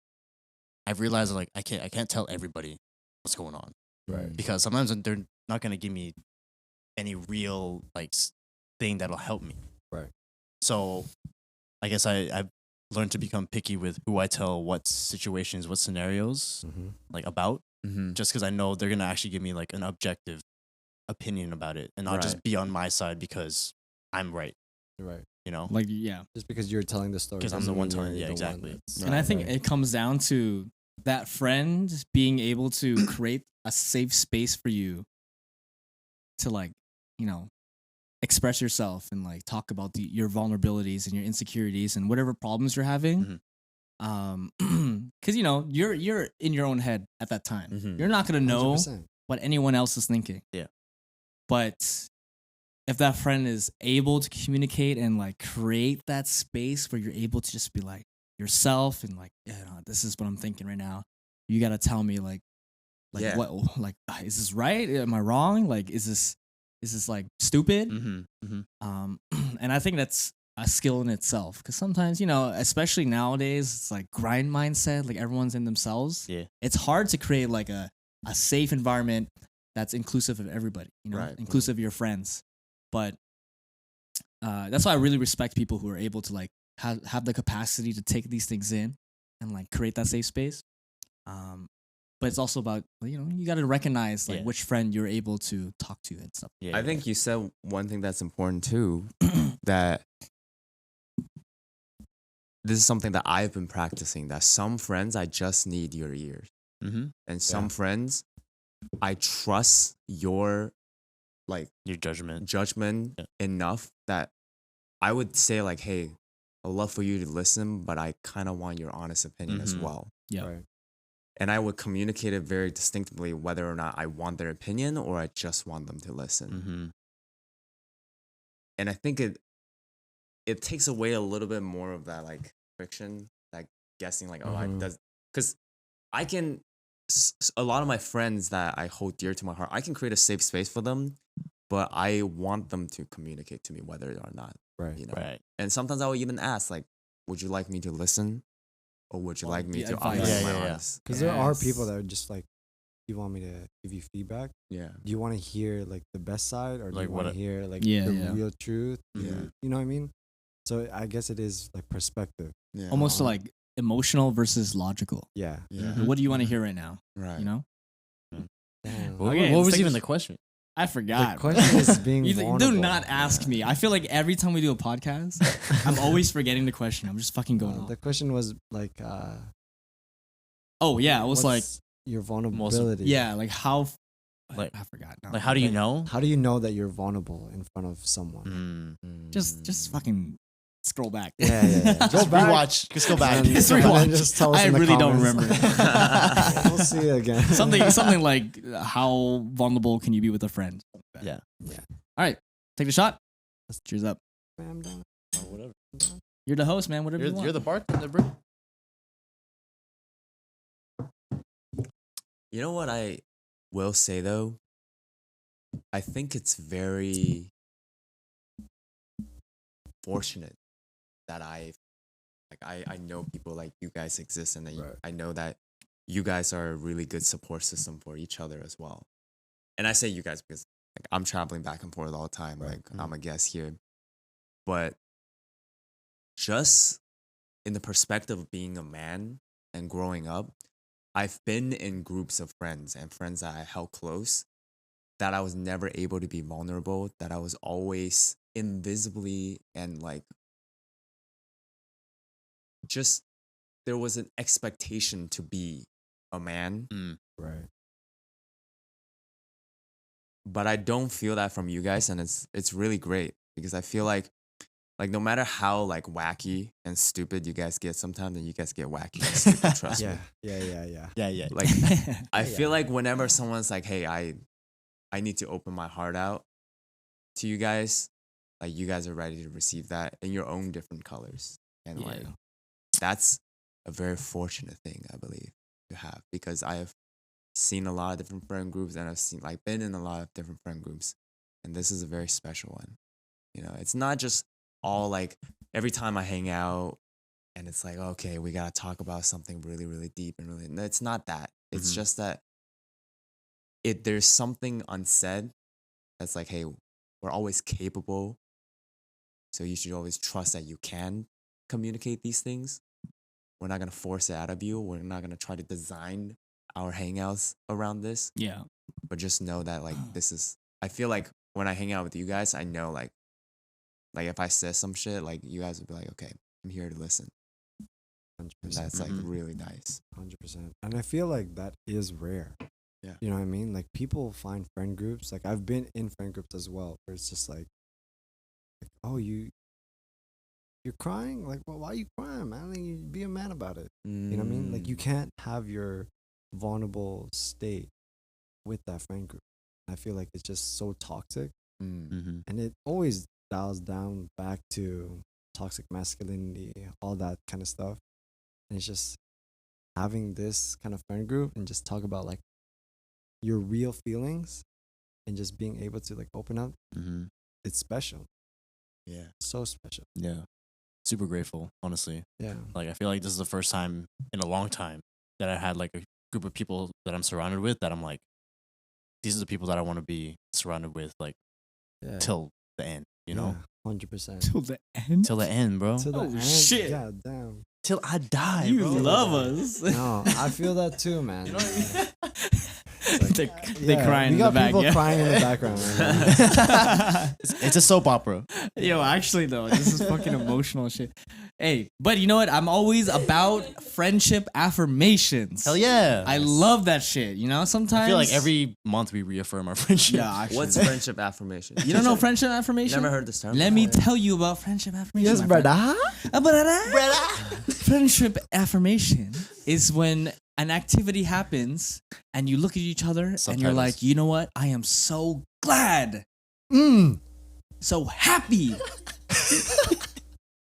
I've realized like I can't tell everybody what's going on. Right. Because sometimes they're not gonna give me any real like thing that'll help me. Right. So I guess I've learned to become picky with who I tell what situations, what scenarios Mm-hmm. like about, Mm-hmm. just because I know they're gonna actually give me like an objective opinion about it and not Right. just be on my side because I'm right, Right. you know? Like, yeah. Just because you're telling the story. 'Cause I'm the doesn't one mean telling- you're yeah, the one exactly. that's- And I think Right. it comes down to that friend being able to create a safe space for you to like, you know, express yourself and like talk about your vulnerabilities and your insecurities and whatever problems you're having. Because you know you're in your own head at that time. Mhm. You're not gonna know 100%. what anyone else is thinking. Yeah. But if that friend is able to communicate and like create that space where you're able to just be like yourself and like, yeah, no, this is what I'm thinking right now. You gotta tell me like Yeah. what, like, is this right? Am I wrong? Like, is this like stupid? Mm-hmm. Mm-hmm. And I think that's a skill in itself because sometimes, you know, especially nowadays, it's like grind mindset, like everyone's in themselves. Yeah. It's hard to create like a safe environment that's inclusive of everybody, you know, Right. inclusive of your friends. But that's why I really respect people who are able to like have the capacity to take these things in and like create that safe space. But it's also about, you know, you got to recognize like Yeah. which friend you're able to talk to and stuff. Yeah. I think you said one thing that's important too, that this is something that I've been practicing, that some friends I just need your ears. Mm-hmm. And some Yeah. friends I trust your like Your judgment. judgment Yeah. enough that I would say like, hey, I'd love for you to listen, but I kind of want your honest opinion as Mhm. well. Yeah. Right. And I would communicate it very distinctively whether or not I want their opinion or I just want them to listen. Mm-hmm. And I think it takes away a little bit more of that like friction, like guessing like, oh, I does, because I can, a lot of my friends that I hold dear to my heart, I can create a safe space for them, but I want them to communicate to me whether or not, Right. you know. Right. And sometimes I will even ask like, would you like me to listen, or would you like me the to advice. offer Yeah, my yeah, yeah. honest? Because there are Yes. people that are just like, you want me to give you feedback? Yeah. Do you want to hear like the best side, or do Like you want what to hear like Yeah, the yeah. real truth? Yeah. You know what I mean? So I guess it is like perspective. Yeah. Almost like emotional versus logical. Yeah. Yeah. Mhm. What do you want to hear right now? Right. You know? Damn. What, Okay, what let's was take even a- the question? I forgot. The question is being do vulnerable. not ask me. I feel like every time we do a podcast, I'm always forgetting the question. I'm just fucking going The off. question was like, Oh yeah, it was like what's your vulnerability? yeah, like how. Like- I forgot. No. Like, how do you know? How do you know that you're vulnerable in front of someone? Mm. Just fucking scroll back. Yeah, yeah, yeah. Go Just back. rewatch. Just go back. And then- Just and then rewatch. just tell us I in the really don't comments. remember. We'll see it again. something like how vulnerable can you be with a friend? Yeah. All right, take the shot. Let's cheers up. I'm down. Or whatever. You're the host, man. Whatever you You're, want. you're the bartender, bro. You know what I will say though? I think it's very fortunate that I know people like you guys exist, and that Right. I know that you guys are a really good support system for each other as well. And I say you guys because like I'm traveling back and forth all the time. Right. Like I'm a guest here. But just in the perspective of being a man and growing up, I've been in groups of friends and friends that I held close that I was never able to be vulnerable, that I was always invisibly and like just there was an expectation to be a man, Right. but I don't feel that from you guys, and it's really great because I feel like no matter how like wacky and stupid you guys get sometimes, and you guys get wacky and stupid, trust Yeah. me. Yeah. Yeah, yeah. Like I Yeah. feel like whenever someone's like, "Hey, I need to open my heart out to you guys," like you guys are ready to receive that in your own different colors, and Yeah. like that's a very fortunate thing I believe to have, because I have seen a lot of different friend groups, and I've seen like been in a lot of different friend groups, and this is a very special one. You know, it's not just all like every time I hang out and it's like, okay, we gotta talk about something really, really deep and really. No, it's not that. It's Mhm. just that there's something unsaid that's like, hey, we're always capable, so you should always trust that you can communicate these things. We're not gonna force it out of you. We're not gonna try to design our hangouts around this, Yeah. but just know that like this is. I feel like when I hang out with you guys, I know like if I say some shit, like you guys would be like, okay, I'm here to listen. 100%. And that's like Mhm. really nice. 100%. And I feel like that is rare. Yeah. You know what I mean? Like people find friend groups. Like I've been in friend groups as well, where it's just like oh, you're crying? Like, well, why are you crying, man? Like, you be a man about it. You know what I mean? Like you can't have your vulnerable state with that friend group. I feel like it's just so toxic, Mm-hmm. and it always dials down back to toxic masculinity, all that kind of stuff. And it's just having this kind of friend group and just talk about like your real feelings and just being able to like open up. Mm-hmm. It's special. Yeah. So special. Yeah. Super grateful, honestly. Yeah. Like, I feel like this is the first time in a long time that I had like a group of people that I'm surrounded with that I'm like, these are the people that I want to be surrounded with, like, Yeah. till the end, you know? 100%. Till the end. Till the end, bro. To the Oh, end. shit. God damn. Till I die, You bro. love us. No, I feel that too, man. You know what I mean? they crying we in got the back. people Yeah. crying in the background right now. It's a soap opera. Yo, actually though, this is fucking emotional shit. Hey, but you know what? I'm always about friendship affirmations. Hell yeah. I love that shit. You know, sometimes I feel like every month we reaffirm our friendship. yeah. Actually. What's friendship affirmation? You don't know friendship affirmation? Never heard this term. Let me tell you about friendship affirmation. Yes, my friend. brother. Friendship affirmation is when an activity happens and you look at each other and you're Subtitles. like, you know what? I am so glad, so happy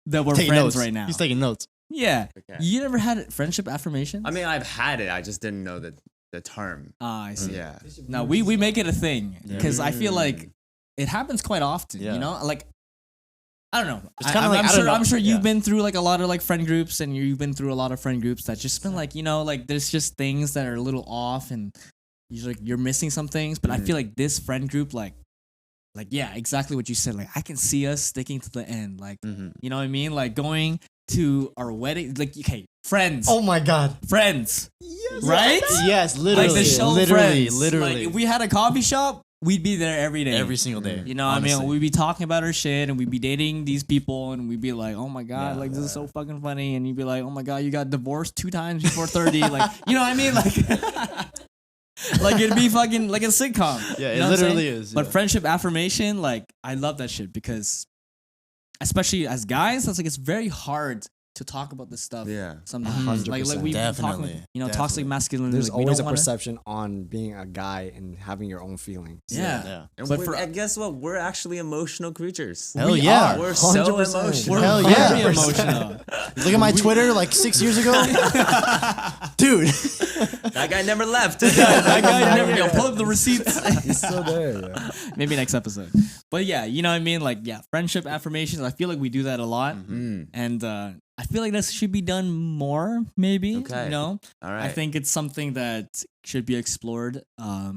that we're Taking friends notes right now. He's taking notes. Yeah. Okay. You never had friendship affirmations? I mean, I've had it. I just didn't know the term. Ah, I see. Yeah. No, we make it a thing Yeah. because I feel like it happens quite often. Yeah. You know, like I don't know. It's kinda like, I'm I don't sure. know. I'm sure Yeah. you've been through like a lot of like friend groups, and you've been through a lot of friend groups that just been like, you know, like there's just things that are a little off, and you're missing some things. But I feel like this friend group, like yeah, exactly what you said. Like I can see us sticking to the end. Like you know what I mean? Like going to our wedding. Like okay, friends. Oh my god. Friends. Right? Yes, literally. Like the show literally, Friends. literally. Like, if we had a coffee shop, we'd be there every day. Every single day. You know what I mean? honestly. We'd be talking about our shit and we'd be dating these people and we'd be like, oh my God, Yeah. like this is so fucking funny. And you'd be like, oh my God, you got divorced 2 times before 30. Like, you know what I mean? Like, like it'd be fucking like a sitcom. Yeah, You it know what I'm literally saying? is. But yeah. friendship affirmation, like, I love that shit because, especially as guys, that's like, it's very hard to talk about this stuff. Yeah. Sometimes, like we talk, Definitely. you know, toxic Definitely. masculinity. There's like, we always a don't wanna- perception on being a guy and having your own feelings. Yeah. Yeah. And But and guess what? We're actually emotional creatures. Hell We yeah. are. We're so 100%. emotional. We're Hell very yeah. emotional. Look at my Twitter like 6 years ago. Dude. That guy never left. That guy never, yo, pull up the receipts. He's still there. Yeah. Maybe next episode. But yeah, you know what I mean? Like, yeah, friendship affirmations. I feel like we do that a lot. Mm. And I feel like that should be done more, maybe. Okay. You know? All right. I think it's something that should be explored. I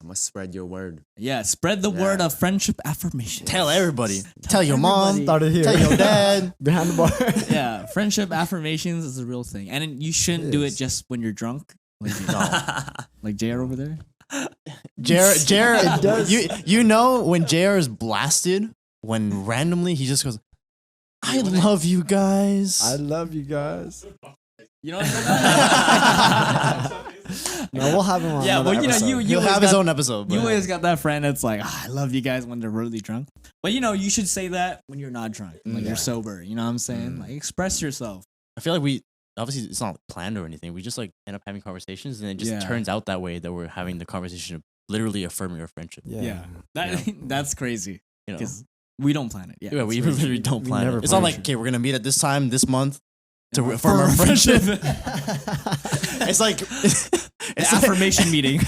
must spread your word. Yeah, spread the word of friendship affirmations. Tell everybody. Tell your mom. Started here. Tell your dad. Behind the bar. Yeah, friendship affirmations is a real thing. And you shouldn't do it is. just when you're drunk. Like JR over there. Jared, does. you know when JR is blasted, when randomly he just goes, I love you guys. I love you guys. You know what I mean? No, we'll have him on. Yeah, another well, you know, episode. you He'll always have his got- own episode. You but- always got that friend that's like, I love you guys when they're really drunk. But you know, you should say that when you're not drunk, like you're sober. You know what I'm saying? Like express yourself. I feel like we obviously it's not planned or anything. We just like end up having conversations, and it just Yeah. turns out that way that we're having the conversation of literally affirming our friendship. Yeah. That that's crazy You know, because we don't plan it. Yeah, yeah, we it's crazy. literally don't We plan never it. It's not plan like shit. okay, we're gonna meet at this time this month to Yeah. affirm our For friendship. friendship. It's like The it's like, affirmation meeting.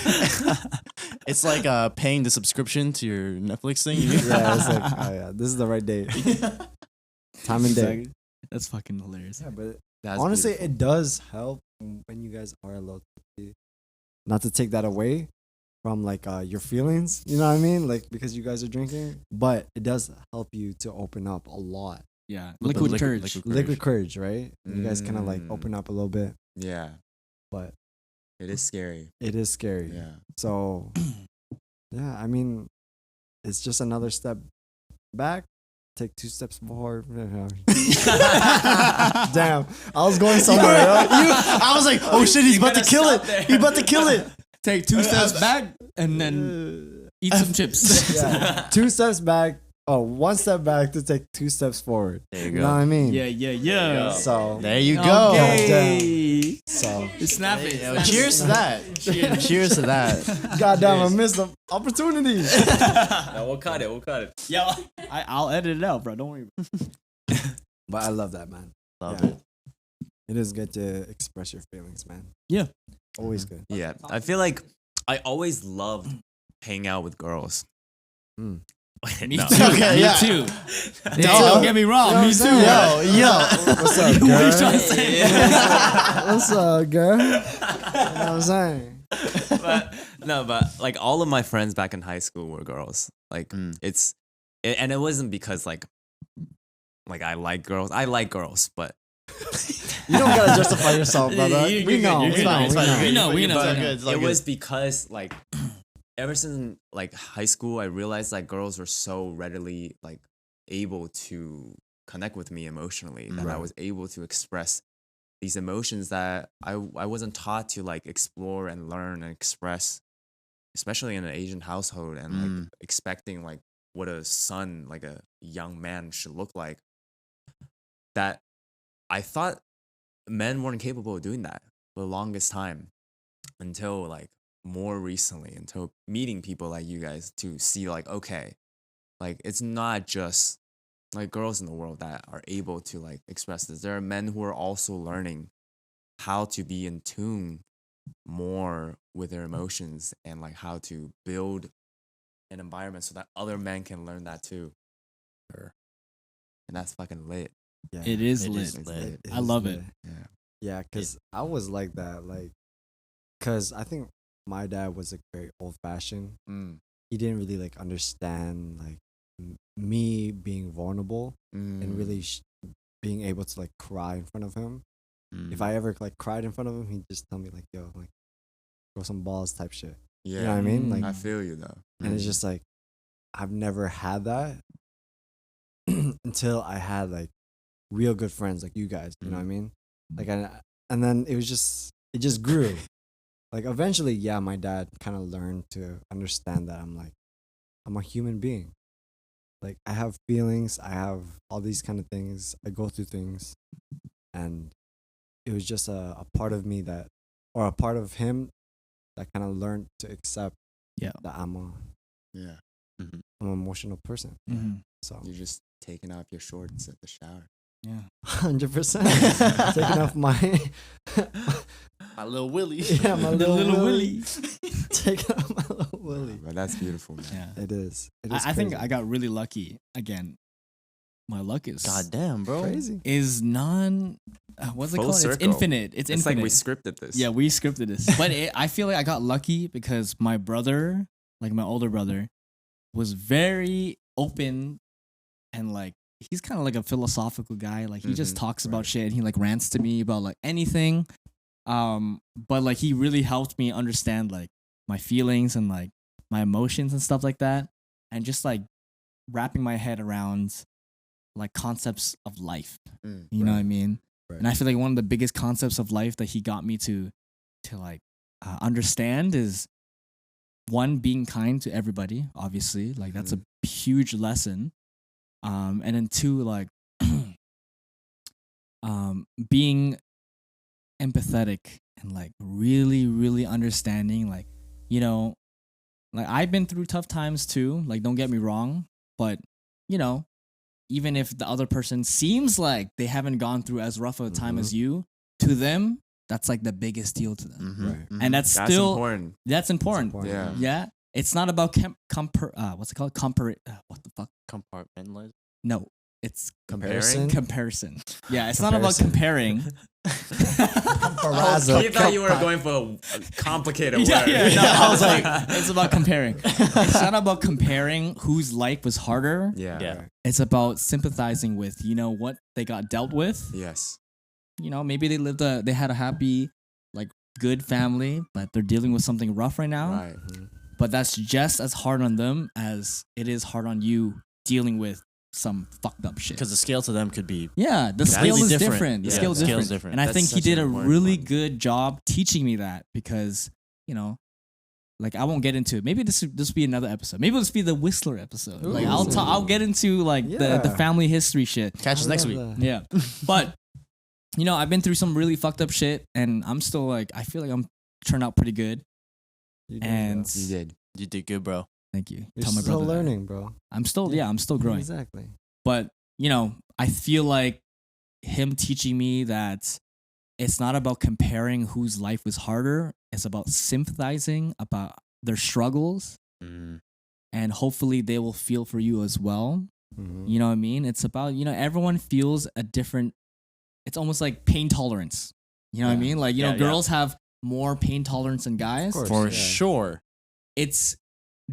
it's like paying the subscription to your Netflix thing. Yeah, it's like, oh yeah, this is the right date. Time and day. Exactly. That's fucking hilarious. Yeah, but That's honestly, beautiful. it does help when you guys are a little tipsy. Not to take that away from like your feelings, you know what I mean? Like because you guys are drinking, but it does help you to open up a lot. Yeah, With the liquid courage. Liquid courage, right? You guys kind of like Mm. open up a little bit, Yeah. but It is scary. it is scary. Yeah. So, yeah, I mean, it's just another step back. Take 2 steps forward. Damn, I was going somewhere. I was like, oh shit, he's about to kill it. He's about to kill it. Take 2 steps back and then eat some chips. Yeah. 2 steps back. Oh, 1 step back to take 2 steps forward. There you You know what I mean? yeah. So, There you go. Okay. so Snap it. Yo, cheers to that. Cheers to that. goddamn, I missed the opportunity. No, we'll cut it. We'll cut it. Yo, I'll edit it out, bro. Don't worry. But I love that, man. Love Yeah. it. It is good to express your feelings, man. Yeah. Always good. Yeah. I feel like I always loved hanging out with girls. Mm. Me No. too. Okay, me yeah. too. Dog. Don't get me wrong. Me too. Yo. What's up, What are you trying girl? to say? What's up, girl? You know what I'm saying? but like all of my friends back in high school were girls. Like Mm. and it wasn't because like I like girls. I like girls, but You don't gotta justify yourself, brother. You're We good, know. you're We good. know. It's fine, We know. We know. It's all we know. good. It's all it good. was because like ever since like high school, I realized like girls were so readily like able to connect with me emotionally that I Right. was able to express these emotions that I wasn't taught to like explore and learn and express, especially in an Asian household and like expecting like what a son, like a young man should look like. That I thought men weren't capable of doing that. the longest time until like more recently, until meeting people like you guys to see like, okay, like it's not just like girls in the world that are able to like express this. There are men who are also learning how to be in tune more with their emotions and like how to build an environment so that other men can learn that too. And that's fucking lit. Yeah. It is It lit. is lit. It I is love lit. it. Yeah. Yeah, because I was like that, like, because I think my dad was like very old fashioned. Mm. He didn't really like understand like me being vulnerable and really being able to like cry in front of him. If I ever like cried in front of him, he'd just tell me like, "Yo, like, throw some balls," type shit. Yeah. You know what I mean? Like, I feel you though. and it's just like I've never had that until I had like real good friends like you guys. You know what I mean? Like, and then it just grew. Like eventually, yeah, my dad kind of learned to understand that I'm a human being. Like I have feelings, I have all these kind of things. I go through things, and it was just a part of me that, or a part of him that kind of learned to accept Yeah. that I'm Yeah. an emotional person. Mhm. So You're just taking off your shorts at the shower. Yeah. 100% taking off my My little Willie. yeah, my The little Willy. taking off my little Willie. But that's beautiful, man. Yeah. It is. I think I got really lucky. Again, my luck is God damn, bro. crazy. is non. What's it Full called? circle. It's infinite. It's It's infinite. like we scripted this. Yeah, we scripted this. But I feel like I got lucky because my brother, like my older brother, was very open and like he's kind of like a philosophical guy. Like he just Mhm, talks about right. shit and he like rants to me about like anything. But like he really helped me understand like my feelings and like my emotions and stuff like that, and just like wrapping my head around like concepts of life. Mm, You know what I Right. mean? Right. And I feel like one of the biggest concepts of life that he got me to like understand is one, being kind to everybody. Obviously, like that's a huge lesson. And then two, like being empathetic and like really, really understanding. Like, you know, like I've been through tough times too. Like, don't get me wrong, but you know, even if the other person seems like they haven't gone through as rough of a time as you, to them, that's like the biggest deal to them. Right. And that's That's still important. that's important. important. Yeah. Yeah. It's not about what's it called? What the fuck? Compartmentalize. No, it's Comparison. comparison. Yeah, it's not about comparing. Peraza. You thought you were going for a complicated word. Yeah, no, I was like, it's about comparing. It's not about comparing whose life was harder. Yeah. Yeah. It's about sympathizing with, you know, what they got dealt with. Yes. You know, maybe they had a happy, like, good family, but they're dealing with something rough right now. Right. But that's just as hard on them as it is hard on you dealing with some fucked up shit. Because the scale to them could be Yeah, the scale is different. The Yeah, scale is the scale's different. different. And I That's think he such did an a important really one. good job teaching me that because, you know, like I won't get into it. Maybe this will be another episode. Maybe this will be the Whistler episode. Like I'll get into like the Yeah. family history shit. catch us next week. Yeah. But you know, I've been through some really fucked up shit and I'm still like I feel like I'm turned out pretty good. And You did. You did good, bro. thank you. You're Tell my still brother. that. learning, bro. I'm still I'm still growing. Exactly. But, you know, I feel like him teaching me that it's not about comparing whose life was harder. It's about sympathizing about their struggles and hopefully they will feel for you as well. Mhm. You know what I mean? It's about, you know, everyone feels a different, it's almost like pain tolerance. You know what I mean? Like, you know, Yeah, girls have more pain tolerance than guys. course. For Yeah. sure. It's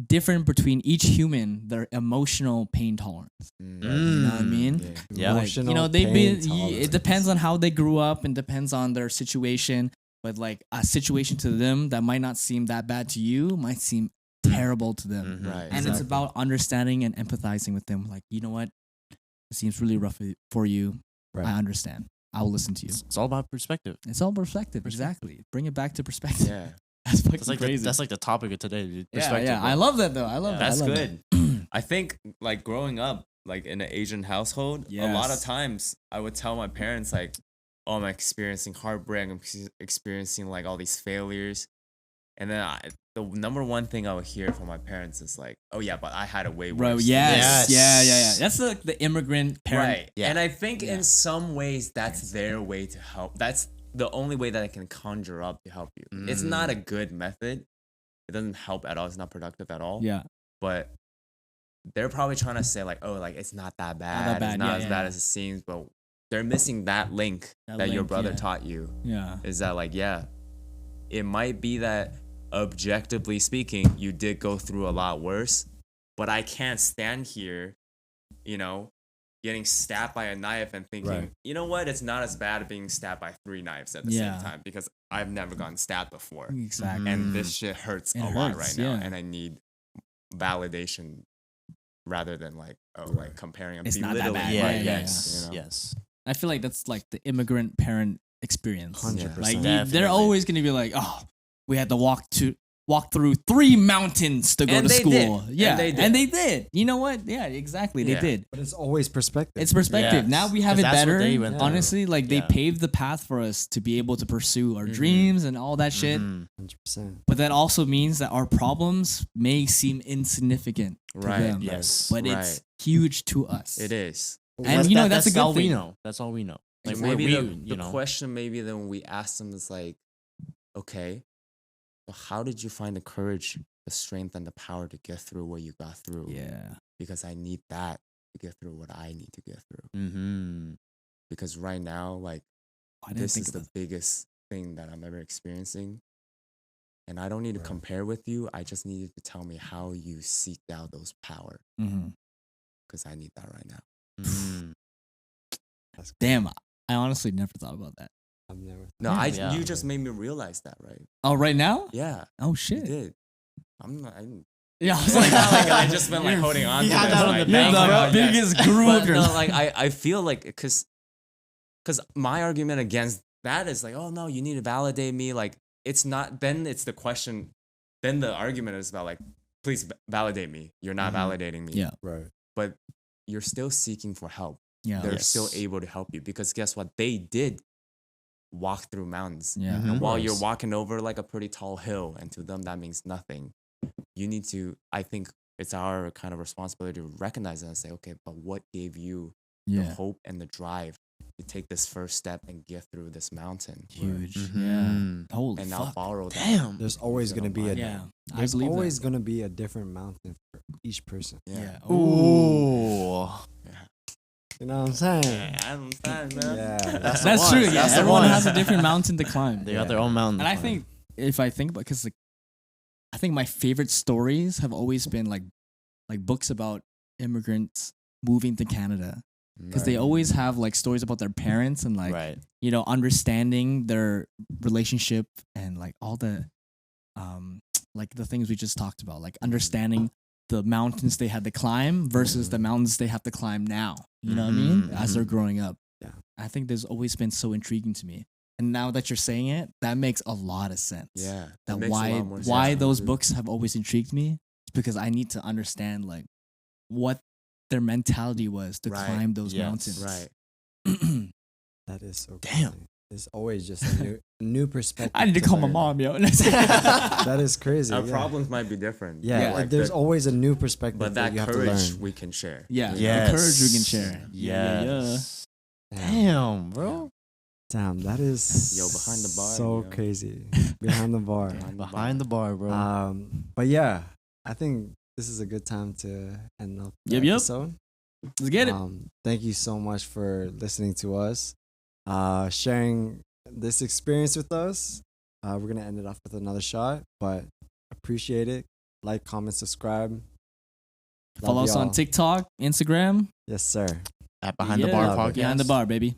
different between each human, their emotional pain tolerance. You know what I mean? Yeah. Yeah. Like, you Emotional know, they've pain been, tolerance. it depends on how they grew up and depends on their situation. But like a situation to them that might not seem that bad to you might seem terrible to them. Mhm. Right. And it's about understanding and empathizing with them. Like, you know what? It seems really rough for you. Right. I understand. I will listen to you. It's all about perspective. It's all perspective. Exactly. Bring it back to perspective. Yeah. That's fucking That's like crazy. that's like the topic of today, dude. yeah, Perspective. yeah. bro. I love that though. I love Yeah. that. I That's love good. that. I think like growing up like in an Asian household, a lot of Yes. times I would tell my parents like oh, I'm experiencing heartbreak, I'm experiencing like all these failures. And then the number one thing I would hear from my parents is like, oh yeah, but I had a way worse. Bro, than yes. this." Yeah. That's the immigrant parent. Right. Yeah. And I think in some ways that's their way to help. That's the only way that I can conjure up to help you. It's not a good method. It doesn't help at all. It's not productive at all. Yeah. But they're probably trying to say like, oh, like it's not that bad. bad. It's not Yeah, as bad yeah. as it seems. But they're missing that link that your link, brother yeah. taught you. Yeah. Is that like, yeah, it might be that objectively speaking, you did go through a lot worse, but I can't stand here, you know, getting stabbed by a knife and thinking, Right. you know what, it's not as bad being stabbed by 3 knives at the Yeah. same time because I've never gotten stabbed before. Exactly. And this shit hurts It a lot hurts, right now. yeah. And I need validation rather than like, oh, like comparing and It's not that belittling bad. Yeah, my yeah, ex, you know? yes. I feel like that's like the immigrant parent experience. 100%. Like Definitely. they're always gonna be like, oh, we had to walk through 3 mountains to go And to they school. did. Yeah, And they did. You know what? Yeah, exactly. They Yeah. did. But it's always perspective. It's perspective. Yes. Now we have 'Cause it that's what better. they went through. Honestly, like they Yeah. paved the path for us to be able to pursue our dreams and all that shit. Mhm. 100%. But that also means that our problems may seem insignificant to Right. them. Yes. But it's huge to us. It is. And you know that's a good all thing. we know. That's all we know. Like So maybe we, the question maybe then when we ask them is like, okay, well, how did you find the courage, the strength, and the power to get through what you got through? Yeah. Because I need that to get through what I need to get through. Mm-hmm. Because right now, like I didn't this think is of the biggest thing that I'm ever experiencing. And I don't need to compare with you. I just need you to tell me how you seeked out those power. Mm-hmm. Because I need that right now. Mm. That's good. Damn, I honestly never thought about that. I've never. No, Yeah. you just made me realize that, right? Oh, right now? Yeah, Oh you shit. did. I'm not. I didn't. Yeah, I was It's like, not like I just been like holding on to You had this. that on Like, the you're bank, the bro. biggest guru But of your no, life. like I feel like because my argument against that is like, oh no, you need to validate me. Like it's not. Then it's the question. Then the argument is about like, please validate me. You're not validating me. Yeah. Right. But you're still seeking for help. Yeah. They're Yes. still able to help you because guess what? They did walk through mountains. Yeah. Mhm. And while you're course. walking over like a pretty tall hill, and to them that means nothing, you need to, I think it's our kind of responsibility to recognize it and say, okay, but what gave you the Yeah. hope and the drive to take this first step and get through this mountain? Huge. Mhm. Yeah. Holy And now fuck. borrow that. Damn. There's always Use it gonna on be my a. end. Yeah. I There's believe always that. gonna be a different mountain for each person. Yeah. Ooh. Ooh. You know what I'm saying? Yeah, I understand, man. Yeah. That's That's true. Yeah. That's the Everyone one. has a different mountain to climb. They got their own mountain. And I think if I think about, because like, I think my favorite stories have always been like books about immigrants moving to Canada, because they always have like stories about their parents and like right. you know understanding their relationship and like all the like the things we just talked about, like understanding the mountains they had to climb versus the mountains they have to climb now. You know what I mean? Mhm, As they're growing up. Yeah. I think there's always been so intriguing to me. And now that you're saying it, that makes a lot of sense. Yeah. That it makes a why lot more why sense. those books have always intrigued me is because I need to understand like what their mentality was to Right. climb those Yes. mountains. Right. That is so. Damn. Crazy. There's always just a new perspective. I need to call my learn. mom, yo. That is crazy. Our yeah. problems might be different. Yeah, Yeah. Like there's the- always a new perspective but that that you have to courage learn. we can share. Yeah. Yes. The courage we can share. Yes. Damn. Damn, bro. Damn, that is Yo, behind the bar, so yo. crazy. Behind the bar. Behind the bar, bro. But yeah, I think this is a good time to end up the Yep. episode. Let's get it. Thank you so much for listening to us, sharing this experience with us. We're gonna end it off with another shot, but appreciate it. Like, comment, subscribe. Love Follow us on y'all. TikTok, Instagram. Yes, sir. At Behind the Bar Love it. podcast. Behind the bar, baby.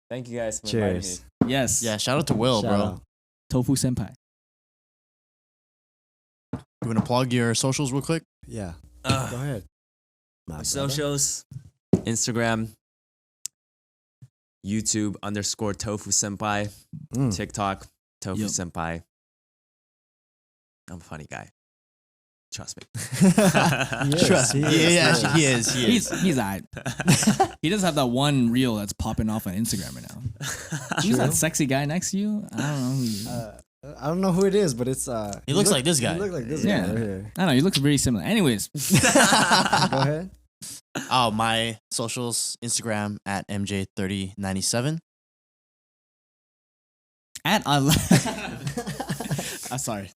Thank you guys for Cheers. inviting me. Yes. Yeah, shout out to Will, Shout bro. out. Tofu senpai. You want to plug your socials real quick? Yeah. Uh, Go ahead. My My brother. socials, Instagram, YouTube _tofu senpai, Mm. TikTok, tofu Yup. senpai. I'm a funny guy. Trust me. Trust me. Yeah, he is. He's alright. He does have that one reel that's popping off on Instagram right now. Who's that sexy guy next to you? I don't know who he is. I don't know who it is, but it's He looks like this guy. He looks like this Yeah. guy right here. I don't know. He looks very similar. Anyways, Go ahead. Oh, my socials, Instagram at MJ3097. at sorry.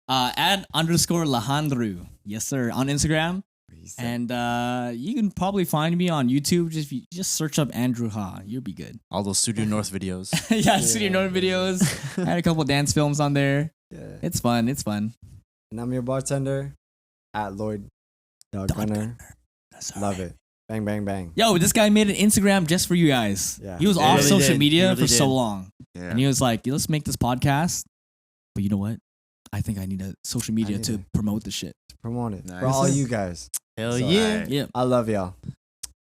At _ Lahandru. Yes, sir. On Instagram. And you can probably find me on YouTube. Just search up Andrew Ha. You'll be good. All those Studio North videos. Yeah, Studio North videos. I had a couple dance films on there. Yeah. It's fun. It's fun. And I'm your bartender at Lloyd Gunner. Love it. Bang, bang, bang. Yo, this guy made an Instagram just for you guys. Yeah. He was He off really social did. media He really for so did. long. Yeah. And he was like, let's make this podcast. But you know what? I think I need a social media need to it. promote the shit. Promote it. Nice. For all you guys. Hell So, yeah. Yeah. I love y'all.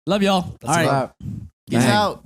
Love y'all. That's All a right. wrap. Peace Bang. out.